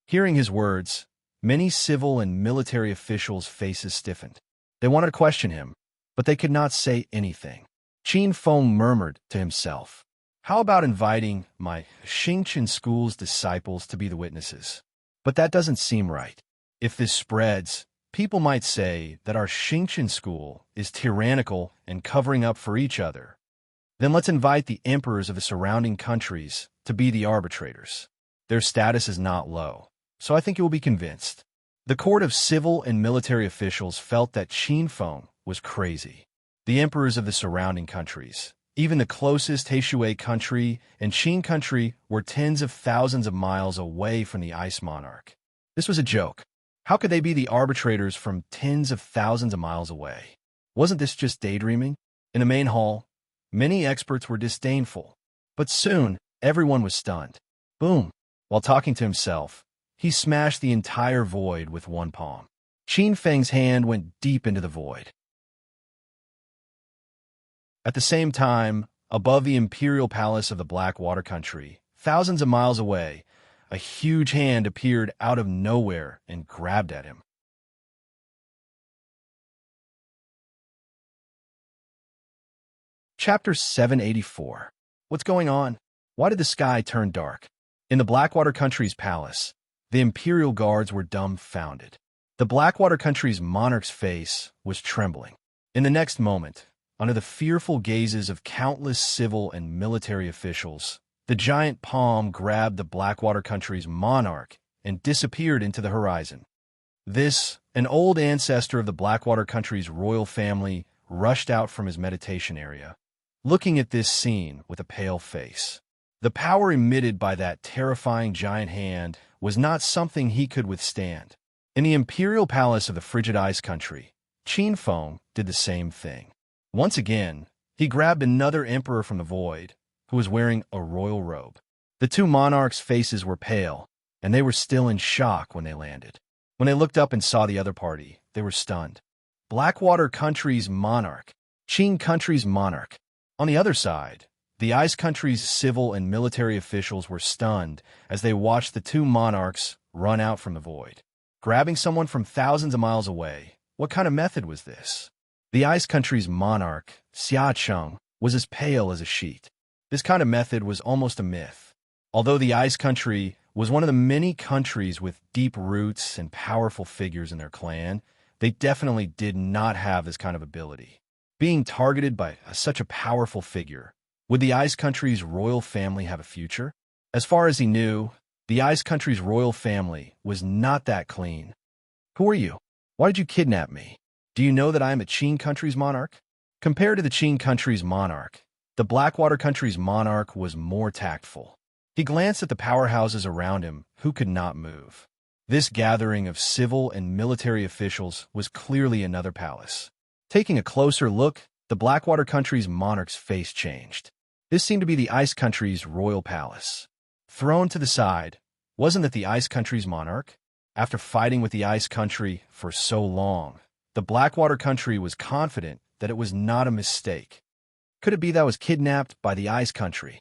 Hearing his words, many civil and military officials' faces stiffened. They wanted to question him, but they could not say anything. Qin Feng murmured to himself, "How about inviting my Xingqian school's disciples to be the witnesses? But that doesn't seem right. If this spreads, people might say that our Xingqian school is tyrannical and covering up for each other. Then let's invite the emperors of the surrounding countries to be the arbitrators. Their status is not low, so I think you will be convinced." The court of civil and military officials felt that Qin Feng was crazy. The emperors of the surrounding countries, even the closest Heishui country and Qin country, were tens of thousands of miles away from the Ice Monarch. This was a joke. How could they be the arbitrators from tens of thousands of miles away? Wasn't this just daydreaming? In the main hall, many experts were disdainful, but soon everyone was stunned. Boom! While talking to himself, he smashed the entire void with one palm. Qin Feng's hand went deep into the void. At the same time, above the imperial palace of the Blackwater country, thousands of miles away, a huge hand appeared out of nowhere and grabbed at him. Chapter 784. What's going on? Why did the sky turn dark? In the Blackwater country's palace, the imperial guards were dumbfounded. The Blackwater country's monarch's face was trembling. In the next moment, under the fearful gazes of countless civil and military officials, the giant palm grabbed the Blackwater country's monarch and disappeared into the horizon. This, an old ancestor of the Blackwater country's royal family, rushed out from his meditation area, looking at this scene with a pale face. The power emitted by that terrifying giant hand was not something he could withstand. In the imperial palace of the frigid ice country, Qin Feng did the same thing. Once again, he grabbed another emperor from the void, who was wearing a royal robe. The two monarchs' faces were pale, and they were still in shock when they landed. When they looked up and saw the other party, they were stunned. Blackwater country's monarch, Qin country's monarch. On the other side, the ice country's civil and military officials were stunned as they watched the two monarchs run out from the void. Grabbing someone from thousands of miles away, what kind of method was this? The ice country's monarch, Xia Cheng, was as pale as a sheet. This kind of method was almost a myth. Although the ice country was one of the many countries with deep roots and powerful figures in their clan, they definitely did not have this kind of ability. Being targeted by such a powerful figure, would the ice country's royal family have a future? As far as he knew, the ice country's royal family was not that clean. Who are you? Why did you kidnap me? Do you know that I am a Qin country's monarch? Compared to the Qin country's monarch, the Blackwater country's monarch was more tactful. He glanced at the powerhouses around him, who could not move. This gathering of civil and military officials was clearly another palace. Taking a closer look, the Blackwater country's monarch's face changed. This seemed to be the ice country's royal palace. Thrown to the side, wasn't it the ice country's monarch? After fighting with the ice country for so long, the Blackwater country was confident that it was not a mistake. Could it be that I was kidnapped by the Ice Country?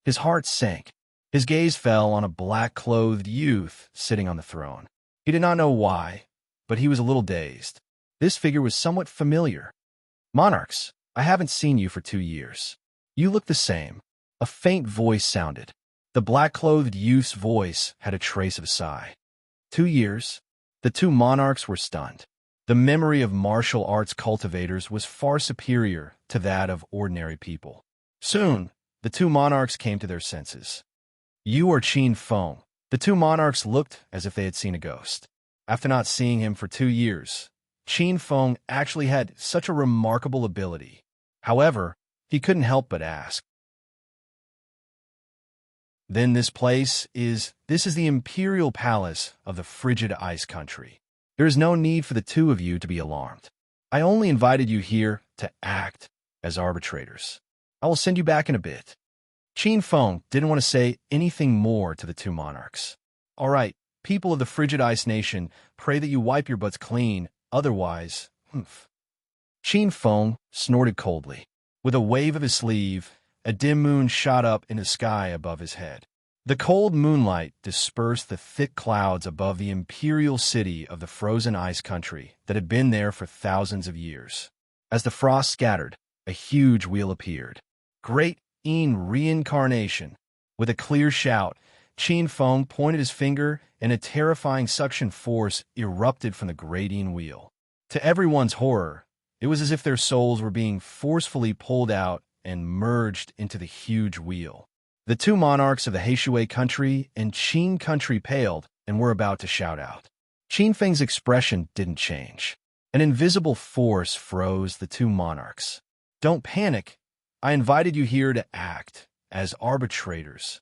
His heart sank. His gaze fell on a black-clothed youth sitting on the throne. He did not know why, but he was a little dazed. This figure was somewhat familiar. "Monarchs, I haven't seen you for 2 years. You look the same." A faint voice sounded. The black-clothed youth's voice had a trace of a sigh. 2 years? The two monarchs were stunned. The memory of martial arts cultivators was far superior to that of ordinary people. Soon, the two monarchs came to their senses. "You are Qin Feng." The two monarchs looked as if they had seen a ghost. After not seeing him for 2 years, Qin Feng actually had such a remarkable ability. However, he couldn't help but ask. "Then this is the imperial palace of the frigid ice country. There is no need for the two of you to be alarmed. I only invited you here to act as arbitrators. I will send you back in a bit." Qin Feng didn't want to say anything more to the two monarchs. "All right, people of the frigid ice nation, pray that you wipe your butts clean, otherwise, humph." Qin Feng snorted coldly. With a wave of his sleeve, a dim moon shot up in the sky above his head. The cold moonlight dispersed the thick clouds above the imperial city of the frozen ice country that had been there for thousands of years. As the frost scattered, a huge wheel appeared. Great In reincarnation. With a clear shout, Qin Feng pointed his finger, and a terrifying suction force erupted from the great In wheel. To everyone's horror, it was as if their souls were being forcefully pulled out and merged into the huge wheel. The two monarchs of the Heishui country and Qin country paled and were about to shout out. Qin Feng's expression didn't change. An invisible force froze the two monarchs. "Don't panic. I invited you here to act as arbitrators."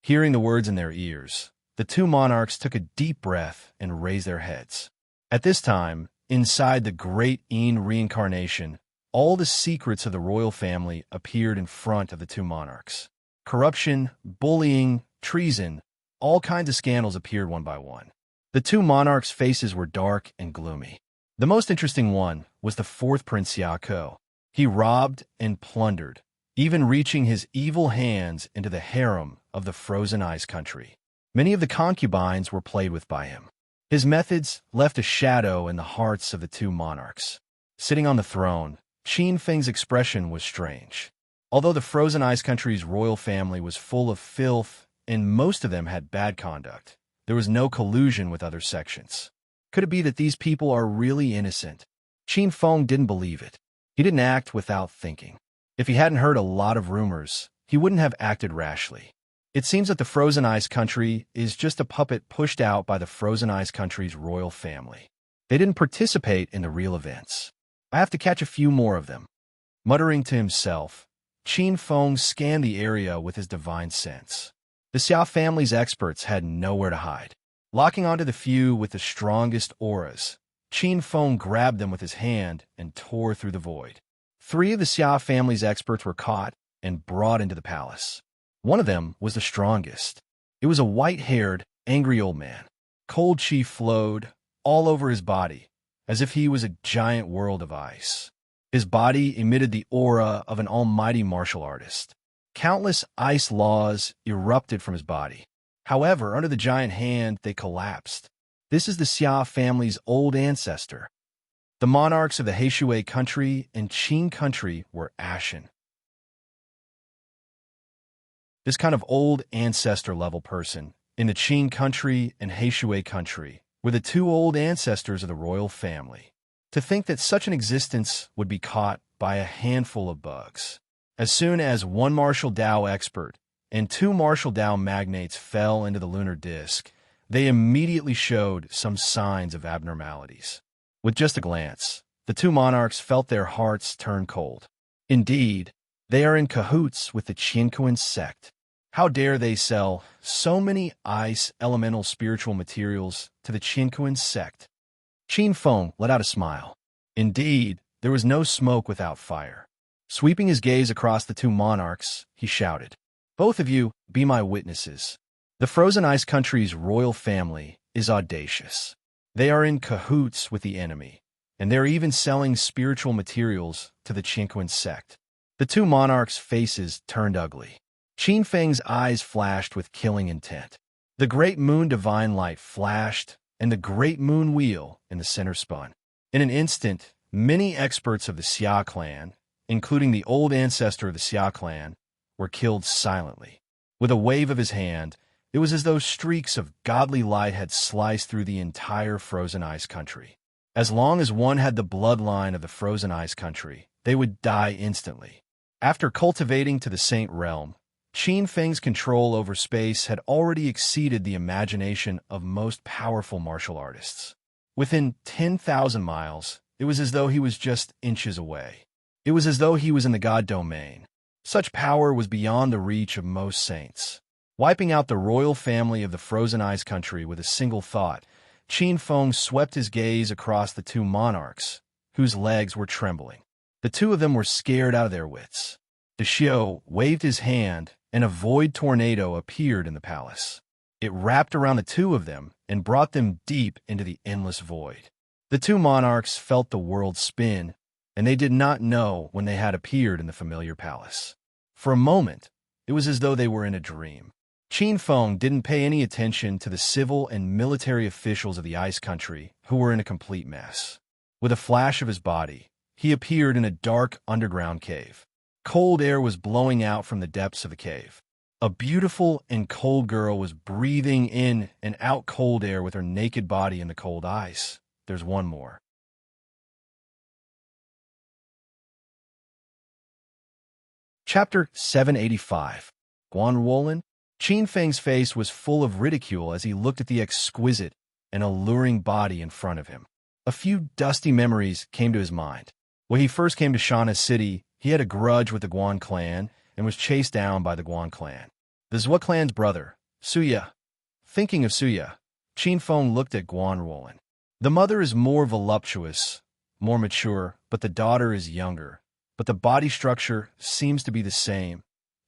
Hearing the words in their ears, the two monarchs took a deep breath and raised their heads. At this time, inside the great In reincarnation, all the secrets of the royal family appeared in front of the two monarchs. Corruption, bullying, treason, all kinds of scandals appeared one by one. The two monarchs' faces were dark and gloomy. The most interesting one was the fourth Prince Yako. He robbed and plundered, even reaching his evil hands into the harem of the frozen ice country. Many of the concubines were played with by him. His methods left a shadow in the hearts of the two monarchs. Sitting on the throne, Qin Feng's expression was strange. Although the frozen ice country's royal family was full of filth and most of them had bad conduct, there was no collusion with other sections. Could it be that these people are really innocent? Qin Feng didn't believe it. He didn't act without thinking. If he hadn't heard a lot of rumors, he wouldn't have acted rashly. It seems that the frozen ice country is just a puppet pushed out by the frozen ice country's royal family. They didn't participate in the real events. I have to catch a few more of them. Muttering to himself, Qin Feng scanned the area with his divine sense. The Xiao family's experts had nowhere to hide. Locking onto the few with the strongest auras, Qin Feng grabbed them with his hand and tore through the void. 3 of the Xiao family's experts were caught and brought into the palace. One of them was the strongest. It was a white-haired, angry old man. Cold chi flowed all over his body, as if he was a giant world of ice. His body emitted the aura of an almighty martial artist. Countless ice laws erupted from his body. However, under the giant hand, they collapsed. This is the Xia family's old ancestor. The monarchs of the Heishui country and Qin country were ashen. This kind of old ancestor-level person in the Qin country and Heishui country were the 2 old ancestors of the royal family. To think that such an existence would be caught by a handful of bugs. As soon as 1 martial Dao expert and 2 martial Dao magnates fell into the lunar disk, they immediately showed some signs of abnormalities. With just a glance, the 2 monarchs felt their hearts turn cold. Indeed, they are in cahoots with the Qianquan sect. How dare they sell so many ice elemental spiritual materials to the Qianquan sect? Qin Feng let out a smile. Indeed, there was no smoke without fire. Sweeping his gaze across the 2 monarchs, he shouted, "Both of you, be my witnesses. The frozen ice country's royal family is audacious. They are in cahoots with the enemy, and they're even selling spiritual materials to the Qinquan sect. The two monarchs' faces turned ugly. Qin Feng's eyes flashed with killing intent. The great moon divine light flashed, and the great moon wheel in the center spun. In an instant, many experts of the Xia clan, including the old ancestor of the Xia clan, were killed silently. With a wave of his hand, it was as though streaks of godly light had sliced through the entire frozen ice country. As long as one had the bloodline of the frozen ice country, they would die instantly. After cultivating to the Saint Realm, Qin Feng's control over space had already exceeded the imagination of most powerful martial artists. Within 10,000 miles, it was as though he was just inches away. It was as though he was in the god domain. Such power was beyond the reach of most saints. Wiping out the royal family of the frozen ice country with a single thought, Qin Feng swept his gaze across the two monarchs, whose legs were trembling. The two of them were scared out of their wits. The Xiao waved his hand, and a void tornado appeared in the palace. It wrapped around the two of them and brought them deep into the endless void. The two monarchs felt the world spin, and they did not know when they had appeared in the familiar palace. For a moment, it was as though they were in a dream. Qin Feng didn't pay any attention to the civil and military officials of the ice country who were in a complete mess. With a flash of his body, he appeared in a dark underground cave. Cold air was blowing out from the depths of the cave. A beautiful and cold girl was breathing in and out cold air with her naked body in the cold ice. There's one more. Chapter 785. Guanruolin. Qin Feng's face was full of ridicule as he looked at the exquisite and alluring body in front of him. A few dusty memories came to his mind. When he first came to Shana City, he had a grudge with the Guan clan and was chased down by the Guan clan. The Zhua clan's brother, Suya. Thinking of Suya, Qin Feng looked at Guanruolin. The mother is more voluptuous, more mature, but the daughter is younger. But the body structure seems to be the same.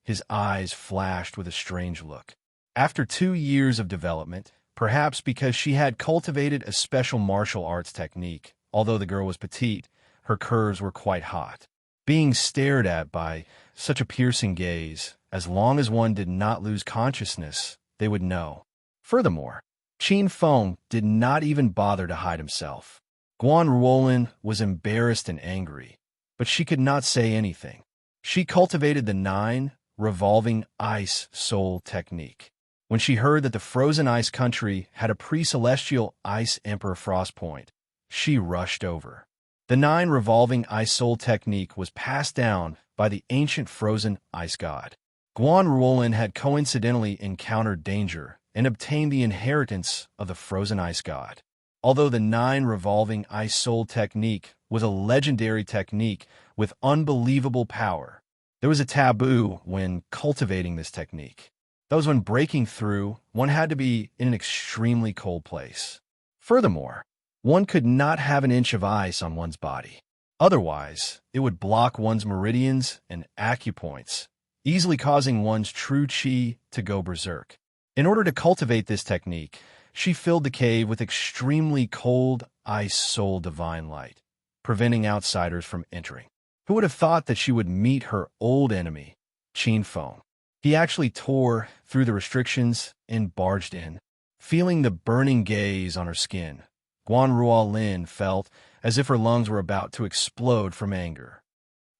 His eyes flashed with a strange look. After 2 years of development, perhaps because she had cultivated a special martial arts technique, although the girl was petite, her curves were quite hot. Being stared at by such a piercing gaze, as long as one did not lose consciousness, they would know. Furthermore, Qin Feng did not even bother to hide himself. Guanruolin was embarrassed and angry, but she could not say anything. She cultivated the 9 revolving ice soul technique. When she heard that the frozen ice country had a pre-celestial ice emperor frost point, she rushed over. The 9 revolving ice soul technique was passed down by the ancient frozen ice god. Guanruolin had coincidentally encountered danger and obtained the inheritance of the frozen ice god. Although the 9 revolving ice soul technique was a legendary technique with unbelievable power, there was a taboo when cultivating this technique. That was when breaking through, one had to be in an extremely cold place. Furthermore, one could not have an inch of ice on one's body. Otherwise, it would block one's meridians and acupoints, easily causing one's true qi to go berserk. In order to cultivate this technique, she filled the cave with extremely cold ice soul divine light, preventing outsiders from entering. Who would have thought that she would meet her old enemy, Qin Feng? He actually tore through the restrictions and barged in. Feeling the burning gaze on her skin, Guanruolin felt as if her lungs were about to explode from anger.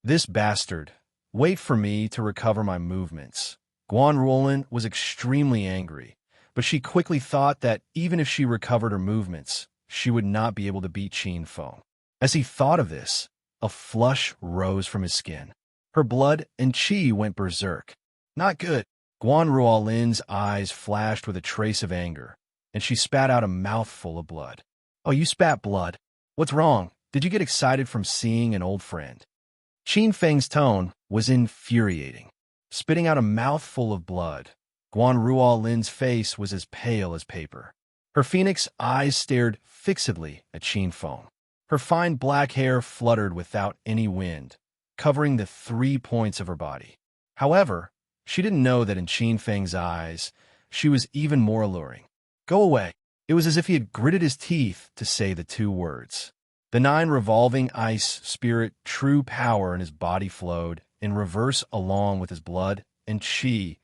This bastard! Wait for me to recover my movements. Guanruolin was extremely angry, but she quickly thought that even if she recovered her movements, she would not be able to beat Qin Feng. As he thought of this, a flush rose from his skin. Her blood and qi went berserk. Not good. Guanruolin's eyes flashed with a trace of anger, and she spat out a mouthful of blood. Oh, you spat blood. What's wrong? Did you get excited from seeing an old friend? Qin Feng's tone was infuriating. Spitting out a mouthful of blood, Guanruolin's face was as pale as paper. Her phoenix eyes stared fixedly at Qin Feng. Her fine black hair fluttered without any wind, covering the 3 points of her body. However, she didn't know that in Qin Feng's eyes, she was even more alluring. Go away. It was as if he had gritted his teeth to say the 2 words. The 9 revolving ice spirit true power in his body flowed in reverse along with his blood and chi,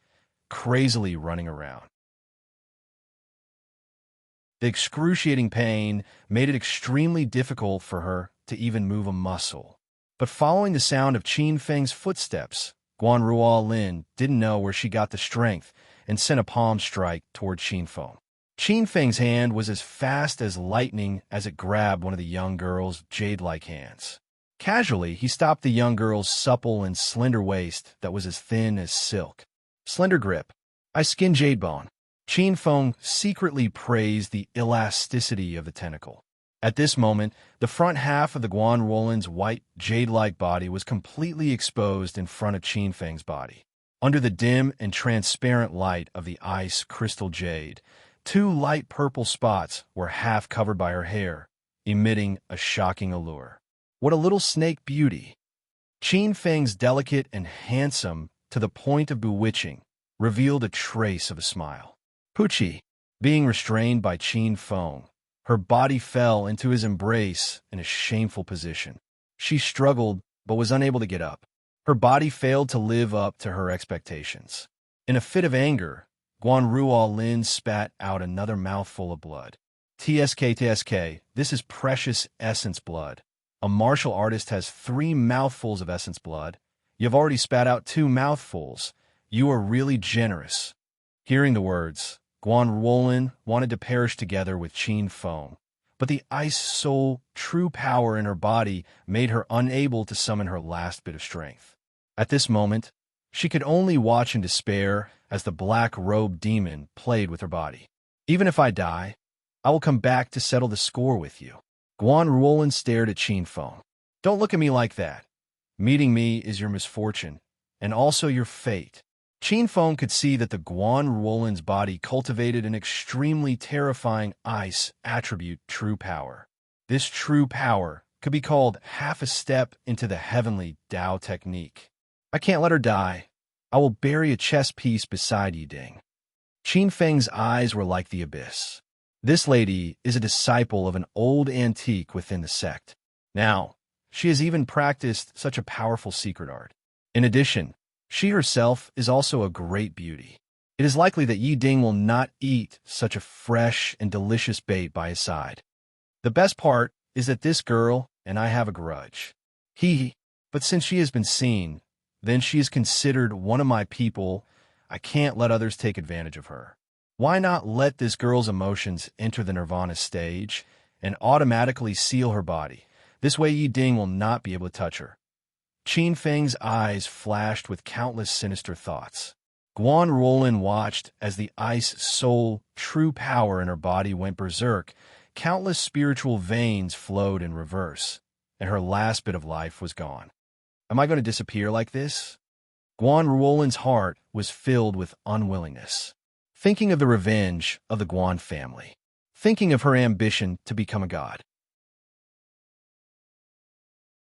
crazily running around. The excruciating pain made it extremely difficult for her to even move a muscle. But following the sound of Qin Feng's footsteps, Guan Ruolin didn't know where she got the strength and sent a palm strike toward Qin Feng. Qin Feng's hand was as fast as lightning as it grabbed one of the young girl's jade-like hands. Casually, he stopped the young girl's supple and slender waist that was as thin as silk. Slender grip. I skin jade bone. Qin Feng secretly praised the elasticity of the tentacle. At this moment, the front half of the Guan Ruolin's white, jade-like body was completely exposed in front of Qin Feng's body. Under the dim and transparent light of the ice crystal jade, 2 light purple spots were half covered by her hair, emitting a shocking allure. What a little snake beauty! Qin Feng's delicate and handsome, to the point of bewitching, revealed a trace of a smile. Pucci, being restrained by Qin Feng, her body fell into his embrace in a shameful position. She struggled, but was unable to get up. Her body failed to live up to her expectations. In a fit of anger, Guan Ruolin spat out another mouthful of blood. TSK, this is precious essence blood. A martial artist has 3 mouthfuls of essence blood. You've already spat out 2 mouthfuls. You are really generous. Hearing the words, Guan Ruolin wanted to perish together with Qin Feng, but the ice soul true power in her body made her unable to summon her last bit of strength. At this moment, she could only watch in despair as the black-robed demon played with her body. Even if I die, I will come back to settle the score with you. Guan Ruolin stared at Qin Feng. Don't look at me like that. Meeting me is your misfortune, and also your fate. Qin Feng could see that the Guan Ruolin's body cultivated an extremely terrifying ice attribute true power. This true power could be called half a step into the heavenly Tao technique. I can't let her die. I will bury a chess piece beside Yi Ding. Qin Feng's eyes were like the abyss. This lady is a disciple of an old antique within the sect. Now, she has even practiced such a powerful secret art. In addition, she herself is also a great beauty. It is likely that Yi Ding will not eat such a fresh and delicious bait by his side. The best part is that this girl and I have a grudge. But since she has been seen, then she is considered one of my people. I can't let others take advantage of her. Why not let this girl's emotions enter the nirvana stage and automatically seal her body? This way Yi Ding will not be able to touch her. Qin Feng's eyes flashed with countless sinister thoughts. Guan Ruolin watched as the ice soul true power in her body went berserk. Countless spiritual veins flowed in reverse, and her last bit of life was gone. Am I going to disappear like this? Guan Ruolin's heart was filled with unwillingness. Thinking of the revenge of the Guan family. Thinking of her ambition to become a god.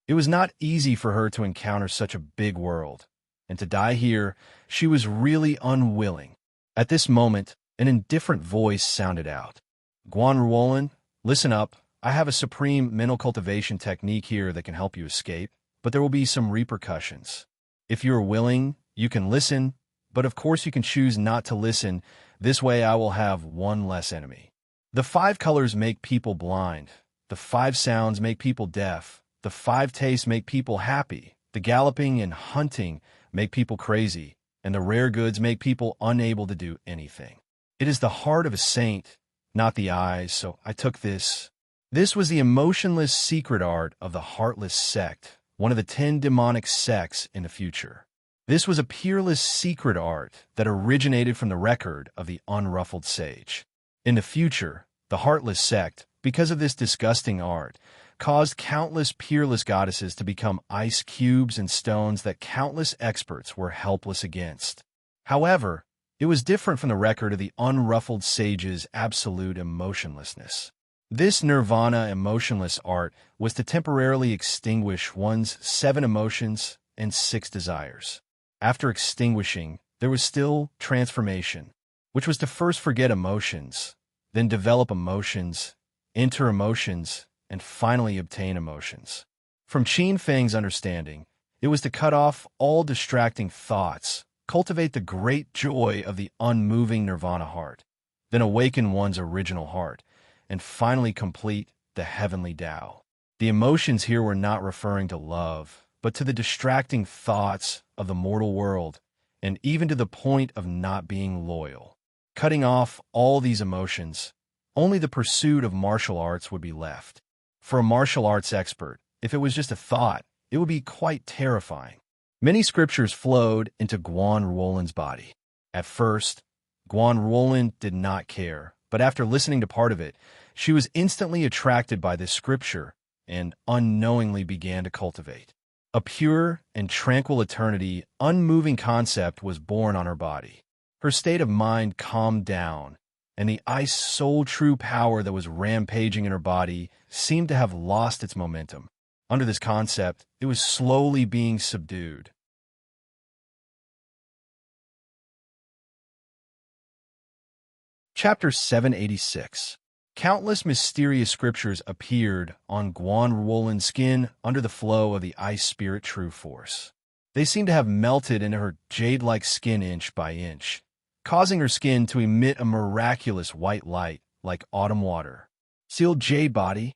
It was not easy for her to encounter such a big world, and to die here, she was really unwilling. At this moment, an indifferent voice sounded out. Guan Ruolin, listen up. I have a supreme mental cultivation technique here that can help you escape, but there will be some repercussions. If you are willing, you can listen, but of course you can choose not to listen. This way I will have one less enemy. The 5 colors make people blind. The 5 sounds make people deaf. The 5 tastes make people happy. The galloping and hunting make people crazy. And the rare goods make people unable to do anything. It is the heart of a saint, not the eyes, so I took this. This was the emotionless secret art of the Heartless sect, one of the 10 demonic sects in the future. This was a peerless secret art that originated from the record of the unruffled sage. In the future, the Heartless sect, because of this disgusting art, caused countless peerless goddesses to become ice cubes and stones that countless experts were helpless against. However, it was different from the record of the unruffled sage's absolute emotionlessness. This nirvana emotionless art was to temporarily extinguish one's 7 emotions and 6 desires. After extinguishing, there was still transformation, which was to first forget emotions, then develop emotions, enter emotions, and finally obtain emotions. From Qin Feng's understanding, it was to cut off all distracting thoughts, cultivate the great joy of the unmoving nirvana heart, then awaken one's original heart, and finally complete the heavenly Tao. The emotions here were not referring to love, but to the distracting thoughts of the mortal world, and even to the point of not being loyal. Cutting off all these emotions, only the pursuit of martial arts would be left. For a martial arts expert, if it was just a thought, it would be quite terrifying. Many scriptures flowed into Guan Ruolin's body. At first, Guan Ruolin did not care, but after listening to part of it, she was instantly attracted by this scripture and unknowingly began to cultivate. A pure and tranquil eternity, unmoving concept was born on her body. Her state of mind calmed down, and the ice soul true power that was rampaging in her body seemed to have lost its momentum. Under this concept, it was slowly being subdued. Chapter 786. Countless mysterious scriptures appeared on Guan Ruolin's skin under the flow of the ice spirit true force. They seemed to have melted into her jade-like skin inch by inch, causing her skin to emit a miraculous white light like autumn water. Sealed jade body?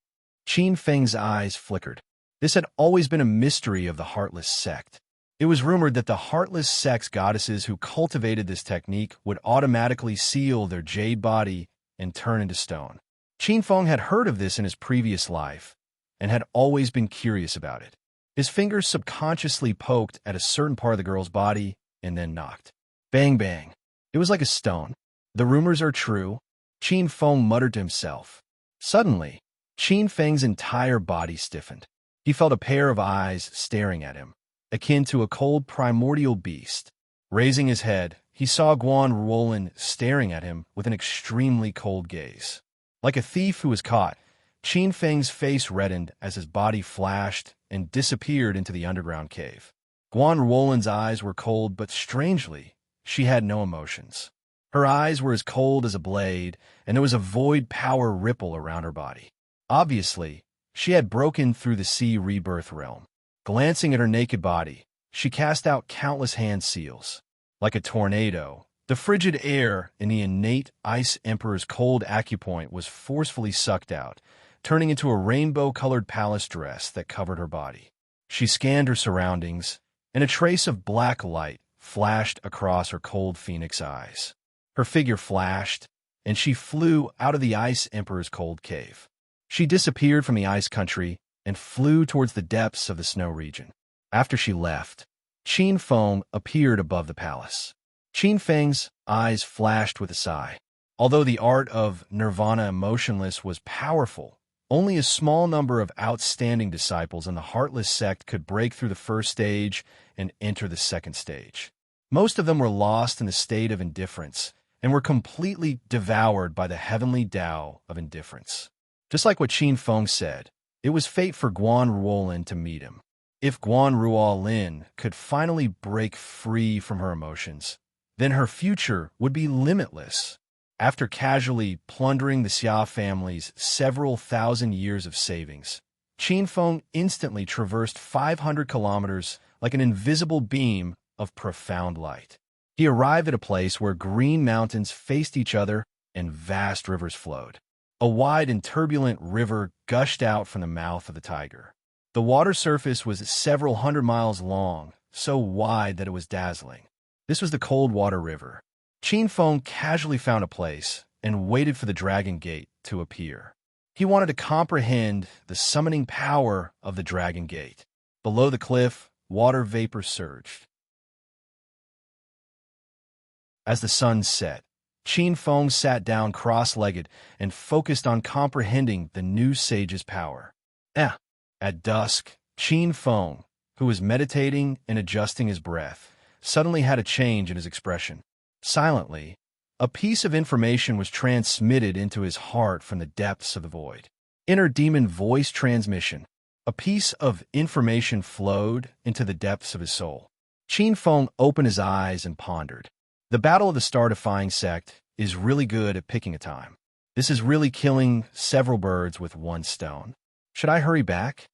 Qin Feng's eyes flickered. This had always been a mystery of the Heartless sect. It was rumored that the Heartless sect's goddesses who cultivated this technique would automatically seal their jade body and turn into stone. Qin Feng had heard of this in his previous life and had always been curious about it. His fingers subconsciously poked at a certain part of the girl's body and then knocked. Bang, bang. It was like a stone. The rumors are true, Qin Feng muttered to himself. Suddenly, Qin Feng's entire body stiffened. He felt a pair of eyes staring at him, akin to a cold primordial beast. Raising his head, he saw Guan Ruolin staring at him with an extremely cold gaze. Like a thief who was caught, Qin Feng's face reddened as his body flashed and disappeared into the underground cave. Guan Ruolin's eyes were cold, but strangely, she had no emotions. Her eyes were as cold as a blade, and there was a void power ripple around her body. Obviously, she had broken through the sea rebirth realm. Glancing at her naked body, she cast out countless hand seals. Like a tornado, the frigid air in the innate Ice Emperor's cold acupoint was forcefully sucked out, turning into a rainbow-colored palace dress that covered her body. She scanned her surroundings, and a trace of black light flashed across her cold phoenix eyes. Her figure flashed, and she flew out of the Ice Emperor's cold cave. She disappeared from the ice country and flew towards the depths of the snow region. After she left, Qin Feng appeared above the palace. Qin Feng's eyes flashed with a sigh. Although the art of nirvana emotionless was powerful, only a small number of outstanding disciples in the Heartless sect could break through the first stage and enter the second stage. Most of them were lost in a state of indifference and were completely devoured by the heavenly Tao of indifference. Just like what Qin Feng said, it was fate for Guan Ruolin to meet him. If Guan Ruolin could finally break free from her emotions, then her future would be limitless. After casually plundering the Xia family's several thousand years of savings, Qin Feng instantly traversed 500 kilometers like an invisible beam of profound light. He arrived at a place where green mountains faced each other and vast rivers flowed. A wide and turbulent river gushed out from the mouth of the tiger. The water surface was several hundred miles long, so wide that it was dazzling. This was the Coldwater River. Qin Feng casually found a place and waited for the Dragon Gate to appear. He wanted to comprehend the summoning power of the Dragon Gate. Below the cliff, water vapor surged. As the sun set, Qin Feng sat down cross-legged and focused on comprehending the new sage's power. At dusk, Qin Feng, who was meditating and adjusting his breath, suddenly had a change in his expression. Silently, a piece of information was transmitted into his heart from the depths of the void. Inner demon voice transmission. A piece of information flowed into the depths of his soul. Qin Feng opened his eyes and pondered. The Battle of the Star-Defying Sect is really good at picking a time. This is really killing several birds with one stone. Should I hurry back?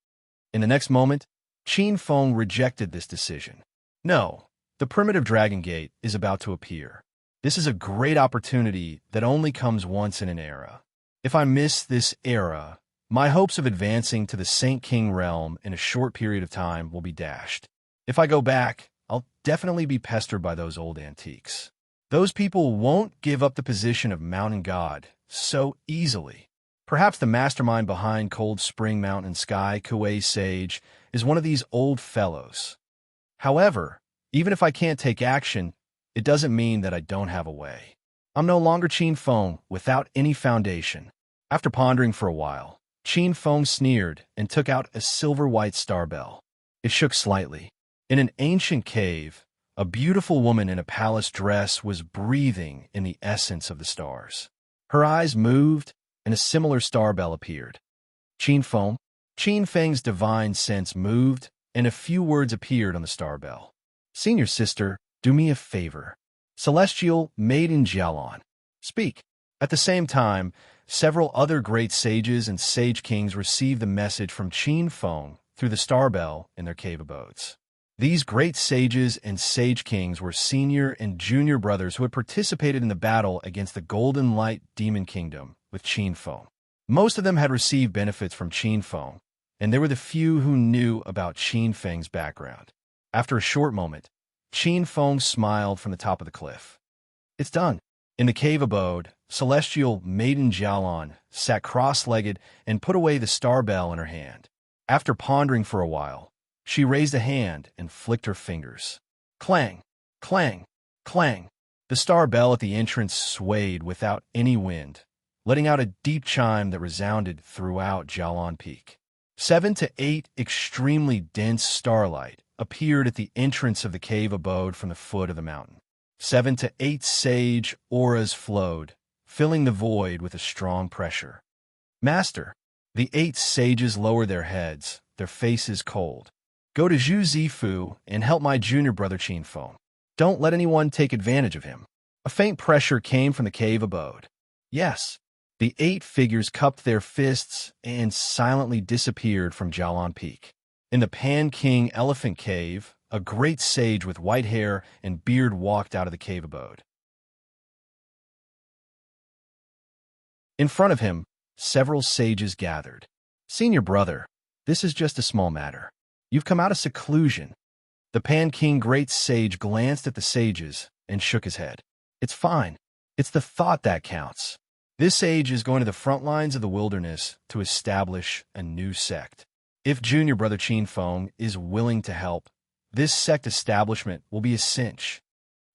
In the next moment, Qin Feng rejected this decision. No, the primitive Dragon Gate is about to appear. This is a great opportunity that only comes once in an era. If I miss this era, my hopes of advancing to the Saint King realm in a short period of time will be dashed. If I go back, I'll definitely be pestered by those old antiques. Those people won't give up the position of mountain god so easily. Perhaps the mastermind behind Cold Spring Mountain Sky, Kuei Sage, is one of these old fellows. However, even if I can't take action, it doesn't mean that I don't have a way. I'm no longer Qin Feng without any foundation. After pondering for a while, Qin Feng sneered and took out a silver-white star bell. It shook slightly. In an ancient cave, a beautiful woman in a palace dress was breathing in the essence of the stars. Her eyes moved, and a similar star bell appeared. Qin Feng's divine sense moved, and a few words appeared on the star bell. Senior sister, do me a favor. Celestial Maiden Jialan, speak. At the same time, several other great sages and sage kings received the message from Qin Feng through the star bell in their cave abodes. These great sages and sage kings were senior and junior brothers who had participated in the battle against the Golden Light Demon Kingdom with Qin Feng. Most of them had received benefits from Qin Feng, and there were the few who knew about Qin Feng's background. After a short moment, Qin Feng smiled from the top of the cliff. It's done. In the cave abode, Celestial Maiden Jialan sat cross-legged and put away the star bell in her hand. After pondering for a while, she raised a hand and flicked her fingers. Clang, clang, clang. The star bell at the entrance swayed without any wind, letting out a deep chime that resounded throughout Jialan Peak. 7 to 8 extremely dense starlight appeared at the entrance of the cave abode from the foot of the mountain. 7 to 8 sage auras flowed, filling the void with a strong pressure. Master, the 8 sages lowered their heads, their faces cold. Go to Zhu Zifu and help my junior brother Qin Feng. Don't let anyone take advantage of him. A faint pressure came from the cave abode. Yes, the 8 figures cupped their fists and silently disappeared from Jialan Peak. In the Pan King Elephant Cave, a great sage with white hair and beard walked out of the cave abode. In front of him, several sages gathered. Senior brother, this is just a small matter. You've come out of seclusion. The Pan King Great Sage glanced at the sages and shook his head. It's fine. It's the thought that counts. This sage is going to the front lines of the wilderness to establish a new sect. If junior brother Qin Feng is willing to help, this sect establishment will be a cinch.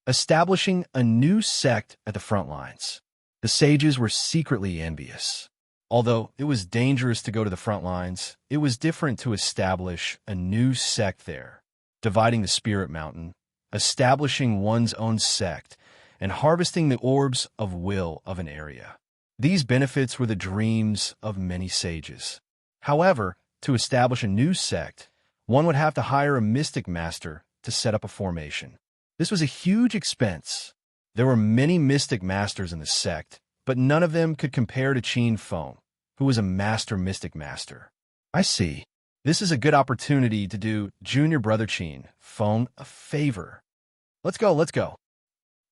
Establishing a new sect at the front lines. The sages were secretly envious. Although it was dangerous to go to the front lines, it was different to establish a new sect there, dividing the spirit mountain, establishing one's own sect, and harvesting the orbs of will of an area. These benefits were the dreams of many sages. However, to establish a new sect, one would have to hire a mystic master to set up a formation. This was a huge expense. There were many mystic masters in the sect, but none of them could compare to Qin Feng, who was a master mystic master. I see. This is a good opportunity to do junior brother Qin Feng a favor. Let's go, let's go.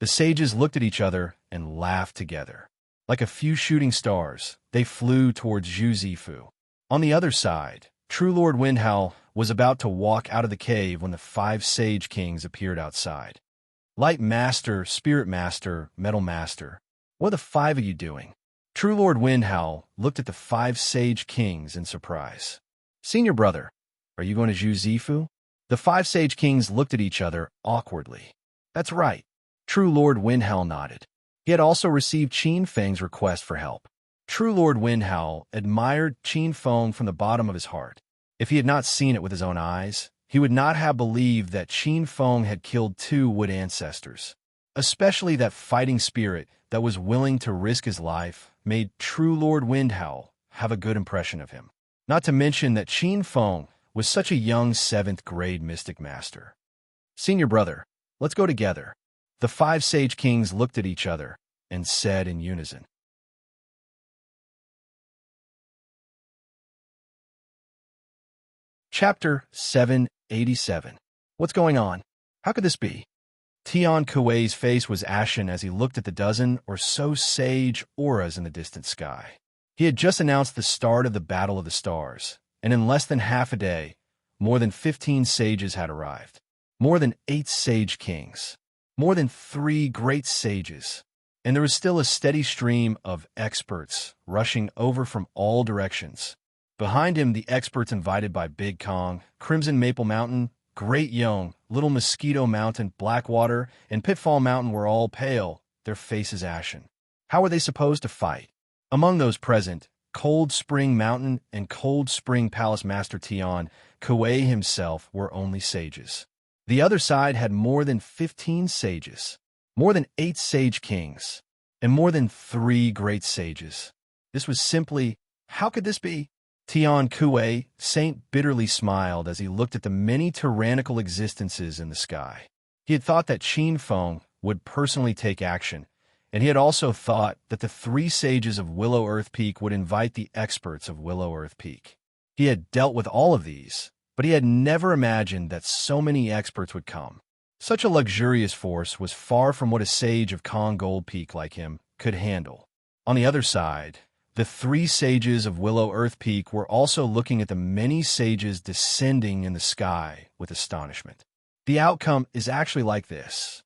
The sages looked at each other and laughed together. Like a few shooting stars, they flew towards Zhu Zifu. On the other side, True Lord Windhowl was about to walk out of the cave when the 5 sage kings appeared outside. Light Master, Spirit Master, Metal Master, what are the 5 of you doing? True Lord Windhowl looked at the 5 sage kings in surprise. Senior brother, are you going to Zhu Zifu? The 5 sage kings looked at each other awkwardly. That's right. True Lord Windhowl nodded. He had also received Qin Feng's request for help. True Lord Windhowl admired Qin Feng from the bottom of his heart. If he had not seen it with his own eyes, he would not have believed that Qin Feng had killed 2 wood ancestors. Especially that fighting spirit that was willing to risk his life made True Lord Windhowl have a good impression of him. Not to mention that Qin Feng was such a young 7th grade mystic master. Senior brother, let's go together. The 5 sage kings looked at each other and said in unison. Chapter 787. What's going on? How could this be? Tian Kuei's face was ashen as he looked at the dozen or so sage auras in the distant sky. He had just announced the start of the Battle of the Stars, and in less than half a day, more than 15 sages had arrived. More than 8 sage kings. More than 3 great sages. And there was still a steady stream of experts rushing over from all directions. Behind him, the experts invited by Big Kong, Crimson Maple Mountain, Great Yong, Little Mosquito Mountain, Blackwater, and Pitfall Mountain were all pale, their faces ashen. How were they supposed to fight? Among those present, Cold Spring Mountain and Cold Spring Palace Master Tian Kuei himself were only sages. The other side had more than 15 sages, more than 8 sage kings, and more than 3 great sages. This was simply, how could this be? Tian Kuei, Saint bitterly smiled as he looked at the many tyrannical existences in the sky. He had thought that Qin Feng would personally take action, and he had also thought that the 3 sages of Willow Earth Peak would invite the experts of Willow Earth Peak. He had dealt with all of these, but he had never imagined that so many experts would come. Such a luxurious force was far from what a sage of Kong Gold Peak like him could handle. On the other side, the 3 sages of Willow Earth Peak were also looking at the many sages descending in the sky with astonishment. The outcome is actually like this.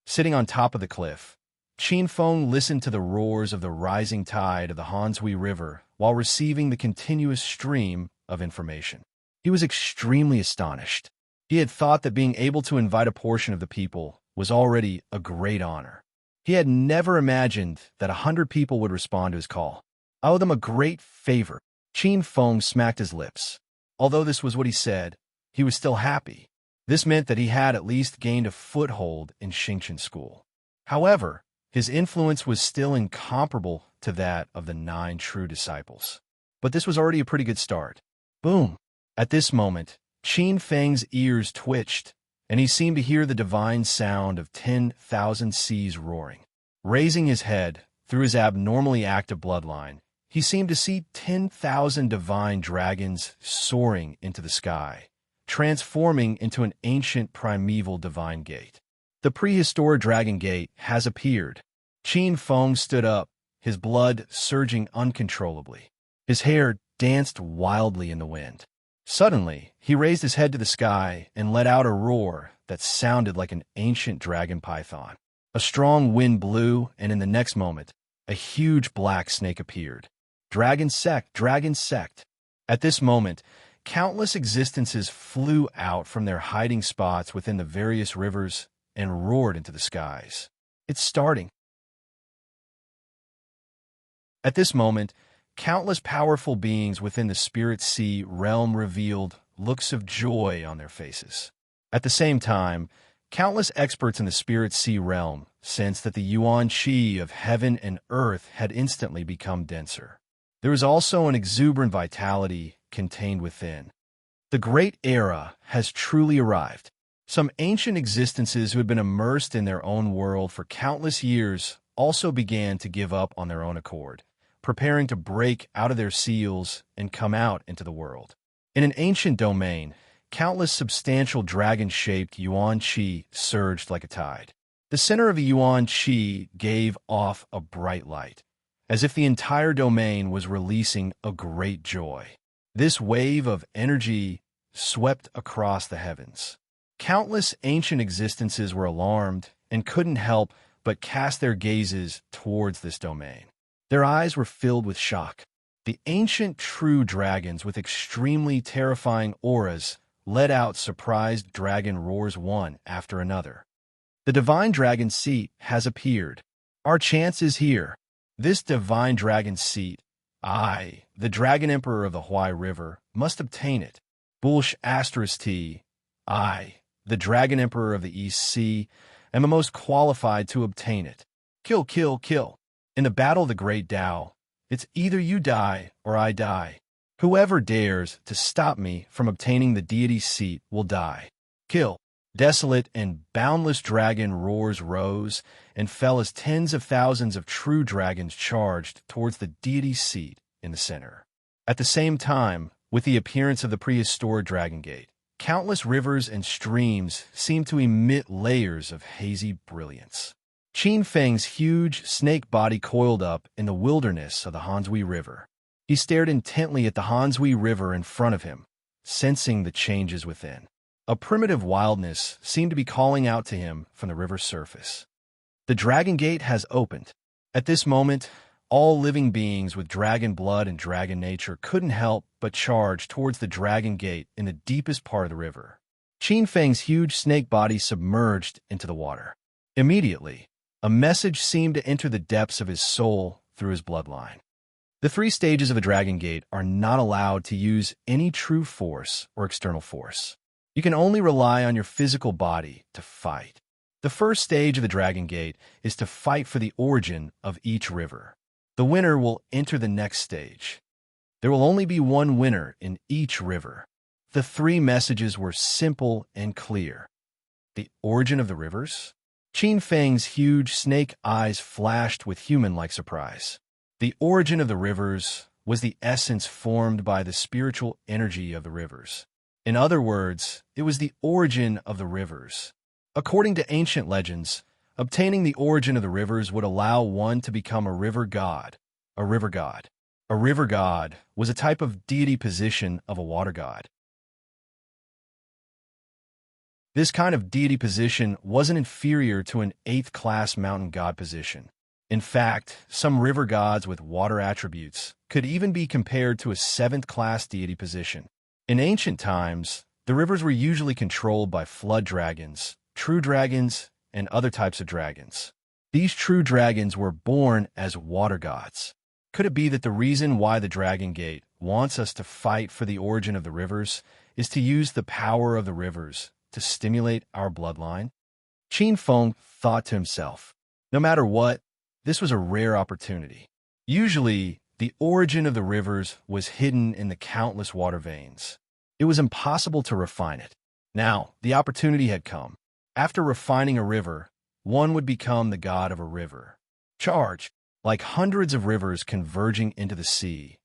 Sitting on top of the cliff, Qin Feng listened to the roars of the rising tide of the Hanshui River while receiving the continuous stream of information. He was extremely astonished. He had thought that being able to invite a portion of the people was already a great honor. He had never imagined that 100 people would respond to his call. I owe them a great favor. Qin Feng smacked his lips. Although this was what he said, he was still happy. This meant that he had at least gained a foothold in Xingchen School. However, his influence was still incomparable to that of the 9 true disciples. But this was already a pretty good start. Boom! At this moment, Qin Feng's ears twitched, and he seemed to hear the divine sound of 10,000 seas roaring. Raising his head, through his abnormally active bloodline, he seemed to see 10,000 divine dragons soaring into the sky, transforming into an ancient primeval divine gate. The prehistoric dragon gate has appeared. Qin Feng stood up, his blood surging uncontrollably. His hair danced wildly in the wind. Suddenly, he raised his head to the sky and let out a roar that sounded like an ancient dragon python. A strong wind blew, and in the next moment, a huge black snake appeared. Dragon sect, dragon sect. At this moment, countless existences flew out from their hiding spots within the various rivers and roared into the skies. It's starting. At this moment, countless powerful beings within the Spirit Sea realm revealed looks of joy on their faces. At the same time, countless experts in the Spirit Sea realm sensed that the Yuan Qi of heaven and earth had instantly become denser. There was also an exuberant vitality contained within. The great era has truly arrived. Some ancient existences who had been immersed in their own world for countless years also began to give up on their own accord, preparing to break out of their seals and come out into the world. In an ancient domain, countless substantial dragon-shaped Yuan Qi surged like a tide. The center of the Yuan Qi gave off a bright light, as if the entire domain was releasing a great joy. This wave of energy swept across the heavens. Countless ancient existences were alarmed and couldn't help but cast their gazes towards this domain. Their eyes were filled with shock. The ancient true dragons with extremely terrifying auras let out surprised dragon roars one after another. The divine dragon seat has appeared. Our chance is here. This divine dragon seat, I, the dragon emperor of the Huai River, must obtain it. Bulsh asterisk T, I, the dragon emperor of the East Sea, am the most qualified to obtain it. Kill, kill, kill. In the battle of the great Tao, it's either you die or I die. Whoever dares to stop me from obtaining the deity's seat will die. Kill. Desolate and boundless dragon roars rose and fell as tens of thousands of true dragons charged towards the deity's seat in the center. At the same time, With the appearance of the prehistoric Dragon Gate, countless rivers and streams seemed to emit layers of hazy brilliance. Qin Feng's huge snake body coiled up in the wilderness of the Hanshui River. He stared intently at the Hanshui River in front of him, sensing the changes within. A primitive wildness seemed to be calling out to him from the river's surface. The Dragon Gate has opened. At this moment, all living beings with dragon blood and dragon nature couldn't help but charge towards the Dragon Gate in the deepest part of the river. Qin Feng's huge snake body submerged into the water. Immediately, a message seemed to enter the depths of his soul through his bloodline. The 3 stages of the Dragon Gate are not allowed to use any true force or external force. You can only rely on your physical body to fight. The first stage of the Dragon Gate is to fight for the origin of each river. The winner will enter the next stage. There will only be one winner in each river. The 3 messages were simple and clear. The origin of the rivers? Qin Feng's huge snake eyes flashed with human-like surprise. The origin of the rivers was the essence formed by the spiritual energy of the rivers. In other words, it was the origin of the rivers. According to ancient legends, obtaining the origin of the rivers would allow one to become a river god. A river god. A river god was a type of deity position of a water god. This kind of deity position wasn't inferior to an 8th-class mountain god position. In fact, some river gods with water attributes could even be compared to a 7th-class deity position. In ancient times, the rivers were usually controlled by flood dragons, true dragons, and other types of dragons. These true dragons were born as water gods. Could it be that the reason why the Dragon Gate wants us to fight for the origin of the rivers is to use the power of the rivers to stimulate our bloodline? Qin Feng thought to himself, no matter what, this was a rare opportunity. Usually, the origin of the rivers was hidden in the countless water veins. It was impossible to refine it. Now, the opportunity had come. After refining a river, one would become the god of a river. Charge, like hundreds of rivers converging into the sea.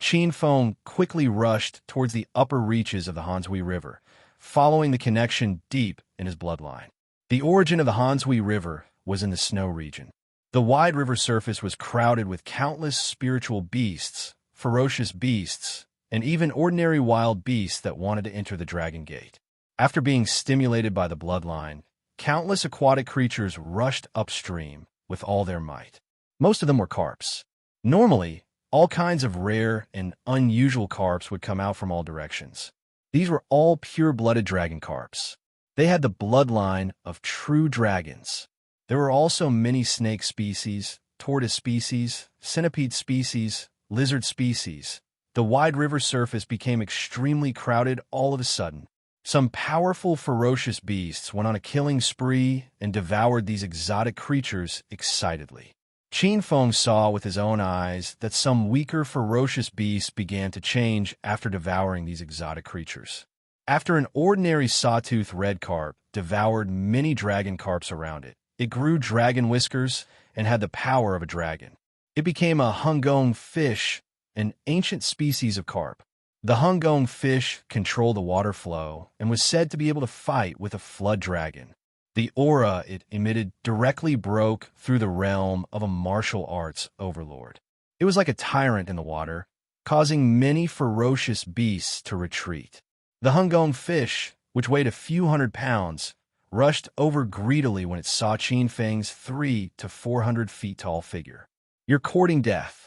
Qin Feng quickly rushed towards the upper reaches of the Hanshui River, following the connection deep in his bloodline. The origin of the Hanshui River was in the snow region. The wide river surface was crowded with countless spiritual beasts, ferocious beasts, and even ordinary wild beasts that wanted to enter the Dragon Gate. After being stimulated by the bloodline, countless aquatic creatures rushed upstream with all their might. Most of them were carps. Normally, all kinds of rare and unusual carps would come out from all directions. These were all pure-blooded dragon carps. They had the bloodline of true dragons. There were also many snake species, tortoise species, centipede species, lizard species. The wide river surface became extremely crowded all of a sudden. Some powerful, ferocious beasts went on a killing spree and devoured these exotic creatures excitedly. Qin Feng saw with his own eyes that some weaker, ferocious beasts began to change after devouring these exotic creatures. After an ordinary sawtooth red carp devoured many dragon carps around it, it grew dragon whiskers and had the power of a dragon. It became a hungong fish, an ancient species of carp. The hungong fish controlled the water flow and was said to be able to fight with a flood dragon. The aura it emitted directly broke through the realm of a martial arts overlord. It was like a tyrant in the water, causing many ferocious beasts to retreat. The hungong fish, which weighed a few hundred pounds, rushed over greedily when it saw Qin Feng's 300 to 400 feet tall figure. "You're courting death."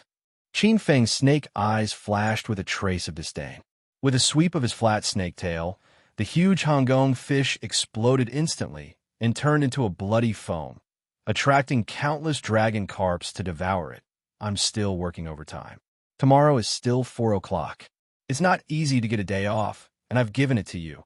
Qin Feng's snake eyes flashed with a trace of disdain. With a sweep of his flat snake tail, the huge hungong fish exploded instantly and turned into a bloody foam, attracting countless dragon carps to devour it. "I'm still working overtime. Tomorrow is still 4 o'clock. It's not easy to get a day off, and I've given it to you."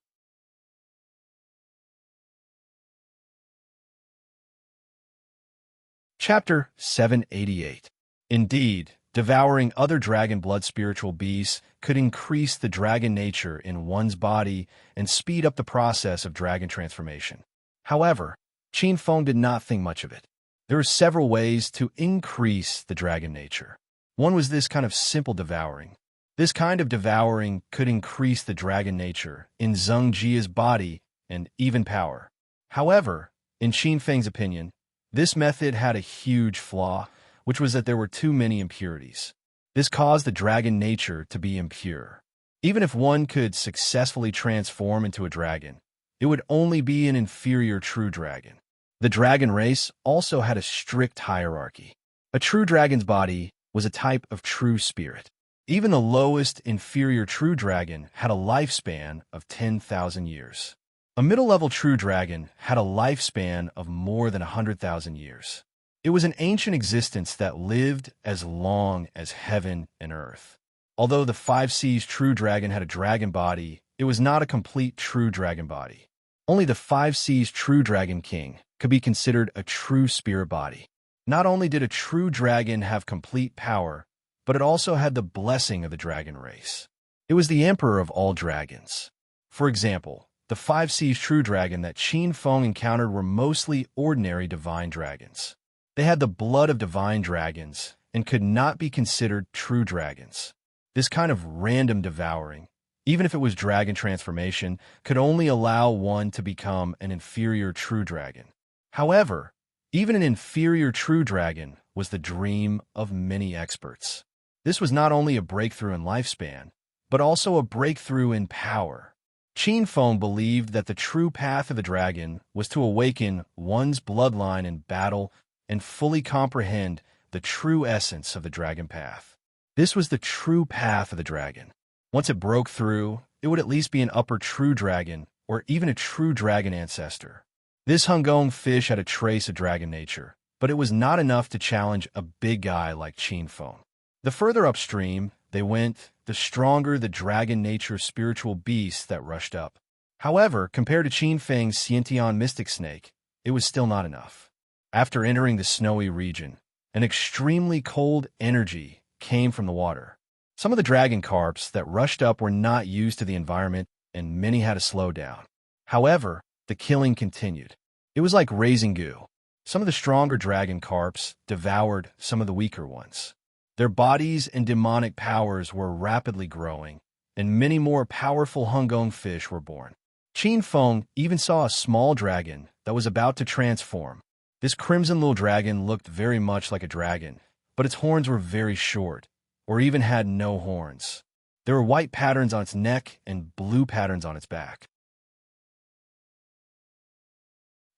Chapter 788. Indeed, devouring other dragon blood spiritual beasts could increase the dragon nature in one's body and speed up the process of dragon transformation. However, Qin Feng did not think much of it. There were several ways to increase the dragon nature. One was this kind of simple devouring. This kind of devouring could increase the dragon nature in Zheng Jia's body and even power. However, in Qin Feng's opinion, this method had a huge flaw, which was that there were too many impurities. This caused the dragon nature to be impure. Even if one could successfully transform into a dragon, it would only be an inferior true dragon. The dragon race also had a strict hierarchy. A true dragon's body was a type of true spirit. Even the lowest inferior true dragon had a lifespan of 10,000 years. A middle-level true dragon had a lifespan of more than 100,000 years. It was an ancient existence that lived as long as heaven and earth. Although the Five Seas true dragon had a dragon body, it was not a complete true dragon body. Only the Five Seas true dragon king could be considered a true spirit body. Not only did a true dragon have complete power, but it also had the blessing of the dragon race. It was the emperor of all dragons. For example, the Five Seas true dragon that Qin Feng encountered were mostly ordinary divine dragons. They had the blood of divine dragons and could not be considered true dragons. This kind of random devouring, even if it was dragon transformation, could only allow one to become an inferior true dragon. However, even an inferior true dragon was the dream of many experts. This was not only a breakthrough in lifespan, but also a breakthrough in power. Qin Feng believed that the true path of the dragon was to awaken one's bloodline in battle and fully comprehend the true essence of the dragon path. This was the true path of the dragon. Once it broke through, it would at least be an upper true dragon or even a true dragon ancestor. This Hungong fish had a trace of dragon nature, but it was not enough to challenge a big guy like Qin Feng. The further upstream they went, the stronger the dragon nature spiritual beasts that rushed up. However, compared to Qin Feng's Xiantian mystic snake, it was still not enough. After entering the snowy region, an extremely cold energy came from the water. Some of the dragon carps that rushed up were not used to the environment, and many had to slow down. However, the killing continued. It was like raising goo. Some of the stronger dragon carps devoured some of the weaker ones. Their bodies and demonic powers were rapidly growing, and many more powerful Hungong fish were born. Qin Feng even saw a small dragon that was about to transform. This crimson little dragon looked very much like a dragon, but its horns were very short, or even had no horns. There were white patterns on its neck and blue patterns on its back.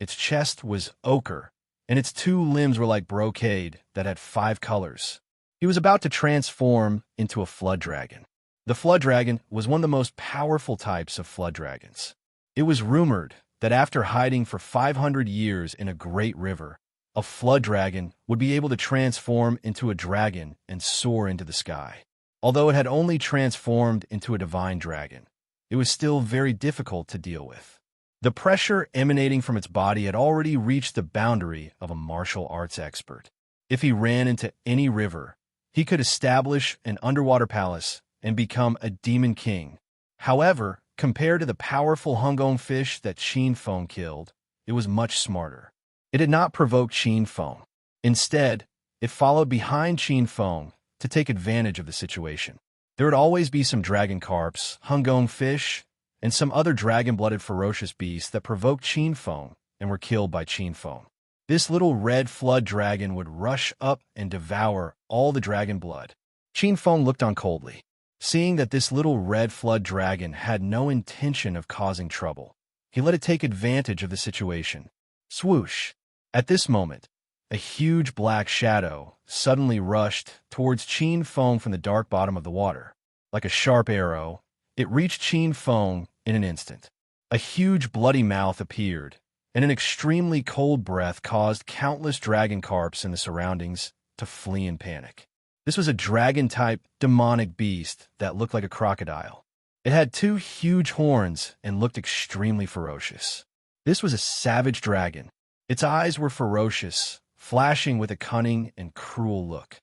Its chest was ochre, and its two limbs were like brocade that had 5 colors. He was about to transform into a flood dragon. The flood dragon was one of the most powerful types of flood dragons. It was rumored that after hiding for 500 years in a great river, a flood dragon would be able to transform into a dragon and soar into the sky. Although it had only transformed into a divine dragon, it was still very difficult to deal with. The pressure emanating from its body had already reached the boundary of a martial arts expert. If he ran into any river, he could establish an underwater palace and become a demon king. However, compared to the powerful Hungong fish that Qin Feng killed, it was much smarter. It did not provoke Qin Feng. Instead, it followed behind Qin Feng to take advantage of the situation. There would always be some dragon carps, Hungong fish, and some other dragon-blooded ferocious beasts that provoked Qin Feng and were killed by Qin Feng. This little red flood dragon would rush up and devour all the dragon blood. Qin Feng looked on coldly. Seeing that this little red flood dragon had no intention of causing trouble, he let it take advantage of the situation. Swoosh! At this moment, a huge black shadow suddenly rushed towards Qin Feng from the dark bottom of the water. Like a sharp arrow, it reached Qin Feng in an instant. A huge bloody mouth appeared, and an extremely cold breath caused countless dragon carps in the surroundings to flee in panic. This was a dragon-type demonic beast that looked like a crocodile. It had 2 huge horns and looked extremely ferocious. This was a savage dragon. Its eyes were ferocious, flashing with a cunning and cruel look.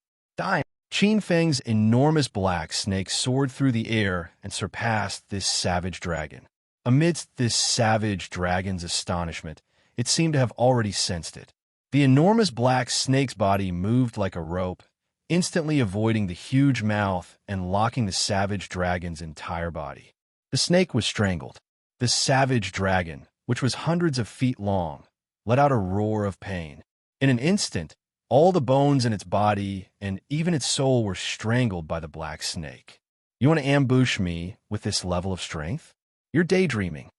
Qin Feng's enormous black snake soared through the air and surpassed this savage dragon. Amidst this savage dragon's astonishment, it seemed to have already sensed it. The enormous black snake's body moved like a rope, instantly avoiding the huge mouth and locking the savage dragon's entire body. The snake was strangled. The savage dragon, which was hundreds of feet long, let out a roar of pain. In an instant, all the bones in its body and even its soul were strangled by the black snake. You want to ambush me with this level of strength? You're daydreaming.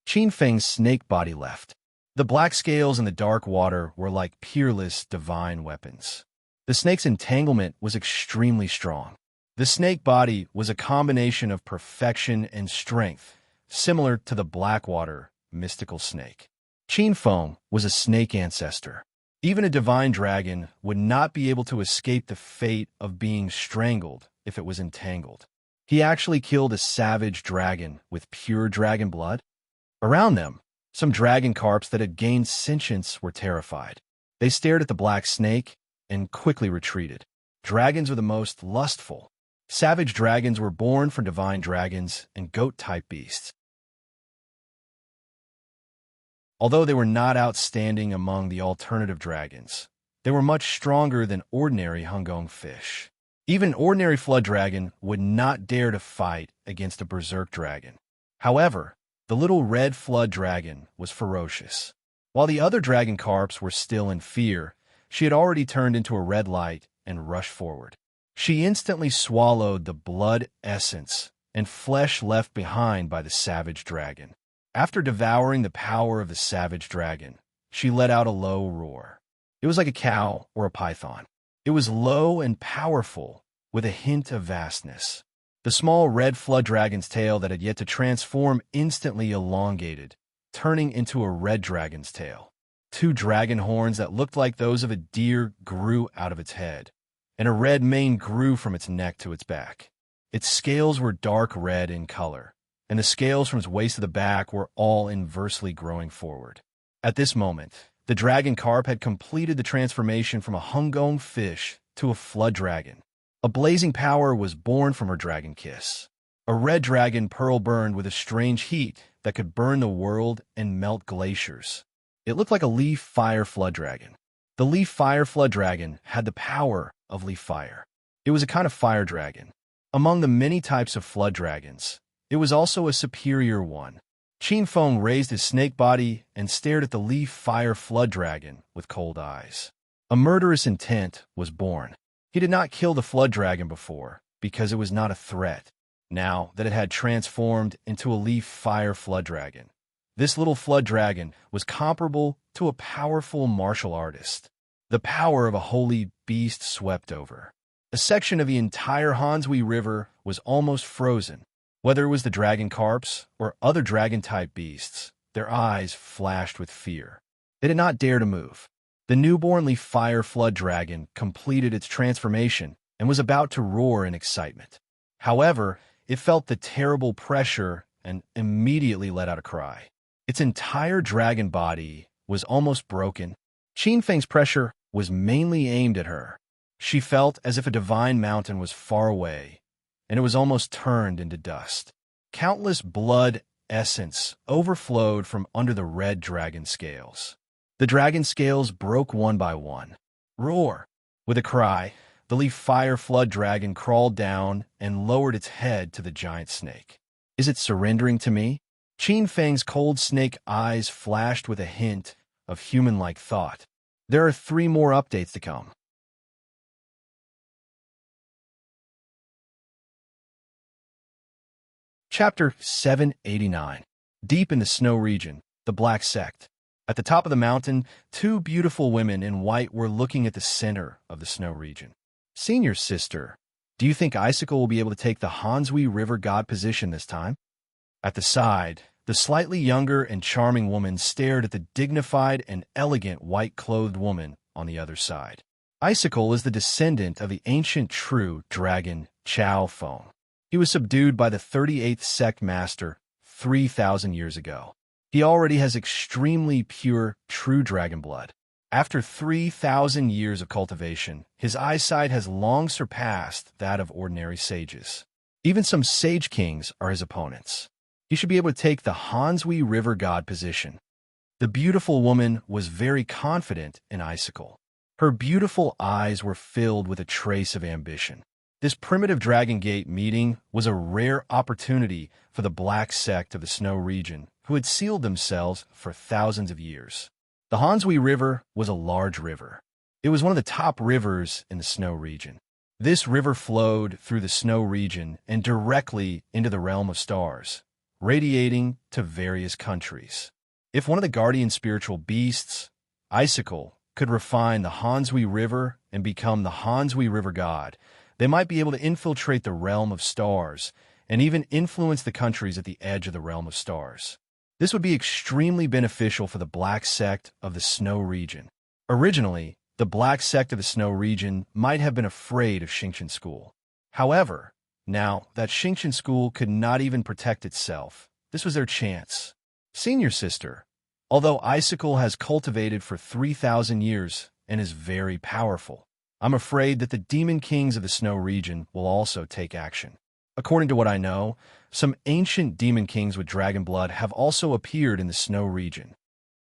Qin Feng's snake body left. The black scales in the dark water were like peerless divine weapons. The snake's entanglement was extremely strong. The snake body was a combination of perfection and strength, similar to the Blackwater mystical snake. Qin Feng was a snake ancestor. Even a divine dragon would not be able to escape the fate of being strangled if it was entangled. He actually killed a savage dragon with pure dragon blood. Around them, some dragon carps that had gained sentience were terrified. They stared at the black snake and quickly retreated. Dragons are the most lustful. Savage dragons were born from divine dragons and goat-type beasts. Although they were not outstanding among the alternative dragons, they were much stronger than ordinary Hungong fish. Even an ordinary flood dragon would not dare to fight against a berserk dragon. However, the little red flood dragon was ferocious. While the other dragon carps were still in fear, she had already turned into a red light and rushed forward. She instantly swallowed the blood essence and flesh left behind by the savage dragon. After devouring the power of the savage dragon, she let out a low roar. It was like a cow or a python. It was low and powerful, with a hint of vastness. The small red flood dragon's tail that had yet to transform instantly elongated, turning into a red dragon's tail. Two dragon horns that looked like those of a deer grew out of its head, and a red mane grew from its neck to its back. Its scales were dark red in color, and the scales from its waist to the back were all inversely growing forward. At this moment, the dragon carp had completed the transformation from a Hungong fish to a flood dragon. A blazing power was born from her dragon kiss. A red dragon pearl burned with a strange heat that could burn the world and melt glaciers. It looked like a leaf fire flood dragon. The leaf fire flood dragon had the power of leaf fire. It was a kind of fire dragon. Among the many types of flood dragons, it was also a superior one. Qin Feng raised his snake body and stared at the leaf fire flood dragon with cold eyes. A murderous intent was born. He did not kill the flood dragon before because it was not a threat. Now that it had transformed into a leaf fire flood dragon, this little flood dragon was comparable to a powerful martial artist. The power of a holy beast swept over. A section of the entire Hansui River was almost frozen. Whether it was the dragon carps or other dragon-type beasts, their eyes flashed with fear. They did not dare to move. The newborn leaf fire flood dragon completed its transformation and was about to roar in excitement. However, it felt the terrible pressure and immediately let out a cry. Its entire dragon body was almost broken. Qin Feng's pressure was mainly aimed at her. She felt as if a divine mountain was far away, and it was almost turned into dust. Countless blood essence overflowed from under the red dragon scales. The dragon scales broke one by one. Roar! With a cry, the leaf fire flood dragon crawled down and lowered its head to the giant snake. Is it surrendering to me? Qin Feng's cold snake eyes flashed with a hint of human-like thought. There are 3 more updates to come. Chapter 789. Deep in the snow region, the Black Sect. At the top of the mountain, 2 beautiful women in white were looking at the center of the snow region. Senior sister, do you think Icicle will be able to take the Hansui River god position this time? At the side, the slightly younger and charming woman stared at the dignified and elegant white-clothed woman on the other side. Icicle is the descendant of the ancient true dragon Chao Feng. He was subdued by the 38th sect master 3,000 years ago. He already has extremely pure, true dragon blood. After 3,000 years of cultivation, his eyesight has long surpassed that of ordinary sages. Even some sage kings are his opponents. He should be able to take the Hansui River god position. The beautiful woman was very confident in Icicle. Her beautiful eyes were filled with a trace of ambition. This primitive Dragon Gate meeting was a rare opportunity for the black sect of the Snow region, who had sealed themselves for thousands of years. The Hansui River was a large river. It was one of the top rivers in the Snow region. This river flowed through the Snow region and directly into the realm of stars, radiating to various countries. If one of the guardian spiritual beasts, Icicle, could refine the Hansui River and become the Hansui River god, they might be able to infiltrate the realm of stars and even influence the countries at the edge of the realm of stars. This would be extremely beneficial for the Black Sect of the Snow region. Originally, the Black Sect of the Snow region might have been afraid of Xingqian School. However, now that Xingqian School could not even protect itself, this was their chance. Senior sister, although Icicle has cultivated for 3,000 years and is very powerful, I'm afraid that the Demon Kings of the Snow region will also take action. According to what I know, some ancient Demon Kings with dragon blood have also appeared in the Snow region.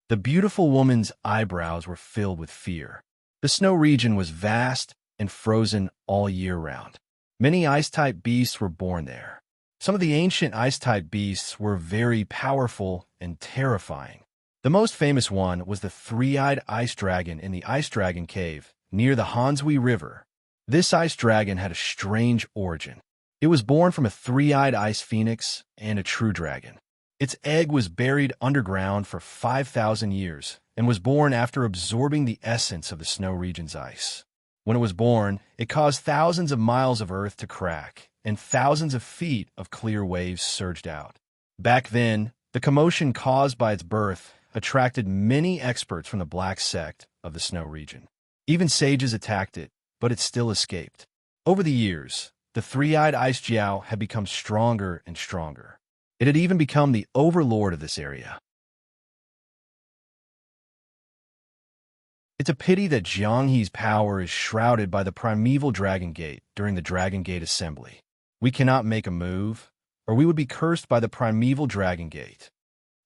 The beautiful woman's eyebrows were filled with fear. The Snow region was vast and frozen all year round. Many ice-type beasts were born there. Some of the ancient ice-type beasts were very powerful and terrifying. The most famous one was the three-eyed ice dragon in the Ice Dragon Cave near the Hansui River. This ice dragon had a strange origin. It was born from a three-eyed ice phoenix and a true dragon. Its egg was buried underground for 5,000 years and was born after absorbing the essence of the Snow region's ice. When it was born, it caused thousands of miles of earth to crack, and thousands of feet of clear waves surged out. Back then, the commotion caused by its birth attracted many experts from the Black Sect of the Snow region. Even sages attacked it, but it still escaped. Over the years, the three-eyed ice Jiao had become stronger and stronger. It had even become the overlord of this area. It's a pity that Jianghe's power is shrouded by the primeval Dragon Gate during the Dragon Gate Assembly. We cannot make a move, or we would be cursed by the primeval Dragon Gate.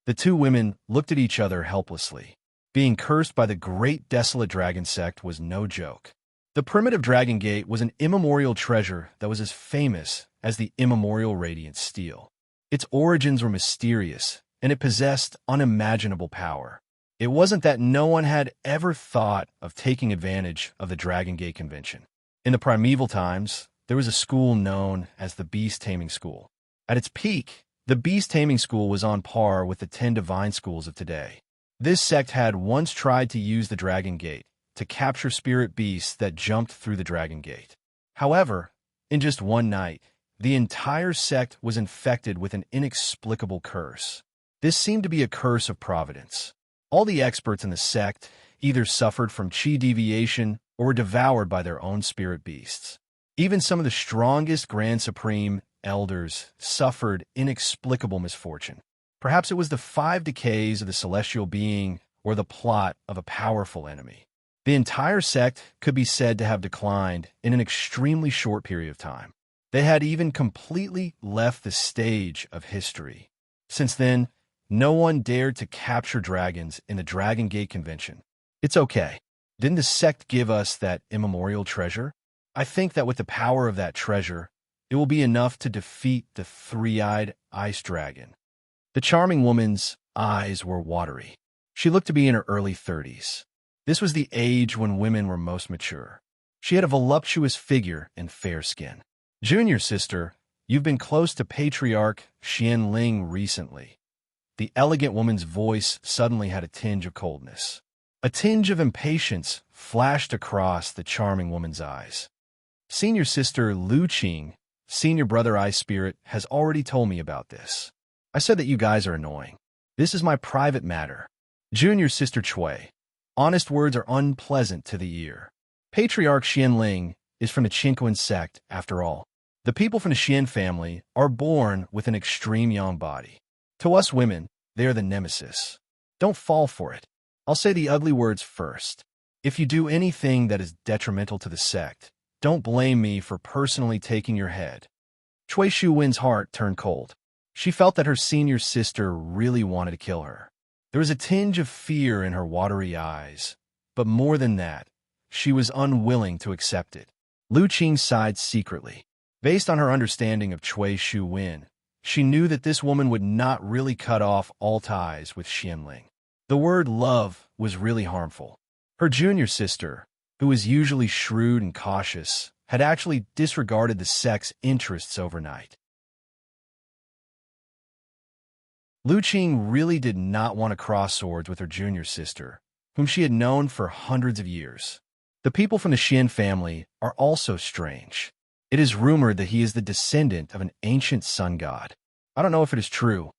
The two women looked at each other helplessly. Being cursed by the great desolate dragon sect was no joke. The primitive Dragon Gate was an immemorial treasure that was as famous as the immemorial radiant steel. Its origins were mysterious, and it possessed unimaginable power. It wasn't that no one had ever thought of taking advantage of the Dragon Gate Convention. In the primeval times, there was a school known as the Beast Taming School. At its peak, the Beast Taming School was on par with the 10 divine schools of today. This sect had once tried to use the Dragon Gate to capture spirit beasts that jumped through the Dragon Gate. However, in just one night, the entire sect was infected with an inexplicable curse. This seemed to be a curse of providence. All the experts in the sect either suffered from chi deviation or were devoured by their own spirit beasts. Even some of the strongest Grand Supreme elders suffered inexplicable misfortune. Perhaps it was the 5 decays of the celestial being or the plot of a powerful enemy. The entire sect could be said to have declined in an extremely short period of time. They had even completely left the stage of history. Since then, no one dared to capture dragons in the Dragon Gate Convention. It's okay. Didn't the sect give us that immemorial treasure? I think that with the power of that treasure, it will be enough to defeat the three-eyed ice dragon. The charming woman's eyes were watery. She looked to be in her early 30s. This was the age when women were most mature. She had a voluptuous figure and fair skin. Junior sister, you've been close to Patriarch Xianling recently. The elegant woman's voice suddenly had a tinge of coldness. A tinge of impatience flashed across the charming woman's eyes. Senior sister Lu Qing, senior brother Ice Spirit, has already told me about this. I said that you guys are annoying. This is my private matter. Junior sister Chui, honest words are unpleasant to the ear. Patriarch Xianling is from the Qingquan sect, after all. The people from the Xian family are born with an extreme yang body. To us women, they are the nemesis. Don't fall for it. I'll say the ugly words first. If you do anything that is detrimental to the sect, don't blame me for personally taking your head. Chui Shuwen's heart turned cold. She felt that her senior sister really wanted to kill her. There was a tinge of fear in her watery eyes, but more than that, she was unwilling to accept it. Lu Qing sighed secretly. Based on her understanding of Cui Shu Wen, she knew that this woman would not really cut off all ties with Xianling. The word love was really harmful. Her junior sister, who was usually shrewd and cautious, had actually disregarded the sect's interests overnight. Lu Qing really did not want to cross swords with her junior sister, whom she had known for hundreds of years. The people from the Xian family are also strange. It is rumored that he is the descendant of an ancient sun god. I don't know if it is true.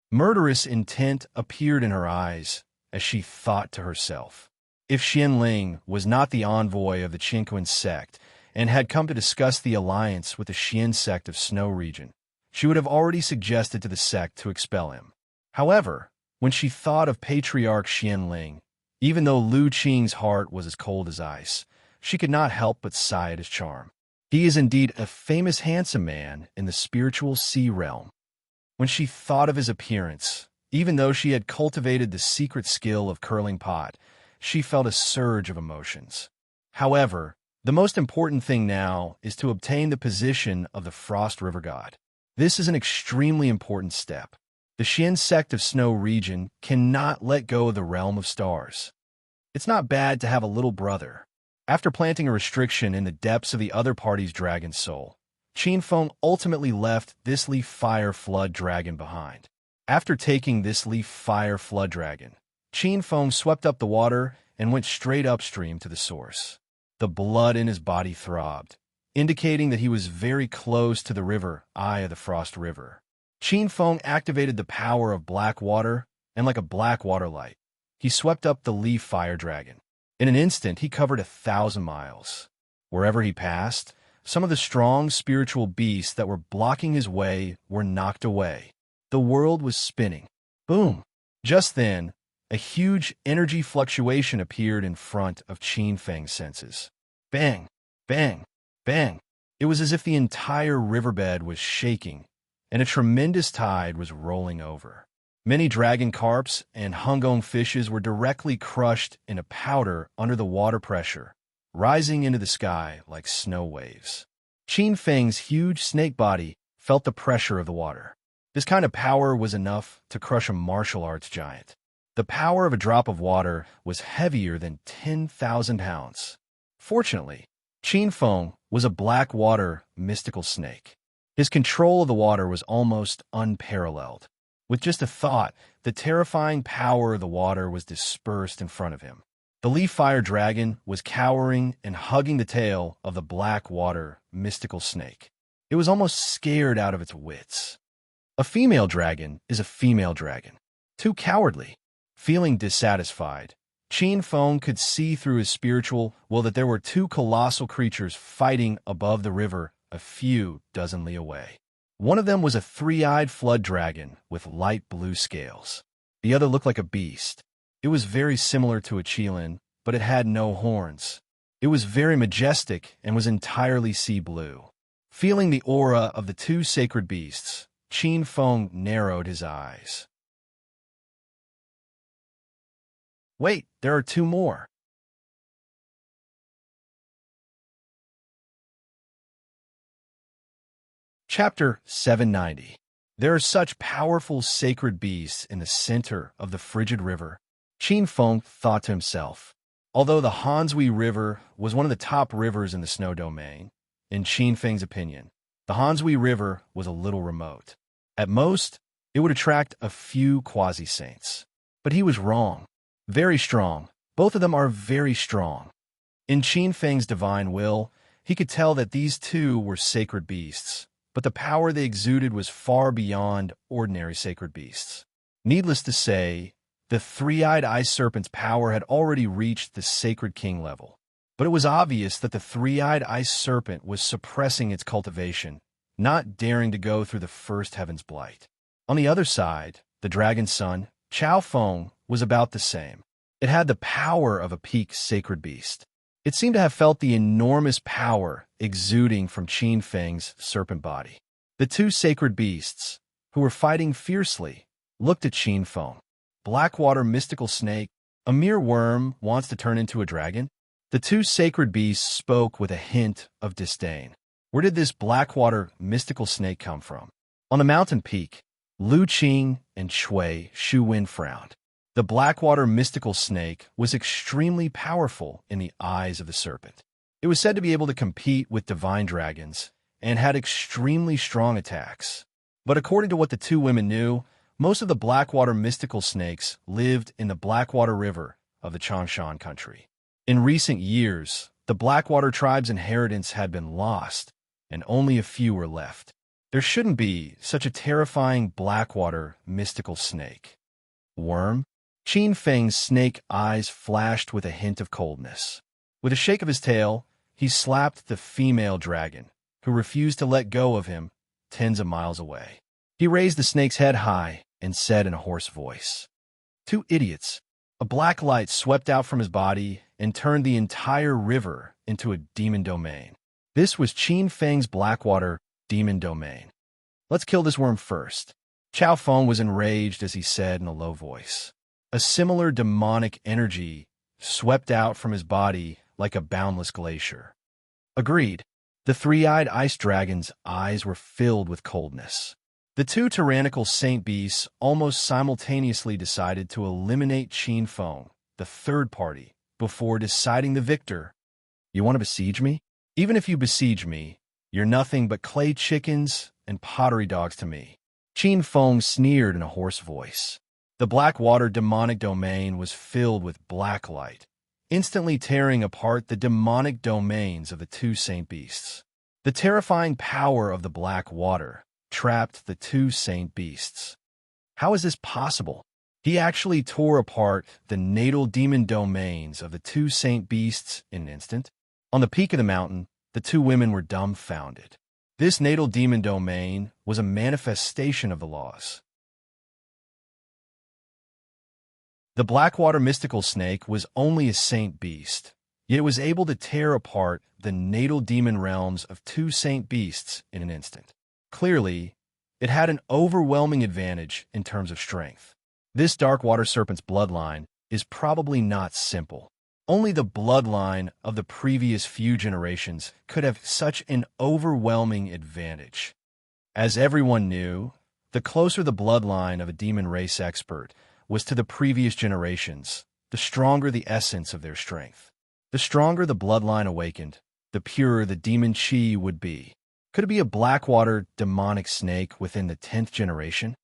Murderous intent appeared in her eyes as she thought to herself. If Xianling was not the envoy of the Qinquan sect and had come to discuss the alliance with the Xian sect of Snow Region, she would have already suggested to the sect to expel him. However, when she thought of Patriarch Xianling, even though Lu Qing's heart was as cold as ice, she could not help but sigh at his charm. He is indeed a famous handsome man in the spiritual sea realm. When she thought of his appearance, even though she had cultivated the secret skill of curling pot, she felt a surge of emotions. However, the most important thing now is to obtain the position of the Frost River God. This is an extremely important step. The Xian sect of Snow Region cannot let go of the realm of stars. It's not bad to have a little brother. After planting a restriction in the depths of the other party's dragon soul, Qin Feng ultimately left this leaf fire flood dragon behind. After taking this leaf fire flood dragon, Qin Feng swept up the water and went straight upstream to the source. The blood in his body throbbed, indicating that he was very close to the river, Eye of the Frost River. Qin Feng activated the power of black water, and like a black water light, he swept up the leaf fire dragon. In an instant, he covered 1,000 miles. Wherever he passed, some of the strong spiritual beasts that were blocking his way were knocked away. The world was spinning. Boom! Just then, a huge energy fluctuation appeared in front of Qin Feng's senses. Bang! Bang! Bang! It was as if the entire riverbed was shaking, and a tremendous tide was rolling over. Many dragon carps and hungong fishes were directly crushed in a powder under the water pressure, rising into the sky like snow waves. Qin Feng's huge snake body felt the pressure of the water. This kind of power was enough to crush a martial arts giant. The power of a drop of water was heavier than 10,000 pounds. Fortunately, Qin Feng was a black water mystical snake. His control of the water was almost unparalleled. With just a thought, the terrifying power of the water was dispersed in front of him. The leaf fire dragon was cowering and hugging the tail of the black water mystical snake. It was almost scared out of its wits. A female dragon is a female dragon. Too cowardly. Feeling dissatisfied, Qin Feng could see through his spiritual will that there were two colossal creatures fighting above the river a few dozen li away. One of them was a three-eyed flood dragon with light blue scales. The other looked like a beast. It was very similar to a qilin, but it had no horns. It was very majestic and was entirely sea blue. Feeling the aura of the two sacred beasts, Qin Feng narrowed his eyes. Wait, there are two more. Chapter 790. There are such powerful sacred beasts in the center of the frigid river, Qin Feng thought to himself. Although the Hanshui River was one of the top rivers in the snow domain, in Qin Feng's opinion, the Hanshui River was a little remote. At most, it would attract a few quasi-saints. But he was wrong. Very strong. Both of them are very strong. In Qin Feng's divine will, he could tell that these two were sacred beasts, but the power they exuded was far beyond ordinary sacred beasts. Needless to say, the three-eyed ice serpent's power had already reached the sacred king level. But it was obvious that the three-eyed ice serpent was suppressing its cultivation, not daring to go through the first heaven's blight. On the other side, the dragon's son, Chao Feng, was about the same. It had the power of a peak sacred beast. It seemed to have felt the enormous power exuding from Qin Feng's serpent body. The two sacred beasts, who were fighting fiercely, looked at Qin Feng. Blackwater mystical snake, a mere worm, wants to turn into a dragon? The two sacred beasts spoke with a hint of disdain. Where did this blackwater mystical snake come from? On the mountain peak, Lu Qing and Shui Shuwen frowned. The blackwater mystical snake was extremely powerful in the eyes of the serpent. It was said to be able to compete with divine dragons and had extremely strong attacks. But according to what the two women knew, most of the blackwater mystical snakes lived in the Blackwater River of the Changshan country. In recent years, the Blackwater tribe's inheritance had been lost, and only a few were left. There shouldn't be such a terrifying blackwater mystical snake. Worm? Qin Feng's snake eyes flashed with a hint of coldness. With a shake of his tail, he slapped the female dragon, who refused to let go of him tens of miles away. He raised the snake's head high and said in a hoarse voice, "Two idiots." A black light swept out from his body and turned the entire river into a demon domain. This was Qin Feng's Blackwater demon domain. "Let's kill this worm first." Chao Feng was enraged as he said in a low voice. A similar demonic energy swept out from his body like a boundless glacier. Agreed. The three-eyed ice dragon's eyes were filled with coldness. The two tyrannical saint beasts almost simultaneously decided to eliminate Qin Feng, the third party, before deciding the victor. "You want to besiege me? Even if you besiege me, you're nothing but clay chickens and pottery dogs to me." Qin Feng sneered in a hoarse voice. The Blackwater demonic domain was filled with black light, instantly tearing apart the demonic domains of the two saint beasts. The terrifying power of the black water trapped the two saint beasts. How is this possible? He actually tore apart the natal demon domains of the two saint beasts in an instant. On the peak of the mountain, the two women were dumbfounded. This natal demon domain was a manifestation of the laws. The Blackwater mystical snake was only a saint beast, yet it was able to tear apart the natal demon realms of two saint beasts in an instant. Clearly, it had an overwhelming advantage in terms of strength. This dark water serpent's bloodline is probably not simple. Only the bloodline of the previous few generations could have such an overwhelming advantage. As everyone knew, the closer the bloodline of a demon race expert was to the previous generations, the stronger the essence of their strength. The stronger the bloodline awakened, the purer the demon chi would be. Could it be a blackwater demonic snake within the 10th generation?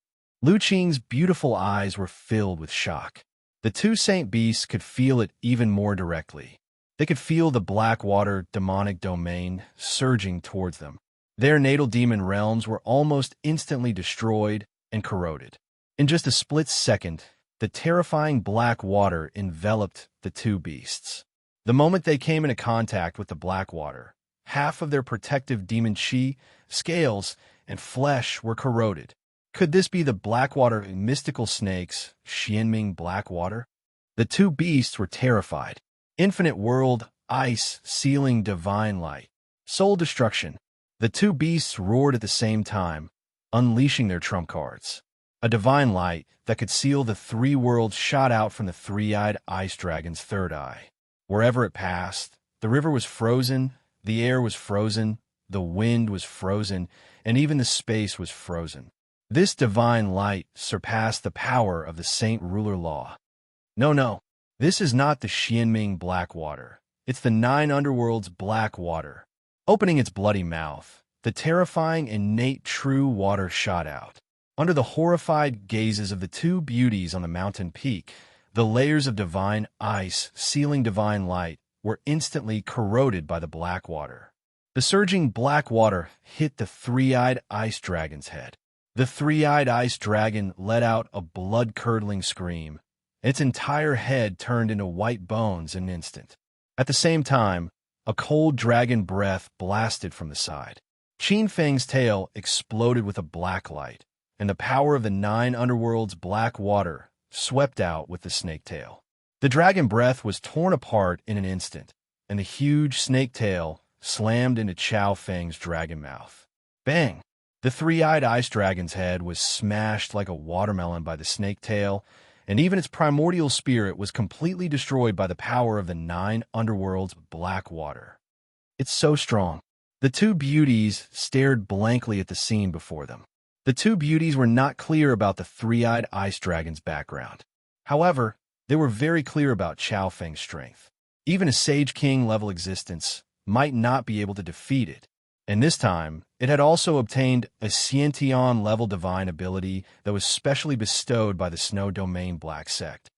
Lu Qing's beautiful eyes were filled with shock. The two saint beasts could feel it even more directly. They could feel the blackwater demonic domain surging towards them. Their natal demon realms were almost instantly destroyed and corroded. In just a split second, the terrifying black water enveloped the two beasts. The moment they came into contact with the black water, half of their protective demon chi, scales, and flesh were corroded. Could this be the Blackwater mystical snake's Xianming Blackwater? The two beasts were terrified. Infinite world, ice, sealing divine light. Soul destruction. The two beasts roared at the same time, unleashing their trump cards. A divine light that could seal the three worlds shot out from the three-eyed ice dragon's third eye. Wherever it passed, the river was frozen, the air was frozen, the wind was frozen, and even the space was frozen. This divine light surpassed the power of the Saint Ruler Law. No, this is not the Xianming Blackwater. It's the Nine Underworld's Blackwater. Opening its bloody mouth, the terrifying innate true water shot out. Under the horrified gazes of the two beauties on the mountain peak, the layers of divine ice sealing divine light were instantly corroded by the black water. The surging black water hit the three-eyed ice dragon's head. The three-eyed ice dragon let out a blood-curdling scream. Its entire head turned into white bones in an instant. At the same time, a cold dragon breath blasted from the side. Qin Feng's tail exploded with a black light, and the power of the Nine Underworld's black water swept out with the snake tail. The dragon breath was torn apart in an instant, and the huge snake tail slammed into Chao Feng's dragon mouth. Bang! The three-eyed ice dragon's head was smashed like a watermelon by the snake tail, and even its primordial spirit was completely destroyed by the power of the 9 underworlds' black water. It's so strong. The two beauties stared blankly at the scene before them. The two beauties were not clear about the three-eyed ice dragon's background. However, they were very clear about Chao Feng's strength. Even a Sage King-level existence might not be able to defeat it, and this time, it had also obtained a Xiantian-level divine ability that was specially bestowed by the Snow Domain Black Sect.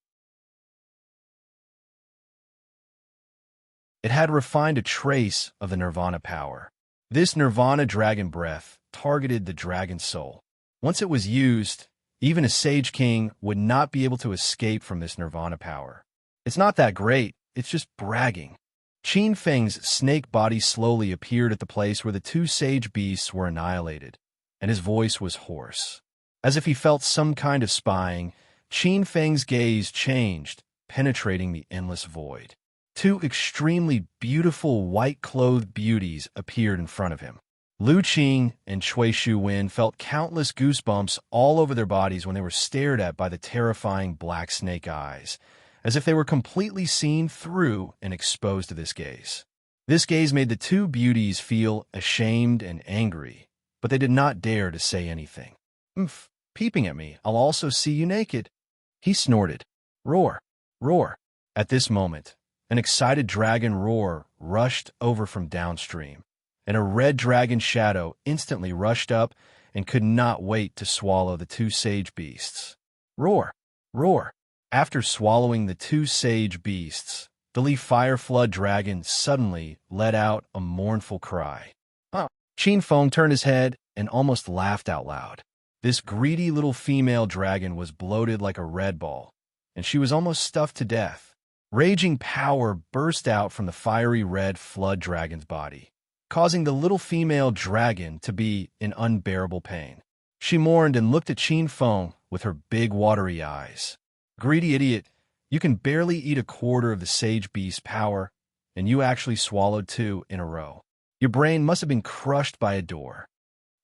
It had refined a trace of the Nirvana power. This Nirvana dragon breath targeted the dragon's soul. Once it was used, even a Sage King would not be able to escape from this Nirvana power. It's not that great, it's just bragging. Qin Feng's snake body slowly appeared at the place where the two sage beasts were annihilated, and his voice was hoarse. As if he felt some kind of spying, Qin Feng's gaze changed, penetrating the endless void. Two extremely beautiful white-clothed beauties appeared in front of him. Lu Qing and Cui Shuwen felt countless goosebumps all over their bodies when they were stared at by the terrifying black snake eyes, as if they were completely seen through and exposed to this gaze. This gaze made the two beauties feel ashamed and angry, but they did not dare to say anything. Peeping at me, I'll also see you naked. He snorted. Roar, roar. At this moment, an excited dragon roar rushed over from downstream, and a red dragon shadow instantly rushed up and could not wait to swallow the two sage beasts. Roar, roar. After swallowing the two sage beasts, the Li Fire Flood dragon suddenly let out a mournful cry. Qin Feng turned his head and almost laughed out loud. This greedy little female dragon was bloated like a red ball, and she was almost stuffed to death. Raging power burst out from the fiery red flood dragon's body, causing the little female dragon to be in unbearable pain. She mourned and looked at Qin Feng with her big watery eyes. Greedy idiot, you can barely eat a quarter of the sage beast's power, and you actually swallowed 2 in a row. Your brain must have been crushed by a door.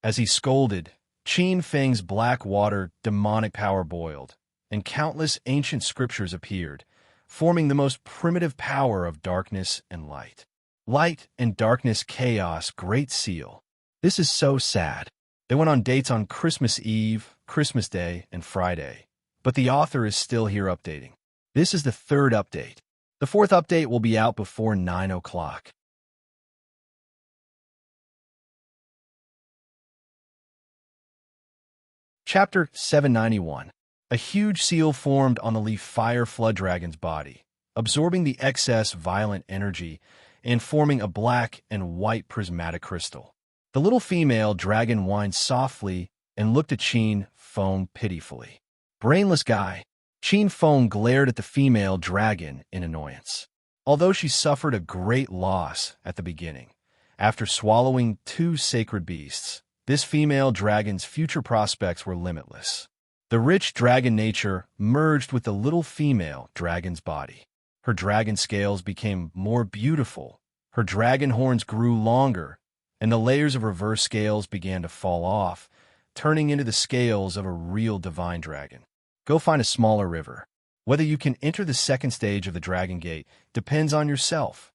As he scolded, Qin Feng's black water demonic power boiled, and countless ancient scriptures appeared, forming the most primitive power of darkness and light. Light and darkness chaos great seal. This is so sad. They went on dates on Christmas Eve, Christmas Day, and Friday, but the author is still here updating. This is the 3rd update. The 4th update will be out before 9 o'clock. Chapter 791. A huge seal formed on the Leaf Fire Flood Dragon's body, absorbing the excess violent energy and forming a black and white prismatic crystal. The little female dragon whined softly and looked at Qin Feng pitifully. Brainless guy. Qin Feng glared at the female dragon in annoyance. Although she suffered a great loss at the beginning, after swallowing 2 sacred beasts, this female dragon's future prospects were limitless. The rich dragon nature merged with the little female dragon's body. Her dragon scales became more beautiful, her dragon horns grew longer, and the layers of reverse scales began to fall off, turning into the scales of a real divine dragon. Go find a smaller river. Whether you can enter the 2nd stage of the Dragon Gate depends on yourself.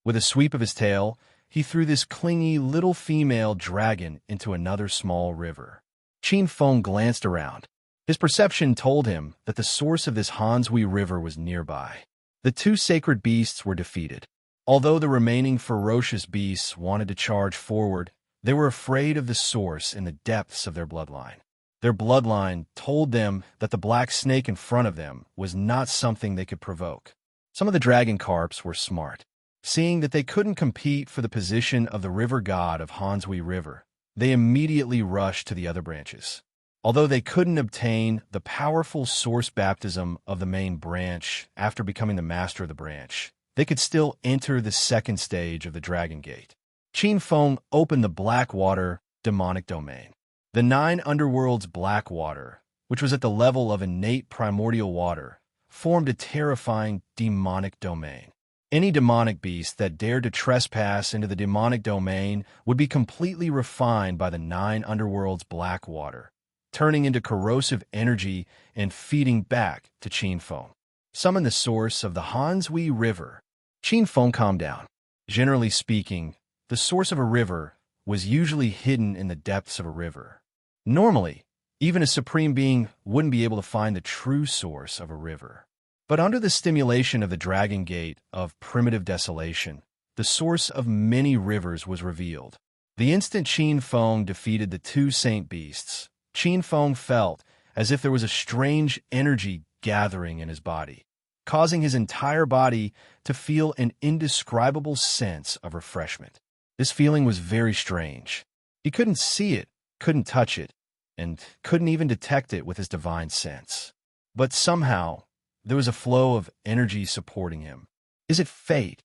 With a sweep of his tail, he threw this clingy little female dragon into another small river. Qin Feng glanced around. His perception told him that the source of this Hanshui River was nearby. The 2 sacred beasts were defeated. Although the remaining ferocious beasts wanted to charge forward, they were afraid of the source in the depths of their bloodline. Their bloodline told them that the black snake in front of them was not something they could provoke. Some of the dragon carps were smart. Seeing that they couldn't compete for the position of the river god of Hanshui River, they immediately rushed to the other branches. Although they couldn't obtain the powerful source baptism of the main branch after becoming the master of the branch, they could still enter the 2nd stage of the Dragon Gate. Qin Feng opened the black water demonic domain. The 9 underworlds black water, which was at the level of innate primordial water, formed a terrifying demonic domain. Any demonic beast that dared to trespass into the demonic domain would be completely refined by the 9 underworlds black water, turning into corrosive energy and feeding back to Qin Feng. Summon the source of the Hanshui River. Qin Feng calmed down. Generally speaking, the source of a river was usually hidden in the depths of a river. Normally, even a supreme being wouldn't be able to find the true source of a river. But under the stimulation of the Dragon Gate of primitive desolation, the source of many rivers was revealed. The instant Qin Feng defeated the two saint beasts, Qin Feng felt as if there was a strange energy gathering in his body, causing his entire body to feel an indescribable sense of refreshment. This feeling was very strange. He couldn't see it, couldn't touch it, and couldn't even detect it with his divine sense. But somehow, there was a flow of energy supporting him. Is it fate?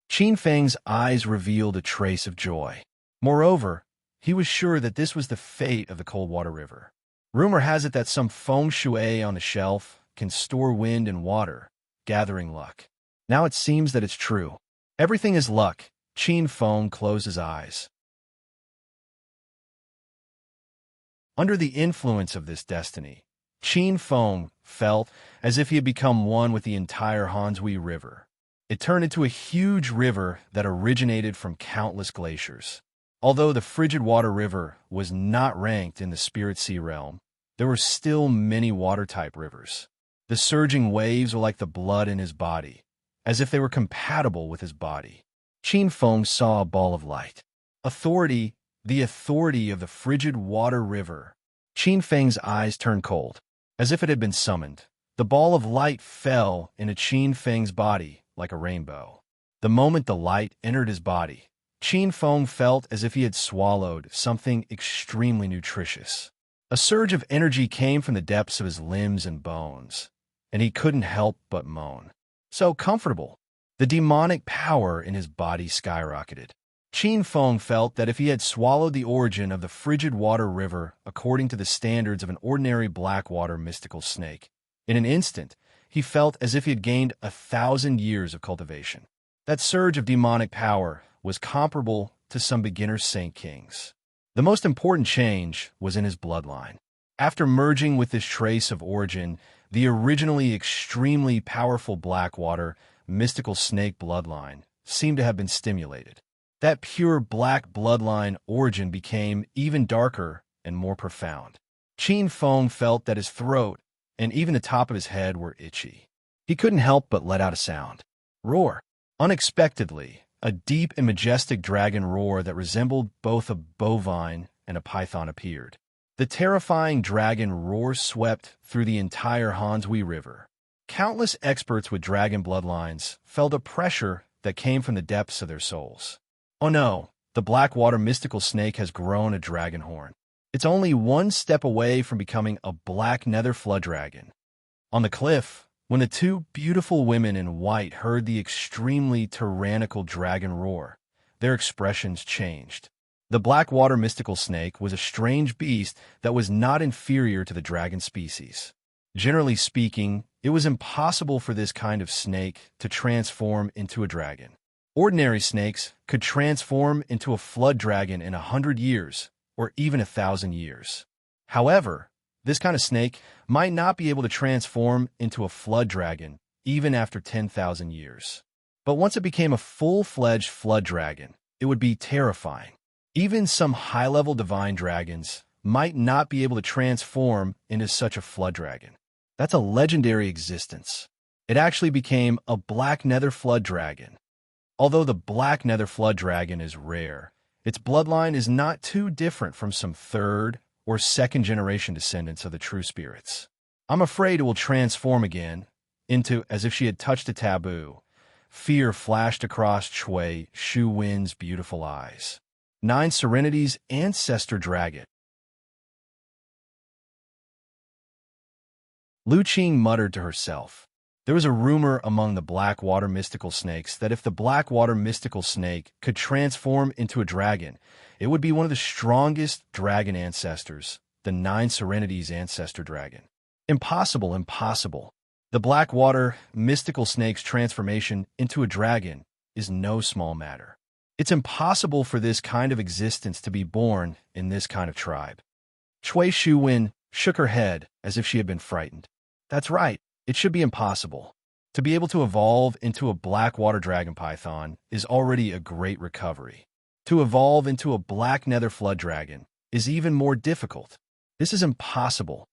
Qin Feng's eyes revealed a trace of joy. Moreover, he was sure that this was the fate of the Coldwater River. Rumor has it that some feng shui on the shelf can store wind and water, gathering luck. Now it seems that it's true. Everything is luck. Qin Feng closed his eyes. Under the influence of this destiny, Qin Feng felt as if he had become one with the entire Hanshui River. It turned into a huge river that originated from countless glaciers. Although the frigid water river was not ranked in the spirit sea realm, there were still many water-type rivers. The surging waves were like the blood in his body, as if they were compatible with his body. Qin Feng saw a ball of light. Authority, the authority of the frigid water river. Qin Feng's eyes turned cold, as if it had been summoned. The ball of light fell into Qin Feng's body like a rainbow. The moment the light entered his body, Qin Feng felt as if he had swallowed something extremely nutritious. A surge of energy came from the depths of his limbs and bones, and he couldn't help but moan. So comfortable. The demonic power in his body skyrocketed. Qin Feng felt that if he had swallowed the origin of the frigid water river according to the standards of an ordinary blackwater mystical snake, in an instant, he felt as if he had gained 1,000 years of cultivation. That surge of demonic power was comparable to some beginner saint kings. The most important change was in his bloodline. After merging with this trace of origin, the originally extremely powerful blackwater mystical snake bloodline seemed to have been stimulated. That pure black bloodline origin became even darker and more profound. Qin Feng felt that his throat and even the top of his head were itchy. He couldn't help but let out a sound. Roar. Unexpectedly, a deep and majestic dragon roar that resembled both a bovine and a python appeared. The terrifying dragon roar swept through the entire Hanshui River. Countless experts with dragon bloodlines felt a pressure that came from the depths of their souls. Oh no, the blackwater mystical snake has grown a dragon horn. It's only one step away from becoming a black nether flood dragon. On the cliff, when the two beautiful women in white heard the extremely tyrannical dragon roar, their expressions changed. The blackwater mystical snake was a strange beast that was not inferior to the dragon species. Generally speaking, it was impossible for this kind of snake to transform into a dragon. Ordinary snakes could transform into a flood dragon in 100 years, or even 1,000 years. However, this kind of snake might not be able to transform into a flood dragon even after 10,000 years. But once it became a full-fledged flood dragon, it would be terrifying. Even some high-level divine dragons might not be able to transform into such a flood dragon. That's a legendary existence. It actually became a black nether flood dragon. Although the black nether flood dragon is rare, its bloodline is not too different from some third or second generation descendants of the true spirits. I'm afraid it will transform again into as if she had touched a taboo. Fear flashed across Chui Shu-Win's beautiful eyes. 9 Serenity's ancestor dragon. Lu Qing muttered to herself. There was a rumor among the Blackwater mystical snakes that if the Blackwater mystical snake could transform into a dragon, it would be one of the strongest dragon ancestors, the 9 Serenity's ancestor dragon. Impossible, impossible. The Blackwater mystical snake's transformation into a dragon is no small matter. It's impossible for this kind of existence to be born in this kind of tribe. Chui Shu-Wen shook her head as if she had been frightened. That's right, it should be impossible. To be able to evolve into a black water dragon python is already a great recovery. To evolve into a black nether flood dragon is even more difficult. This is impossible.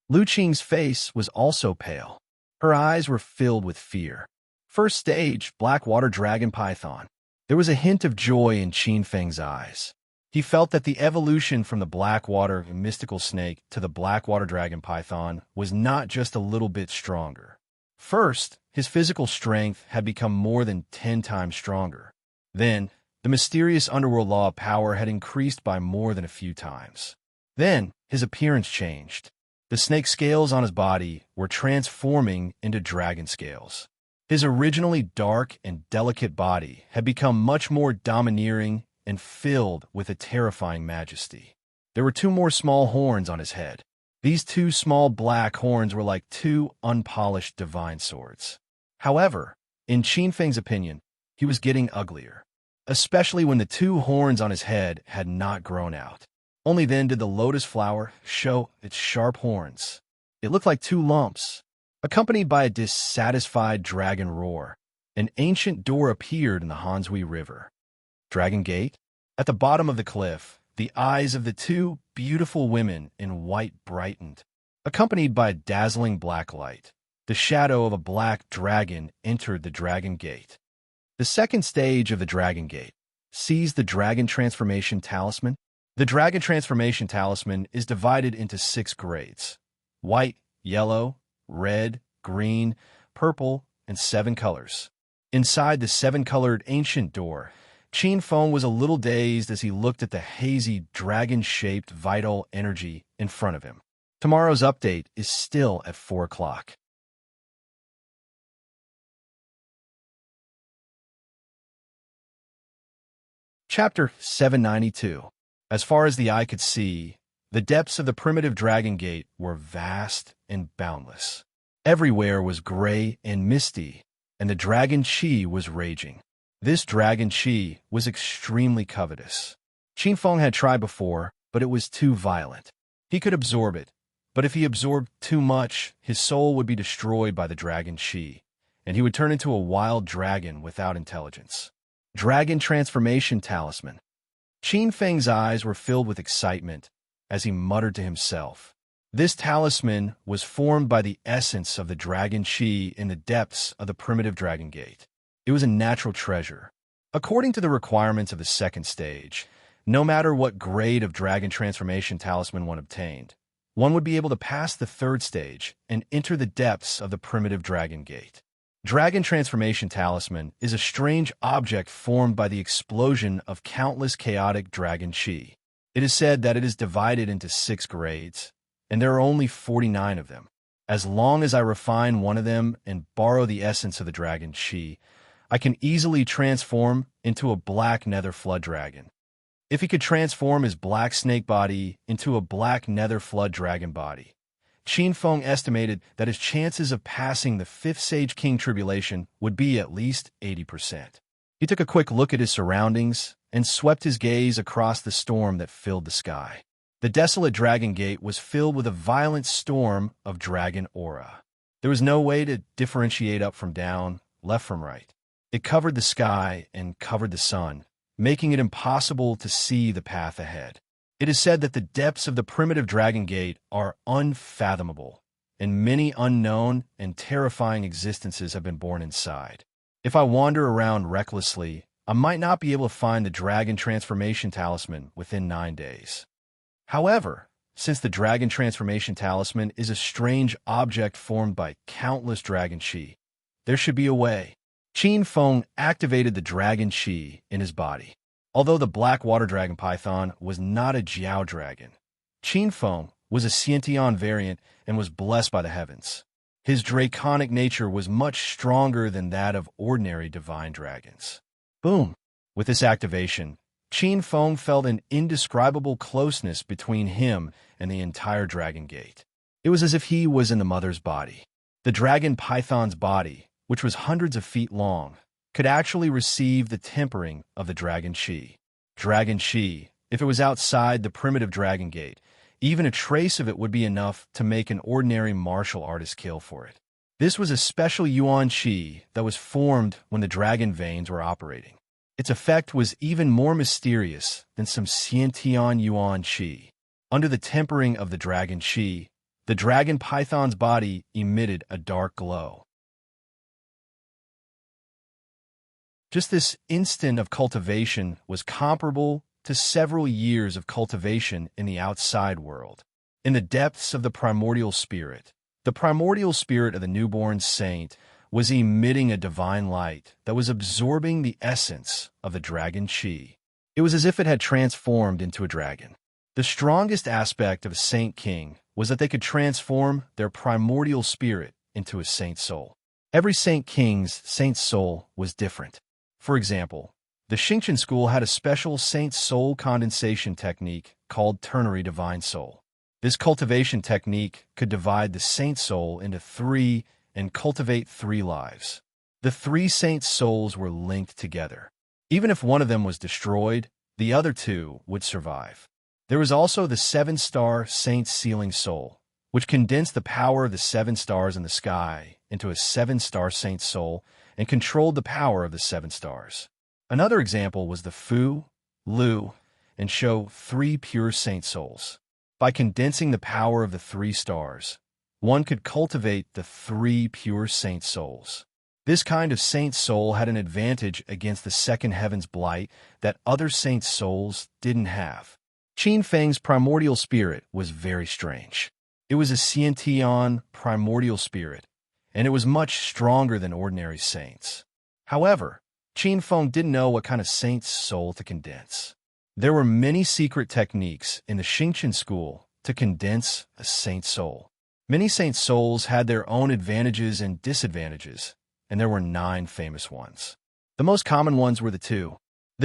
Lu Qing's face was also pale. Her eyes were filled with fear. First stage, black water dragon python. There was a hint of joy in Qin Feng's eyes. He felt that the evolution from the black water mystical snake to the black water dragon python was not just a little bit stronger. First, his physical strength had become more than 10 times stronger. Then, the mysterious underworld law of power had increased by more than a few times. Then, his appearance changed. The snake scales on his body were transforming into dragon scales. His originally dark and delicate body had become much more domineering and filled with a terrifying majesty. There were 2 more small horns on his head. These 2 small black horns were like 2 unpolished divine swords. However, in Qin Feng's opinion, he was getting uglier, especially when the 2 horns on his head had not grown out. Only then did the lotus flower show its sharp horns. It looked like 2 lumps. Accompanied by a dissatisfied dragon roar, an ancient door appeared in the Hanshui River. Dragon Gate? At the bottom of the cliff, the eyes of the 2 beautiful women in white brightened. Accompanied by a dazzling black light, the shadow of a black dragon entered the Dragon Gate. The second stage of the Dragon Gate sees the Dragon Transformation Talisman. The Dragon Transformation Talisman is divided into 6 grades: white, yellow, red, green, purple, and 7 colors. Inside the 7-colored ancient door, Qin Feng was a little dazed as he looked at the hazy, dragon-shaped vital energy in front of him. Tomorrow's update is still at 4 o'clock. Chapter 792. As far as the eye could see, the depths of the primitive Dragon Gate were vast and boundless. Everywhere was gray and misty, and the dragon Qi was raging. This dragon Qi was extremely covetous. Qin Feng had tried before, but it was too violent. He could absorb it, but if he absorbed too much, his soul would be destroyed by the dragon Qi, and he would turn into a wild dragon without intelligence. Dragon Transformation Talisman. Qin Feng's eyes were filled with excitement as he muttered to himself. This talisman was formed by the essence of the dragon Qi in the depths of the primitive Dragon Gate. It was a natural treasure. According to the requirements of the second stage, no matter what grade of Dragon Transformation Talisman one obtained, one would be able to pass the third stage and enter the depths of the primitive Dragon Gate. Dragon Transformation Talisman is a strange object formed by the explosion of countless chaotic dragon Qi. It is said that it is divided into 6 grades, and there are only 49 of them. As long as I refine one of them and borrow the essence of the dragon Qi, I can easily transform into a black nether flood dragon. If he could transform his black snake body into a black nether flood dragon body, Qin Feng estimated that his chances of passing the 5th Sage King Tribulation would be at least 80%. He took a quick look at his surroundings and swept his gaze across the storm that filled the sky. The desolate Dragon Gate was filled with a violent storm of dragon aura. There was no way to differentiate up from down, left from right. It covered the sky and covered the sun, making it impossible to see the path ahead. It is said that the depths of the primitive Dragon Gate are unfathomable, and many unknown and terrifying existences have been born inside. If I wander around recklessly, I might not be able to find the Dragon Transformation Talisman within 9 days. However, since the Dragon Transformation Talisman is a strange object formed by countless dragon Qi, there should be a way. Qin Feng activated the dragon Qi in his body. Although the black water dragon python was not a Jiao dragon, Qin Feng was a Xiantian variant and was blessed by the heavens. His draconic nature was much stronger than that of ordinary divine dragons. Boom! With this activation, Qin Feng felt an indescribable closeness between him and the entire Dragon Gate. It was as if he was in the mother's body. The dragon python's body, which was hundreds of feet long, could actually receive the tempering of the dragon Qi. Dragon Qi, if it was outside the primitive Dragon Gate, Even a trace of it would be enough to make an ordinary martial artist kill for it. This was a special yuan qi that was formed when the dragon veins were operating. Its effect was even more mysterious than some Xiantian yuan qi. Under the tempering of the dragon qi, the dragon python's body emitted a dark glow. Just this instant of cultivation was comparable to several years of cultivation in the outside world. In the depths of the primordial spirit of the newborn saint was emitting a divine light that was absorbing the essence of the dragon qi. It was as if it had transformed into a dragon. The strongest aspect of a saint king was that they could transform their primordial spirit into a saint soul. Every saint king's saint soul was different. For example, the Xingqian school had a special saint soul condensation technique called ternary divine soul. This cultivation technique could divide the saint soul into three and cultivate 3 lives. The 3 saint souls were linked together. Even if one of them was destroyed, the other 2 would survive. There was also the 7-star saint sealing soul, which condensed the power of the 7 stars in the sky into a 7-star saint soul and controlled the power of the 7 stars. Another example was the Fu, Lu, and Shou 3 pure saint souls. By condensing the power of the 3 stars, one could cultivate the 3 pure saint souls. This kind of saint soul had an advantage against the second heaven's blight that other saint souls didn't have. Qin Feng's primordial spirit was very strange. It was a Xiantian primordial spirit, and it was much stronger than ordinary saints. However, Qin Feng didn't know what kind of saint's soul to condense. There were many secret techniques in the Xingqian school to condense a saint soul. Many saint souls had their own advantages and disadvantages, and there were 9 famous ones. The most common ones were the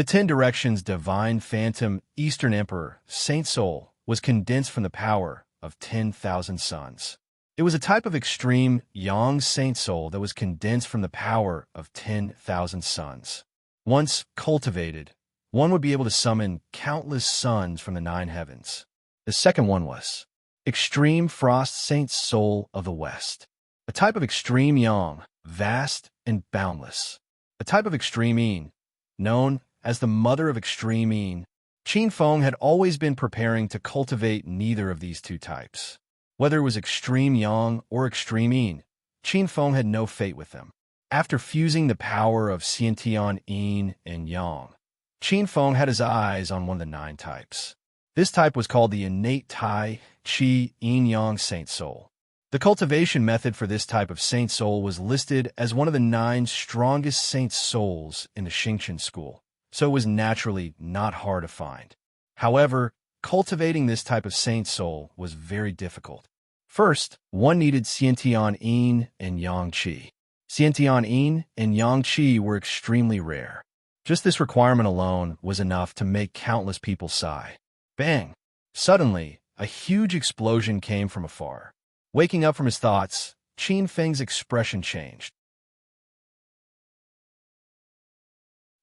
10 directions divine phantom Eastern Emperor saint soul was condensed from the power of 10,000 suns. It was a type of extreme yang saint soul that was condensed from the power of 10,000 suns. Once cultivated, one would be able to summon countless suns from the 9 heavens. The second one was extreme frost saint soul of the west, a type of extreme yang, vast and boundless. A type of extreme yin, known as the mother of extreme yin. Qin Feng had always been preparing to cultivate neither of these 2 types. Whether it was extreme yang or extreme yin, Qin Feng had no fate with them. After fusing the power of Xiantian yin and yang, Qin Feng had his eyes on one of the 9 types. This type was called the innate Tai Qi Yin Yang Saint Soul. The cultivation method for this type of saint soul was listed as one of the 9 strongest saint souls in the Xingqian school, so it was naturally not hard to find. However, cultivating this type of saint soul was very difficult. First, one needed Xiantian yin and yang qi. Xiantian yin and yang qi were extremely rare. Just this requirement alone was enough to make countless people sigh. Bang! Suddenly, a huge explosion came from afar. Waking up from his thoughts, Qin Feng's expression changed.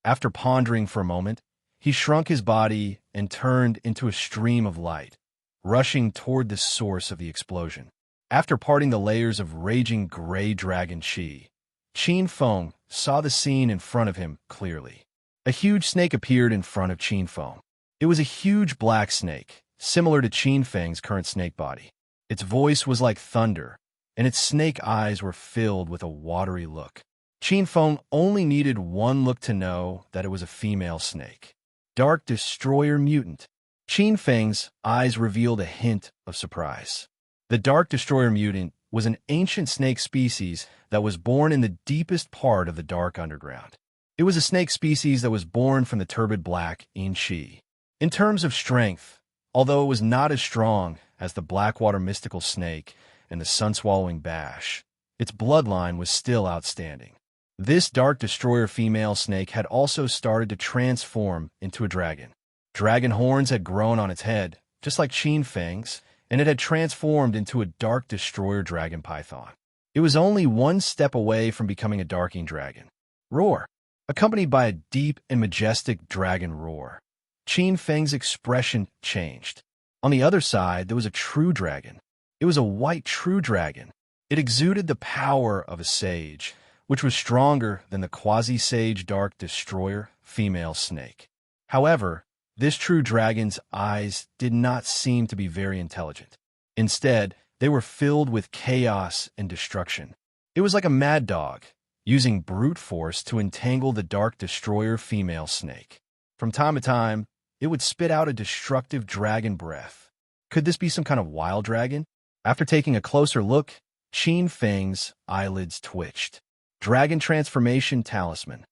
After pondering for a moment, he shrunk his body and turned into a stream of light, rushing toward the source of the explosion. After parting the layers of raging gray dragon qi, Qin Feng saw the scene in front of him clearly. A huge snake appeared in front of Qin Feng. It was a huge black snake, similar to Qin Feng's current snake body. Its voice was like thunder, and its snake eyes were filled with a watery look. Qin Feng only needed one look to know that it was a female snake. Dark Destroyer Mutant. Qin Feng's eyes revealed a hint of surprise. The Dark Destroyer Mutant was an ancient snake species that was born in the deepest part of the dark underground. It was a snake species that was born from the turbid black Yin Qi. In terms of strength, although it was not as strong as the Blackwater mystical snake and the sun-swallowing bash, its bloodline was still outstanding. This Dark Destroyer female snake had also started to transform into a dragon. Dragon horns had grown on its head, just like Qin Feng's, and it had transformed into a Dark Destroyer dragon python. It was only one step away from becoming a Darking dragon. Roar! Accompanied by a deep and majestic dragon roar, Qin Feng's expression changed. On the other side, there was a true dragon. It was a white true dragon. It exuded the power of a sage, which was stronger than the quasi-sage dark destroyer female snake. However, this true dragon's eyes did not seem to be very intelligent. Instead, they were filled with chaos and destruction. It was like a mad dog, using brute force to entangle the dark destroyer female snake. From time to time, it would spit out a destructive dragon breath. Could this be some kind of wild dragon? After taking a closer look, Qin Feng's eyelids twitched. Dragon Transformation Talisman.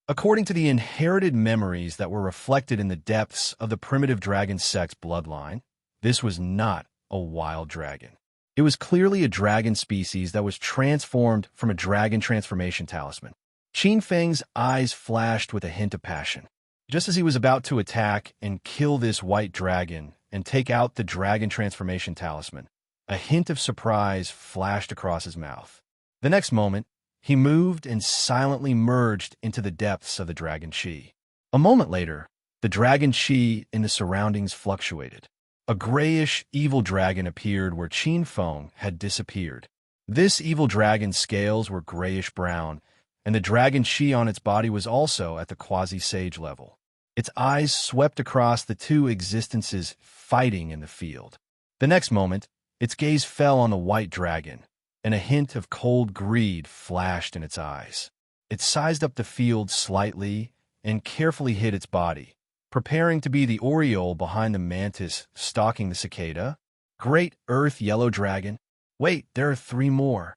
According to the inherited memories that were reflected in the depths of the primitive dragon sect's bloodline, this was not a wild dragon. It was clearly a dragon species that was transformed from a dragon transformation talisman. Qin Feng's eyes flashed with a hint of passion. Just as he was about to attack and kill this white dragon and take out the dragon transformation talisman, a hint of surprise flashed across his mouth. The next moment, he moved and silently merged into the depths of the dragon chi. A moment later, the dragon chi in the surroundings fluctuated. A grayish, evil dragon appeared where Qin Feng had disappeared. This evil dragon's scales were grayish-brown, and the dragon chi on its body was also at the quasi-sage level. Its eyes swept across the two existences fighting in the field. The next moment, its gaze fell on the white dragon, and a hint of cold greed flashed in its eyes. It sized up the field slightly and carefully hid its body, preparing to be the aureole behind the mantis stalking the cicada. Great Earth Yellow Dragon. Wait, there are 3 more.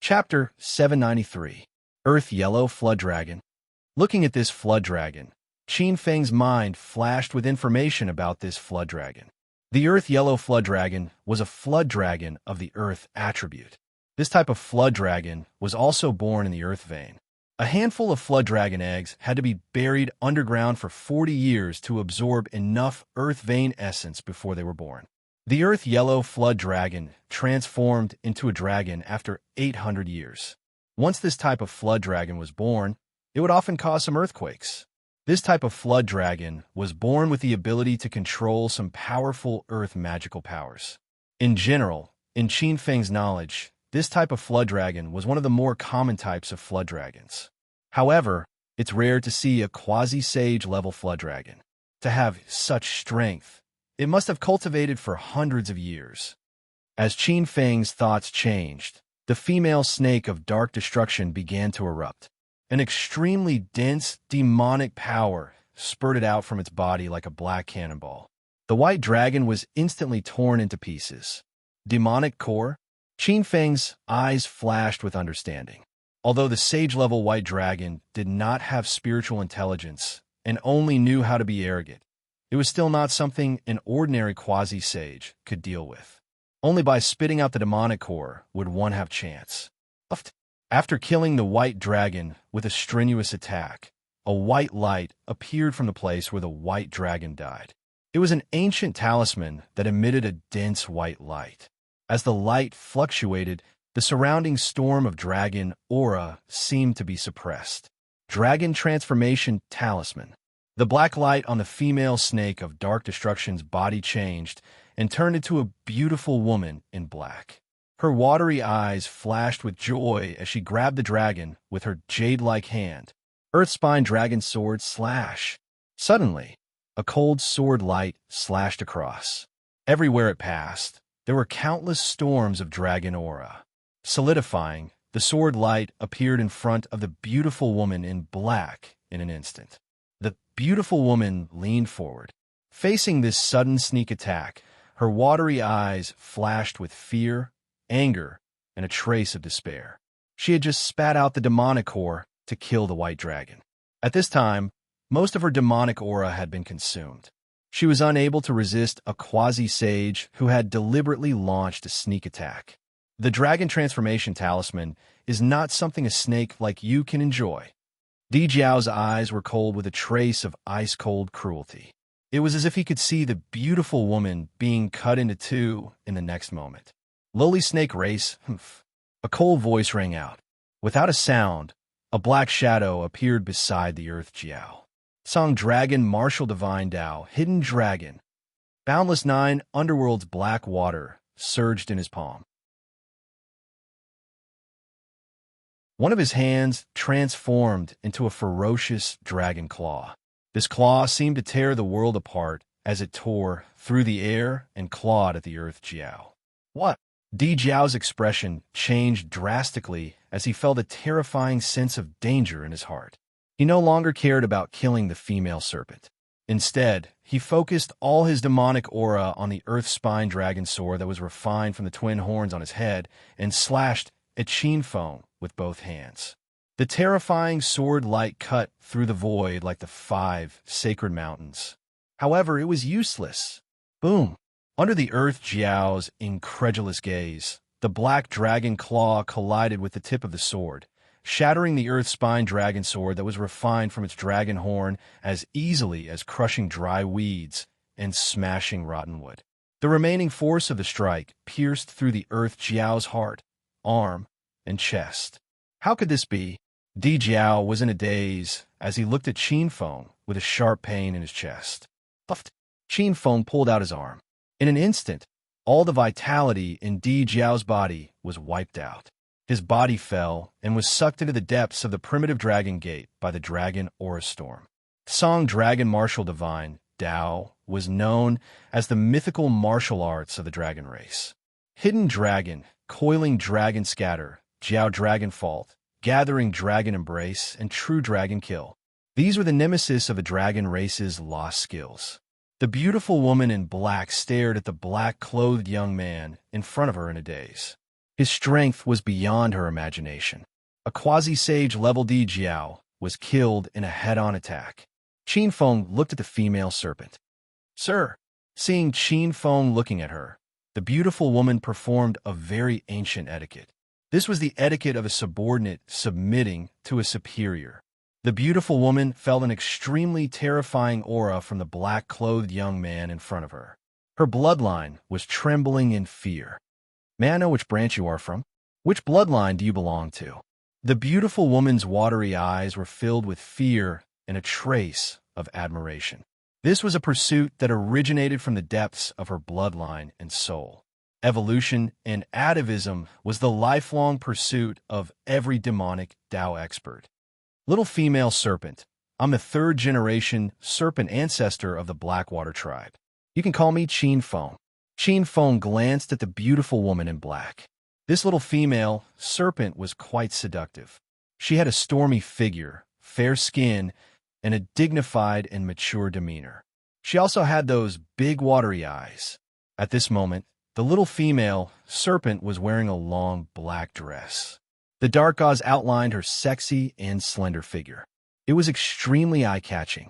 Chapter 793. Earth Yellow Flood Dragon. Looking at this flood dragon, Qin Feng's mind flashed with information about this flood dragon. The Earth Yellow Flood Dragon was a flood dragon of the Earth attribute. This type of flood dragon was also born in the Earth vein. A handful of flood dragon eggs had to be buried underground for 40 years to absorb enough Earth vein essence before they were born. The Earth Yellow Flood Dragon transformed into a dragon after 800 years. Once this type of flood dragon was born, it would often cause some earthquakes. This type of flood dragon was born with the ability to control some powerful earth magical powers. In general, in Qin Feng's knowledge, this type of flood dragon was one of the more common types of flood dragons. However, it's rare to see a quasi-sage level flood dragon. To have such strength, it must have cultivated for hundreds of years. As Qin Feng's thoughts changed, the female snake of dark destruction began to erupt. An extremely dense, demonic power spurted out from its body like a black cannonball. The white dragon was instantly torn into pieces. Demonic core? Qin Feng's eyes flashed with understanding. Although the sage-level white dragon did not have spiritual intelligence and only knew how to be arrogant, it was still not something an ordinary quasi-sage could deal with. Only by spitting out the demonic core would one have chance. After killing the white dragon with a strenuous attack, a white light appeared from the place where the white dragon died. It was an ancient talisman that emitted a dense white light. As the light fluctuated, the surrounding storm of dragon aura seemed to be suppressed. Dragon Transformation Talisman. The black light on the female snake of dark destruction's body changed and turned into a beautiful woman in black. Her watery eyes flashed with joy as she grabbed the dragon with her jade-like hand. Earthspine dragon sword slash. Suddenly, a cold sword light slashed across. Everywhere it passed, there were countless storms of dragon aura. Solidifying, the sword light appeared in front of the beautiful woman in black in an instant. The beautiful woman leaned forward. Facing this sudden sneak attack, her watery eyes flashed with fear, anger, and a trace of despair. She had just spat out the demonic core to kill the white dragon. At this time, most of her demonic aura had been consumed. She was unable to resist a quasi-sage who had deliberately launched a sneak attack. The Dragon Transformation Talisman is not something a snake like you can enjoy. Di Jiao's eyes were cold with a trace of ice-cold cruelty. It was as if he could see the beautiful woman being cut into two in the next moment. Lowly snake race, humph. A cold voice rang out. Without a sound, A black shadow appeared beside the earth Jiao. Song Dragon Martial Divine Tao, Hidden Dragon. Boundless Nine, Underworld's black water, surged in his palm. One of his hands transformed into a ferocious dragon claw. This claw seemed to tear the world apart as it tore through the air and clawed at the earth Jiao. What? Di Jiao's expression changed drastically as he felt a terrifying sense of danger in his heart. He no longer cared about killing the female serpent. Instead, he focused all his demonic aura on the earth spine dragon sword that was refined from the twin horns on his head and slashed at Qin Feng with both hands. The terrifying sword-light cut through the void like the 5 sacred mountains. However, it was useless. Boom! Under the earth Jiao's incredulous gaze, the black dragon claw collided with the tip of the sword, shattering the earth spine dragon sword that was refined from its dragon horn as easily as crushing dry weeds and smashing rotten wood. The remaining force of the strike pierced through the earth Jiao's heart, arm, and chest. How could this be? Di Jiao was in a daze as he looked at Qin Feng with a sharp pain in his chest. Puffed. Qin Feng pulled out his arm. In an instant, all the vitality in Di Jiao's body was wiped out. His body fell and was sucked into the depths of the primitive dragon gate by the dragon aura storm. Song Dragon Martial Divine Tao was known as the mythical martial arts of the dragon race. Hidden Dragon, Coiling Dragon Scatter, Jiao Dragon Fault, Gathering Dragon Embrace, and True Dragon Kill. These were the nemesis of the dragon race's lost skills. The beautiful woman in black stared at the black-clothed young man in front of her in a daze. His strength was beyond her imagination. A quasi-sage level Di Jiao was killed in a head-on attack. Qin Feng looked at the female serpent. "Sir." Seeing Qin Feng looking at her, the beautiful woman performed a very ancient etiquette. This was the etiquette of a subordinate submitting to a superior. The beautiful woman felt an extremely terrifying aura from the black-clothed young man in front of her. Her bloodline was trembling in fear. "May I know which branch you are from? Which bloodline do you belong to?" The beautiful woman's watery eyes were filled with fear and a trace of admiration. This was a pursuit that originated from the depths of her bloodline and soul. Evolution and atavism was the lifelong pursuit of every demonic Tao expert. "Little female serpent, I'm the 3rd-generation serpent ancestor of the Blackwater tribe. You can call me Qin Feng." Qin Feng glanced at the beautiful woman in black. This little female serpent was quite seductive. She had a stormy figure, fair skin, and a dignified and mature demeanor. She also had those big watery eyes. At this moment, the little female serpent was wearing a long black dress. The dark gauze outlined her sexy and slender figure. It was extremely eye-catching.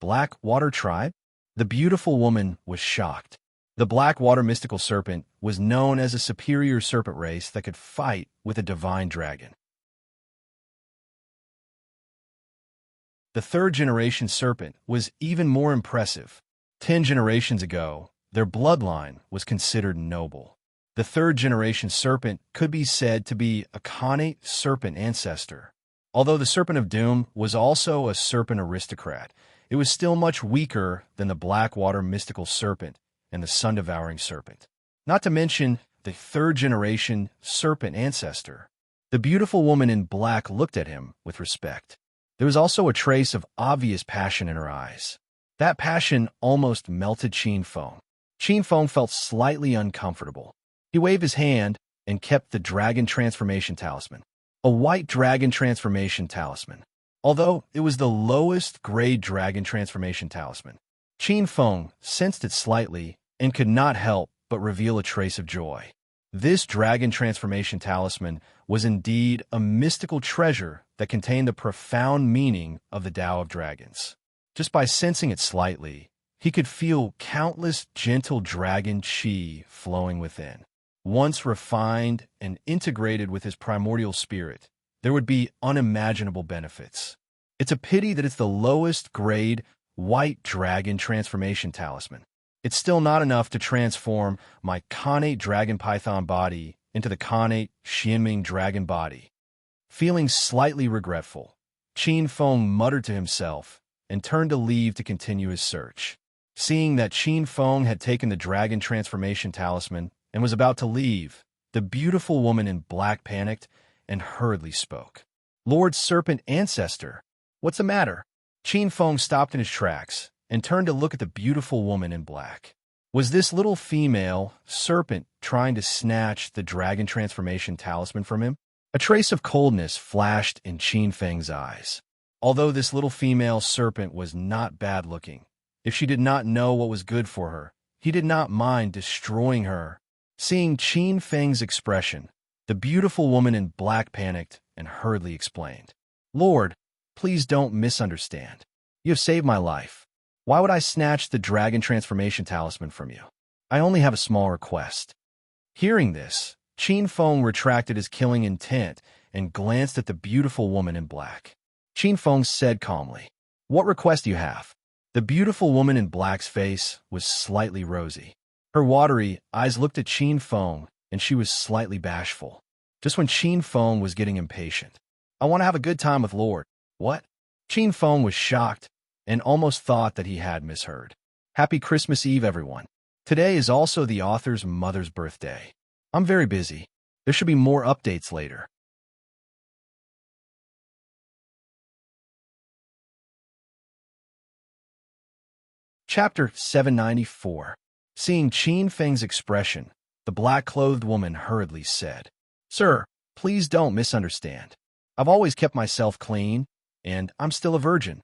Blackwater tribe? The beautiful woman was shocked. The Blackwater mystical serpent was known as a superior serpent race that could fight with a divine dragon. The 3rd-generation serpent was even more impressive. 10 generations ago, their bloodline was considered noble. The 3rd-generation serpent could be said to be a Khanate serpent ancestor. Although the Serpent of Doom was also a serpent aristocrat, it was still much weaker than the Blackwater mystical serpent and the sun-devouring serpent. Not to mention the 3rd-generation serpent ancestor. The beautiful woman in black looked at him with respect. There was also a trace of obvious passion in her eyes. That passion almost melted Qin Feng. Qin Feng felt slightly uncomfortable. He waved his hand and kept the dragon transformation talisman. A white dragon transformation talisman. Although it was the lowest grade dragon transformation talisman, Qin Feng sensed it slightly and could not help but reveal a trace of joy. This dragon transformation talisman was indeed a mystical treasure that contained the profound meaning of the Tao of Dragons. Just by sensing it slightly, he could feel countless gentle dragon qi flowing within. Once refined and integrated with his primordial spirit, there would be unimaginable benefits. It's a pity that it's the lowest grade white dragon transformation talisman. It's still not enough to transform my Khanate dragon python body into the Khanate Xianming dragon body. Feeling slightly regretful, Qin Feng muttered to himself and turned to leave to continue his search. Seeing that Qin Feng had taken the dragon transformation talisman and was about to leave, the beautiful woman in black panicked and hurriedly spoke. "Lord Serpent Ancestor, what's the matter?" Qin Feng stopped in his tracks and turned to look at the beautiful woman in black. Was this little female serpent trying to snatch the dragon transformation talisman from him? A trace of coldness flashed in Qin Feng's eyes. Although this little female serpent was not bad-looking, if she did not know what was good for her, he did not mind destroying her. Seeing Qin Feng's expression, the beautiful woman in black panicked and hurriedly explained. "Lord, please don't misunderstand. You have saved my life. Why would I snatch the dragon transformation talisman from you? I only have a small request." Hearing this, Qin Feng retracted his killing intent and glanced at the beautiful woman in black. Qin Feng said calmly, "What request do you have?" The beautiful woman in black's face was slightly rosy. Her watery eyes looked at Qin Feng, and she was slightly bashful. Just when Qin Feng was getting impatient. "I want to have a good time with Lord." "What?" Qin Feng was shocked and almost thought that he had misheard. "Happy Christmas Eve, everyone. Today is also the author's mother's birthday. I'm very busy. There should be more updates later." Chapter 794. Seeing Qin Feng's expression, the black-clothed woman hurriedly said, "Sir, please don't misunderstand. I've always kept myself clean, and I'm still a virgin."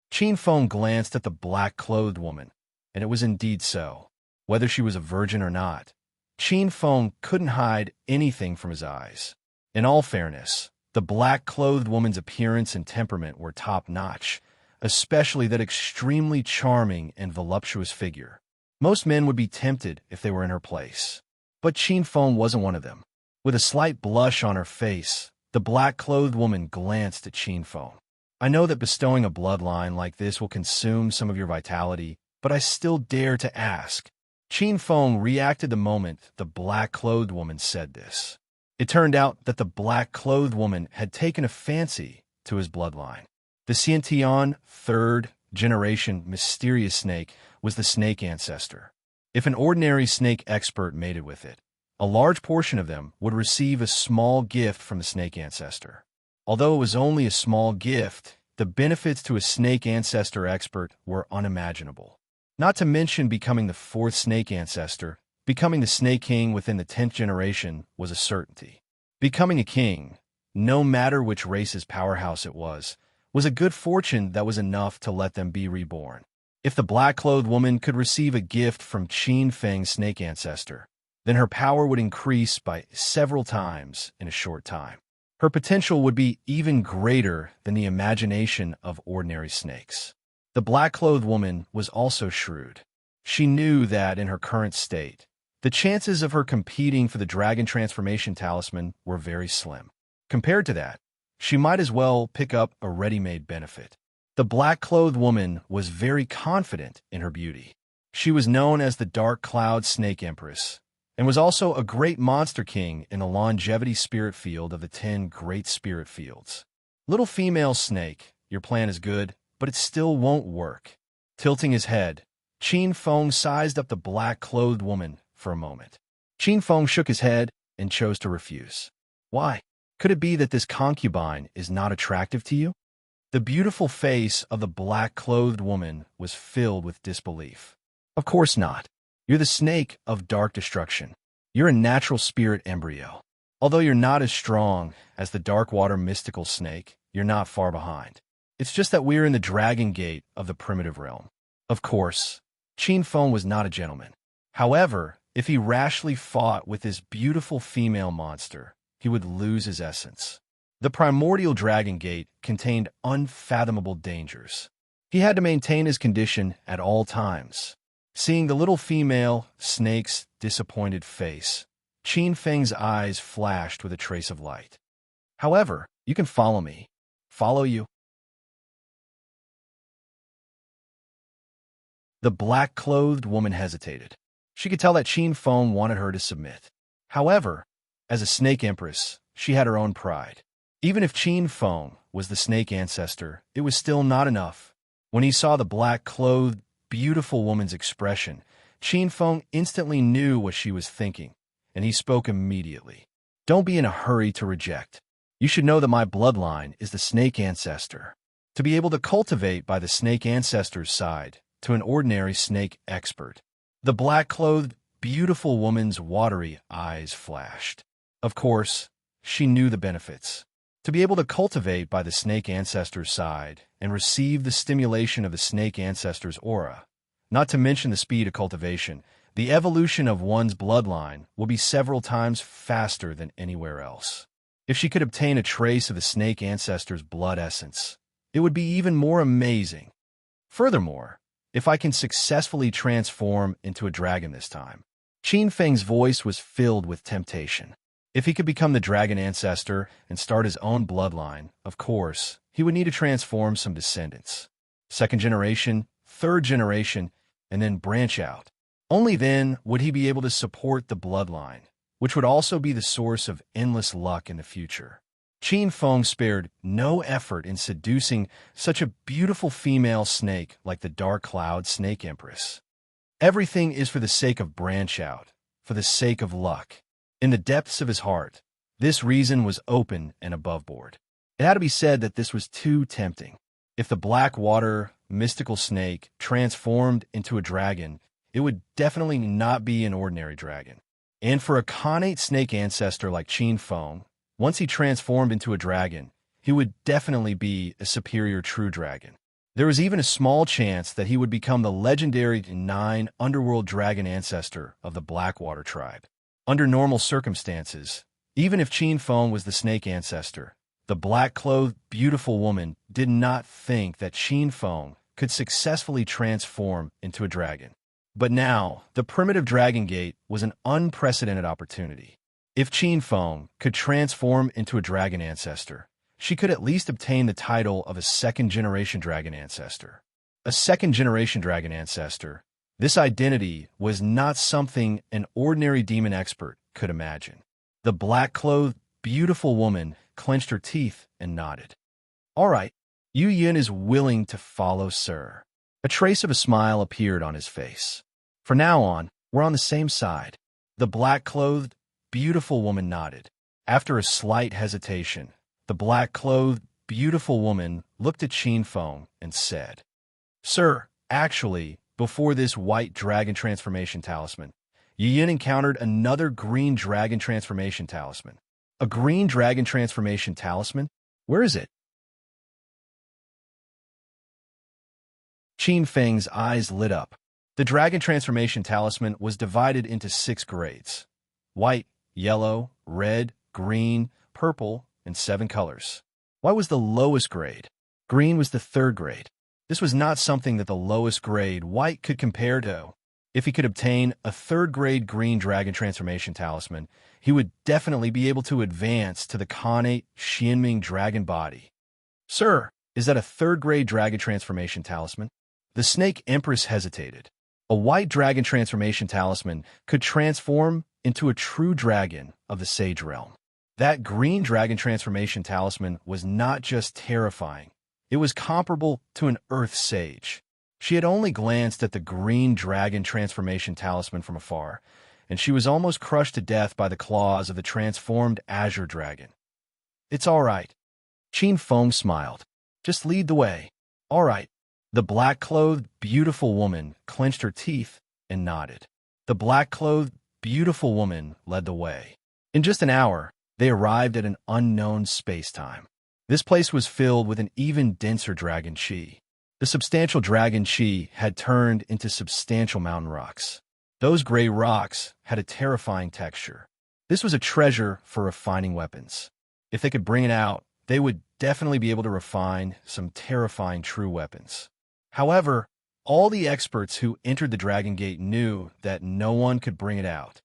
Qin Feng glanced at the black-clothed woman, and it was indeed so. Whether she was a virgin or not, Qin Feng couldn't hide anything from his eyes. In all fairness, the black-clothed woman's appearance and temperament were top-notch, especially that extremely charming and voluptuous figure. Most men would be tempted if they were in her place. But Qin Feng wasn't one of them. With a slight blush on her face, the black-clothed woman glanced at Qin Feng. "I know that bestowing a bloodline like this will consume some of your vitality, but I still dare to ask." Qin Feng reacted the moment the black-clothed woman said this. It turned out that the black-clothed woman had taken a fancy to his bloodline. The Xiantian third-generation mysterious snake was the snake ancestor. If an ordinary snake expert mated with it, a large portion of them would receive a small gift from the snake ancestor. Although it was only a small gift, the benefits to a snake ancestor expert were unimaginable. Not to mention becoming the fourth snake ancestor, becoming the snake king within the 10th generation was a certainty. Becoming a king, no matter which race's powerhouse it was a good fortune that was enough to let them be reborn. If the black-clothed woman could receive a gift from Qin Feng's snake ancestor, then her power would increase by several times in a short time. Her potential would be even greater than the imagination of ordinary snakes. The black-clothed woman was also shrewd. She knew that in her current state, the chances of her competing for the dragon transformation talisman were very slim. Compared to that, she might as well pick up a ready-made benefit. The black-clothed woman was very confident in her beauty. She was known as the Dark Cloud Snake Empress, and was also a great monster king in the longevity spirit field of the 10 great spirit fields. "Little female snake, your plan is good, but it still won't work." Tilting his head, Qin Feng sized up the black-clothed woman for a moment. Qin Feng shook his head and chose to refuse. "Why? Could it be that this concubine is not attractive to you?" The beautiful face of the black-clothed woman was filled with disbelief. "Of course not. You're the snake of dark destruction. You're a natural spirit embryo. Although you're not as strong as the dark water mystical snake, you're not far behind. It's just that we're in the dragon gate of the primitive realm." Of course, Qin Feng was not a gentleman. However, if he rashly fought with this beautiful female monster, he would lose his essence. The primordial dragon gate contained unfathomable dangers. He had to maintain his condition at all times. Seeing the little female snake's disappointed face, Qin Feng's eyes flashed with a trace of light. "However, you can follow me." "Follow you?" The black-clothed woman hesitated. She could tell that Qin Feng wanted her to submit. However, as a snake empress, she had her own pride. Even if Qin Feng was the snake ancestor, it was still not enough. When he saw the black-clothed, beautiful woman's expression, Qin Feng instantly knew what she was thinking, and he spoke immediately. Don't be in a hurry to reject. You should know that my bloodline is the snake ancestor. To be able to cultivate by the snake ancestor's side to an ordinary snake expert. The black-clothed, beautiful woman's watery eyes flashed. Of course, she knew the benefits. To be able to cultivate by the snake ancestor's side and receive the stimulation of the snake ancestor's aura, not to mention the speed of cultivation, the evolution of one's bloodline will be several times faster than anywhere else. If she could obtain a trace of the snake ancestor's blood essence, it would be even more amazing. Furthermore, if I can successfully transform into a dragon this time. Qin Feng's voice was filled with temptation. If he could become the dragon ancestor and start his own bloodline, of course, he would need to transform some descendants. Second generation, third generation, and then branch out. Only then would he be able to support the bloodline, which would also be the source of endless luck in the future. Qin Feng spared no effort in seducing such a beautiful female snake like the Dark Cloud Snake Empress. Everything is for the sake of branch out, for the sake of luck. In the depths of his heart, this reason was open and above board. It had to be said that this was too tempting. If the black water, mystical snake transformed into a dragon, it would definitely not be an ordinary dragon. And for a Khanate snake ancestor like Qin Feng, once he transformed into a dragon, he would definitely be a superior true dragon. There was even a small chance that he would become the legendary 9 underworld dragon ancestor of the Blackwater tribe. Under normal circumstances, even if Qin Feng was the snake ancestor, the black-clothed, beautiful woman did not think that Qin Feng could successfully transform into a dragon. But now, the primitive dragon gate was an unprecedented opportunity. If Qin Feng could transform into a dragon ancestor, she could at least obtain the title of a second-generation dragon ancestor. A second-generation dragon ancestor, this identity was not something an ordinary demon expert could imagine. The black-clothed, beautiful woman clenched her teeth and nodded. All right, Yu Yin is willing to follow, sir. A trace of a smile appeared on his face. From now on, we're on the same side. The black-clothed, beautiful woman nodded. After a slight hesitation, the black-clothed, beautiful woman looked at Qin Feng and said, Sir, actually, before this white dragon transformation talisman, Yu Yin encountered another green dragon transformation talisman. A green dragon transformation talisman? Where is it? Qin Feng's eyes lit up. The dragon transformation talisman was divided into 6 grades: white, yellow, red, green, purple, and 7 colors. Why was the lowest grade? Green was the 3rd grade. This was not something that the lowest grade, white, could compare to. If he could obtain a 3rd grade green dragon transformation talisman, he would definitely be able to advance to the Khanate Xianming dragon body. Sir, is that a 3rd grade dragon transformation talisman? The snake empress hesitated. A white dragon transformation talisman could transform into a true dragon of the sage realm. That green dragon transformation talisman was not just terrifying. It was comparable to an earth sage. She had only glanced at the green dragon transformation talisman from afar, and she was almost crushed to death by the claws of the transformed azure dragon. It's all right. Qin Feng smiled. Just lead the way. All right. The black-clothed, beautiful woman clenched her teeth and nodded. The black-clothed, beautiful woman led the way. In just an hour, they arrived at an unknown space-time. This place was filled with an even denser dragon chi. The substantial dragon chi had turned into substantial mountain rocks. Those gray rocks had a terrifying texture. This was a treasure for refining weapons. If they could bring it out, they would definitely be able to refine some terrifying true weapons. However, all the experts who entered the Dragon Gate knew that no one could bring it out.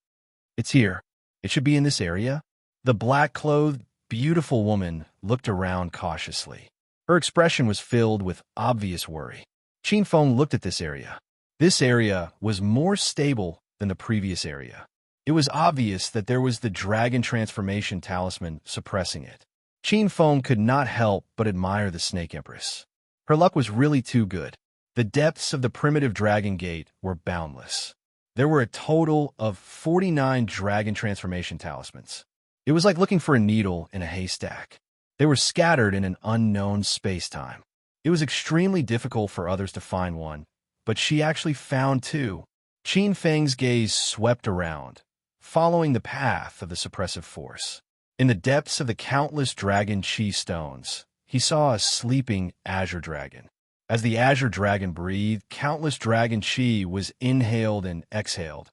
It's here. It should be in this area. The black-clothed, beautiful woman looked around cautiously. Her expression was filled with obvious worry. Qin Feng looked at this area. This area was more stable than the previous area. It was obvious that there was the dragon transformation talisman suppressing it. Qin Feng could not help but admire the Snake Empress. Her luck was really too good. The depths of the primitive dragon gate were boundless. There were a total of 49 dragon transformation talismans. It was like looking for a needle in a haystack. They were scattered in an unknown space-time. It was extremely difficult for others to find one, but she actually found two. Qin Feng's gaze swept around, following the path of the suppressive force. In the depths of the countless dragon chi stones, he saw a sleeping azure dragon. As the azure dragon breathed, countless dragon chi was inhaled and exhaled.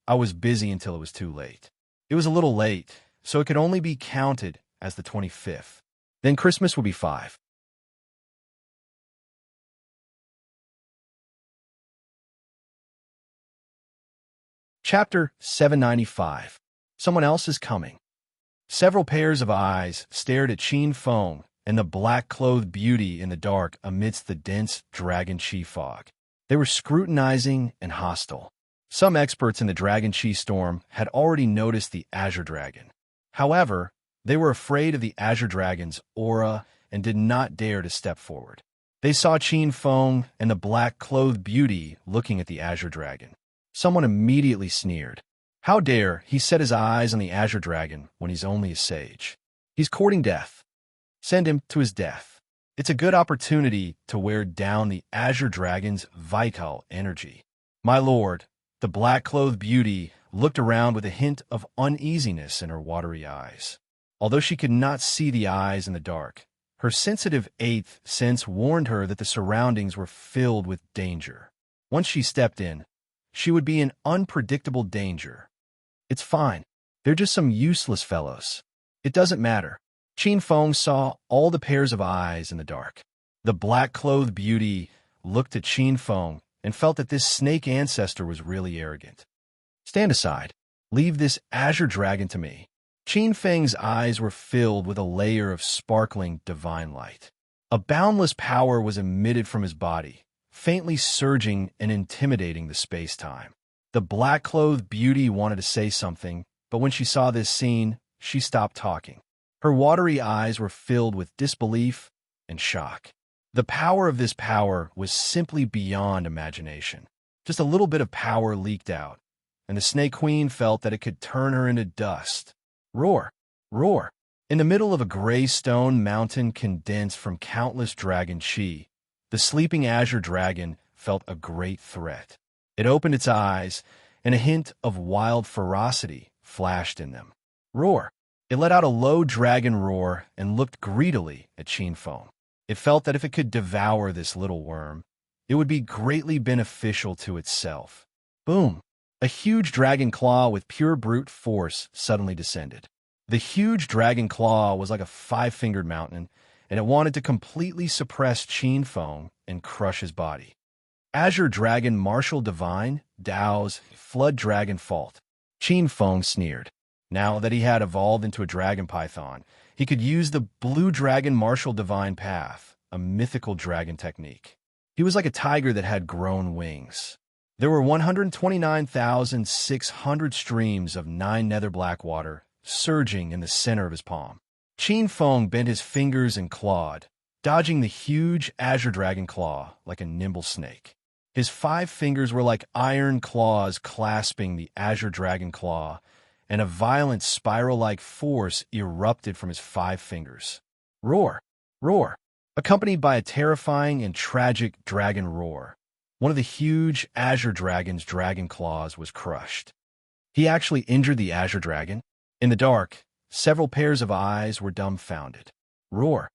I was busy until it was too late. It was a little late, so it could only be counted as the 25th. Then Christmas would be 5. Chapter 795. Someone else is coming. Several pairs of eyes stared at Qin Feng and the black-clothed beauty in the dark amidst the dense dragon chi fog. They were scrutinizing and hostile. Some experts in the dragon chi storm had already noticed the azure dragon. However, they were afraid of the azure dragon's aura and did not dare to step forward. They saw Qin Feng and the black-clothed beauty looking at the azure dragon. Someone immediately sneered. How dare he set his eyes on the azure dragon when he's only a sage? He's courting death. Send him to his death. It's a good opportunity to wear down the azure dragon's vital energy. My lord, the black-clothed beauty looked around with a hint of uneasiness in her watery eyes. Although she could not see the eyes in the dark, her sensitive eighth sense warned her that the surroundings were filled with danger. Once she stepped in, she would be in unpredictable danger. It's fine. They're just some useless fellows. It doesn't matter. Qin Feng saw all the pairs of eyes in the dark. The black-clothed beauty looked at Qin Feng and felt that this snake ancestor was really arrogant. Stand aside. Leave this azure dragon to me. Qin Feng's eyes were filled with a layer of sparkling divine light. A boundless power was emitted from his body, faintly surging and intimidating the space-time. The black-clothed beauty wanted to say something, but when she saw this scene, she stopped talking. Her watery eyes were filled with disbelief and shock. The power of this power was simply beyond imagination. Just a little bit of power leaked out, and the Snake Queen felt that it could turn her into dust. Roar! Roar! In the middle of a gray stone mountain condensed from countless dragon chi, the sleeping azure dragon felt a great threat. It opened its eyes, and a hint of wild ferocity flashed in them. Roar! It let out a low dragon roar and looked greedily at Qin Feng. It felt that if it could devour this little worm, it would be greatly beneficial to itself. Boom! A huge dragon claw with pure brute force suddenly descended. The huge dragon claw was like a 5-fingered mountain, and it wanted to completely suppress Qin Feng and crush his body. Azure Dragon Martial Divine, Dao's Flood Dragon Fault. Qin Feng sneered. Now that he had evolved into a dragon python, he could use the Blue Dragon Martial Divine Path, a mythical dragon technique. He was like a tiger that had grown wings. There were 129,600 streams of 9 nether black water surging in the center of his palm. Qin Feng bent his fingers and clawed, dodging the huge azure dragon claw like a nimble snake. His 5 fingers were like iron claws clasping the azure dragon claw, and a violent spiral-like force erupted from his 5 fingers. Roar! Roar! Accompanied by a terrifying and tragic dragon roar, one of the huge azure dragon's dragon claws was crushed. He actually injured the azure dragon. In the dark, several pairs of eyes were dumbfounded. Roar!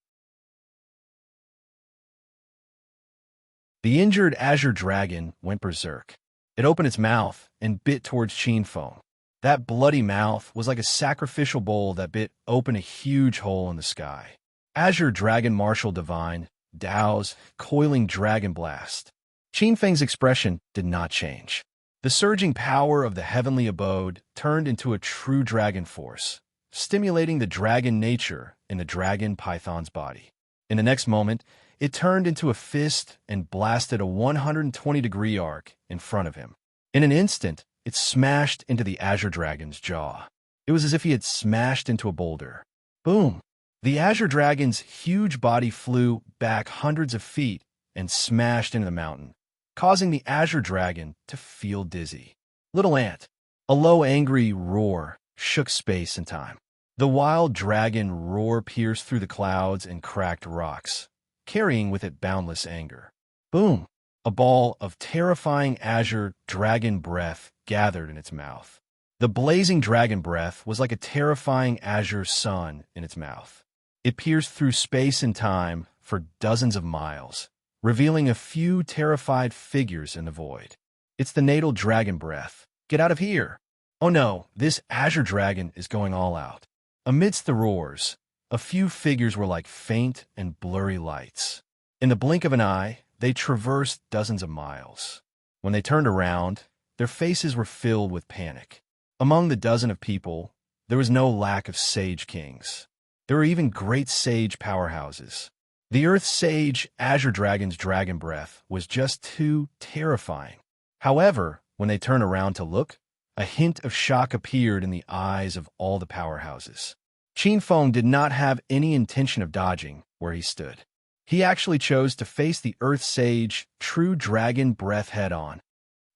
The injured azure dragon went berserk. It opened its mouth and bit towards Qin Feng. That bloody mouth was like a sacrificial bowl that bit open a huge hole in the sky. Azure Dragon Martial Divine, Dao's Coiling Dragon Blast. Qin Feng's expression did not change. The surging power of the heavenly abode turned into a true dragon force, stimulating the dragon nature in the dragon python's body. In the next moment, it turned into a fist and blasted a 120-degree arc in front of him. In an instant, it smashed into the azure dragon's jaw. It was as if he had smashed into a boulder. Boom! The azure dragon's huge body flew back hundreds of feet and smashed into the mountain, causing the azure dragon to feel dizzy. Little ant. A low, angry roar shook space and time. The wild dragon roar pierced through the clouds and cracked rocks, carrying with it boundless anger. Boom! A ball of terrifying azure dragon breath gathered in its mouth. The blazing dragon breath was like a terrifying azure sun in its mouth. It pierced through space and time for dozens of miles, revealing a few terrified figures in the void. It's the natal dragon breath. Get out of here! Oh no, this azure dragon is going all out. Amidst the roars, a few figures were like faint and blurry lights. In the blink of an eye, they traversed dozens of miles. When they turned around, their faces were filled with panic. Among the dozen of people, there was no lack of sage kings. There were even great sage powerhouses. The Earth Sage Azure Dragon's dragon breath was just too terrifying. However, when they turned around to look, a hint of shock appeared in the eyes of all the powerhouses. Qin Feng did not have any intention of dodging where he stood. He actually chose to face the Earth Sage True Dragon Breath head-on.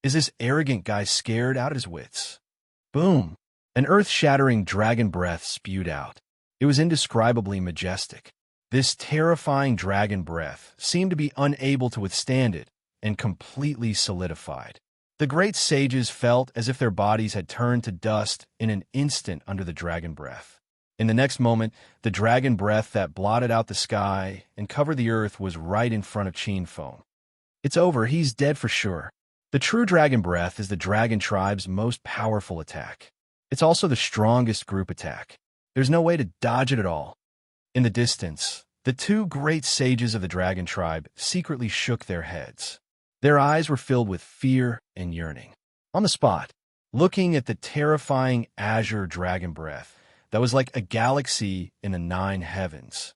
Is this arrogant guy scared out of his wits? Boom! An earth-shattering dragon breath spewed out. It was indescribably majestic. This terrifying dragon breath seemed to be unable to withstand it and completely solidified. The great sages felt as if their bodies had turned to dust in an instant under the dragon breath. In the next moment, the dragon breath that blotted out the sky and covered the earth was right in front of Qin Feng. It's over, he's dead for sure. The true dragon breath is the dragon tribe's most powerful attack. It's also the strongest group attack. There's no way to dodge it at all. In the distance, the two great sages of the dragon tribe secretly shook their heads. Their eyes were filled with fear and yearning. On the spot, looking at the terrifying azure dragon breath that was like a galaxy in the 9 heavens.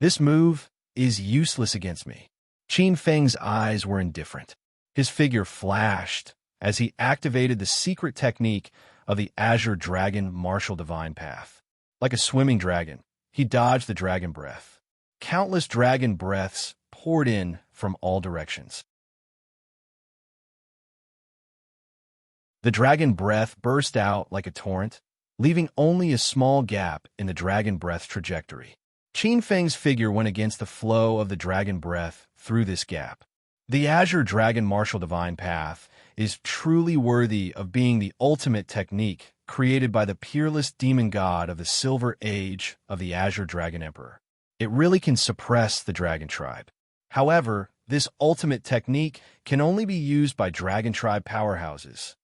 This move is useless against me. Qin Feng's eyes were indifferent. His figure flashed as he activated the secret technique of the azure dragon martial divine path. Like a swimming dragon, he dodged the dragon breath. Countless dragon breaths poured in from all directions. The dragon breath burst out like a torrent, leaving only a small gap in the dragon breath's trajectory. Qin Feng's figure went against the flow of the dragon breath through this gap. The azure dragon martial divine path is truly worthy of being the ultimate technique created by the peerless demon god of the Silver Age of the Azure Dragon Emperor. It really can suppress the dragon tribe. However, this ultimate technique can only be used by dragon tribe powerhouses.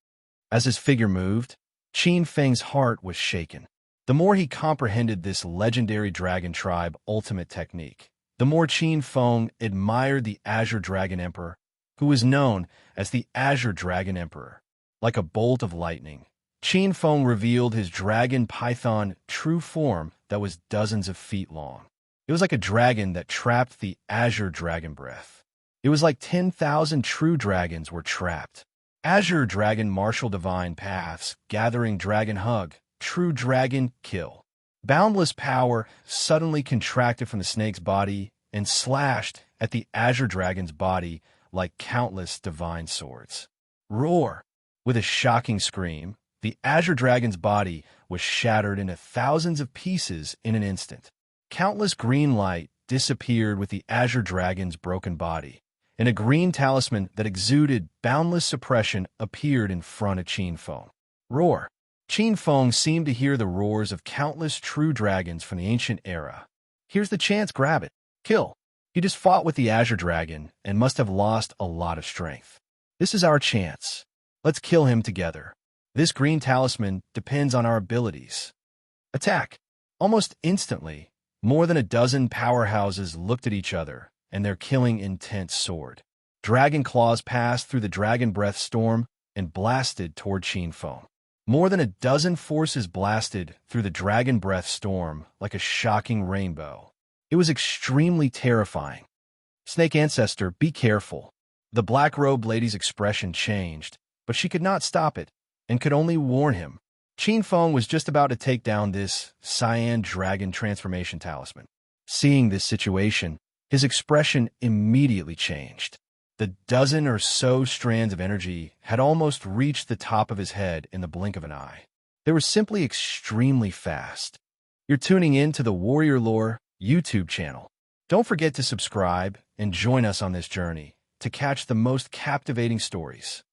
As his figure moved, Qin Feng's heart was shaken. The more he comprehended this legendary dragon tribe ultimate technique, the more Qin Feng admired the Azure Dragon Emperor, who was known as the Azure Dragon Emperor. Like a bolt of lightning, Qin Feng revealed his dragon python true form that was dozens of feet long. It was like a dragon that trapped the Azure Dragon Breath. It was like 10,000 true dragons were trapped. Azure Dragon Martial Divine Paths, Gathering Dragon Hug, True Dragon Kill. Boundless power suddenly contracted from the snake's body and slashed at the Azure Dragon's body like countless divine swords. Roar! With a shocking scream, the Azure Dragon's body was shattered into thousands of pieces in an instant. Countless green light disappeared with the Azure Dragon's broken body, and a green talisman that exuded boundless suppression appeared in front of Qin Feng. Roar! Qin Feng seemed to hear the roars of countless true dragons from the ancient era. Here's the chance, grab it. Kill. He just fought with the Azure Dragon and must have lost a lot of strength. This is our chance. Let's kill him together. This green talisman depends on our abilities. Attack. Almost instantly, more than a dozen powerhouses looked at each other and their killing intense sword. Dragon claws passed through the dragon breath storm and blasted toward Qin Feng. More than a dozen forces blasted through the dragon breath storm like a shocking rainbow. It was extremely terrifying. Snake Ancestor, be careful. The black-robed lady's expression changed, but she could not stop it and could only warn him. Qin Feng was just about to take down this cyan dragon transformation talisman. Seeing this situation, his expression immediately changed. The dozen or so strands of energy had almost reached the top of his head in the blink of an eye. They were simply extremely fast. You're tuning in to the Warrior Lore YouTube channel. Don't forget to subscribe and join us on this journey to catch the most captivating stories.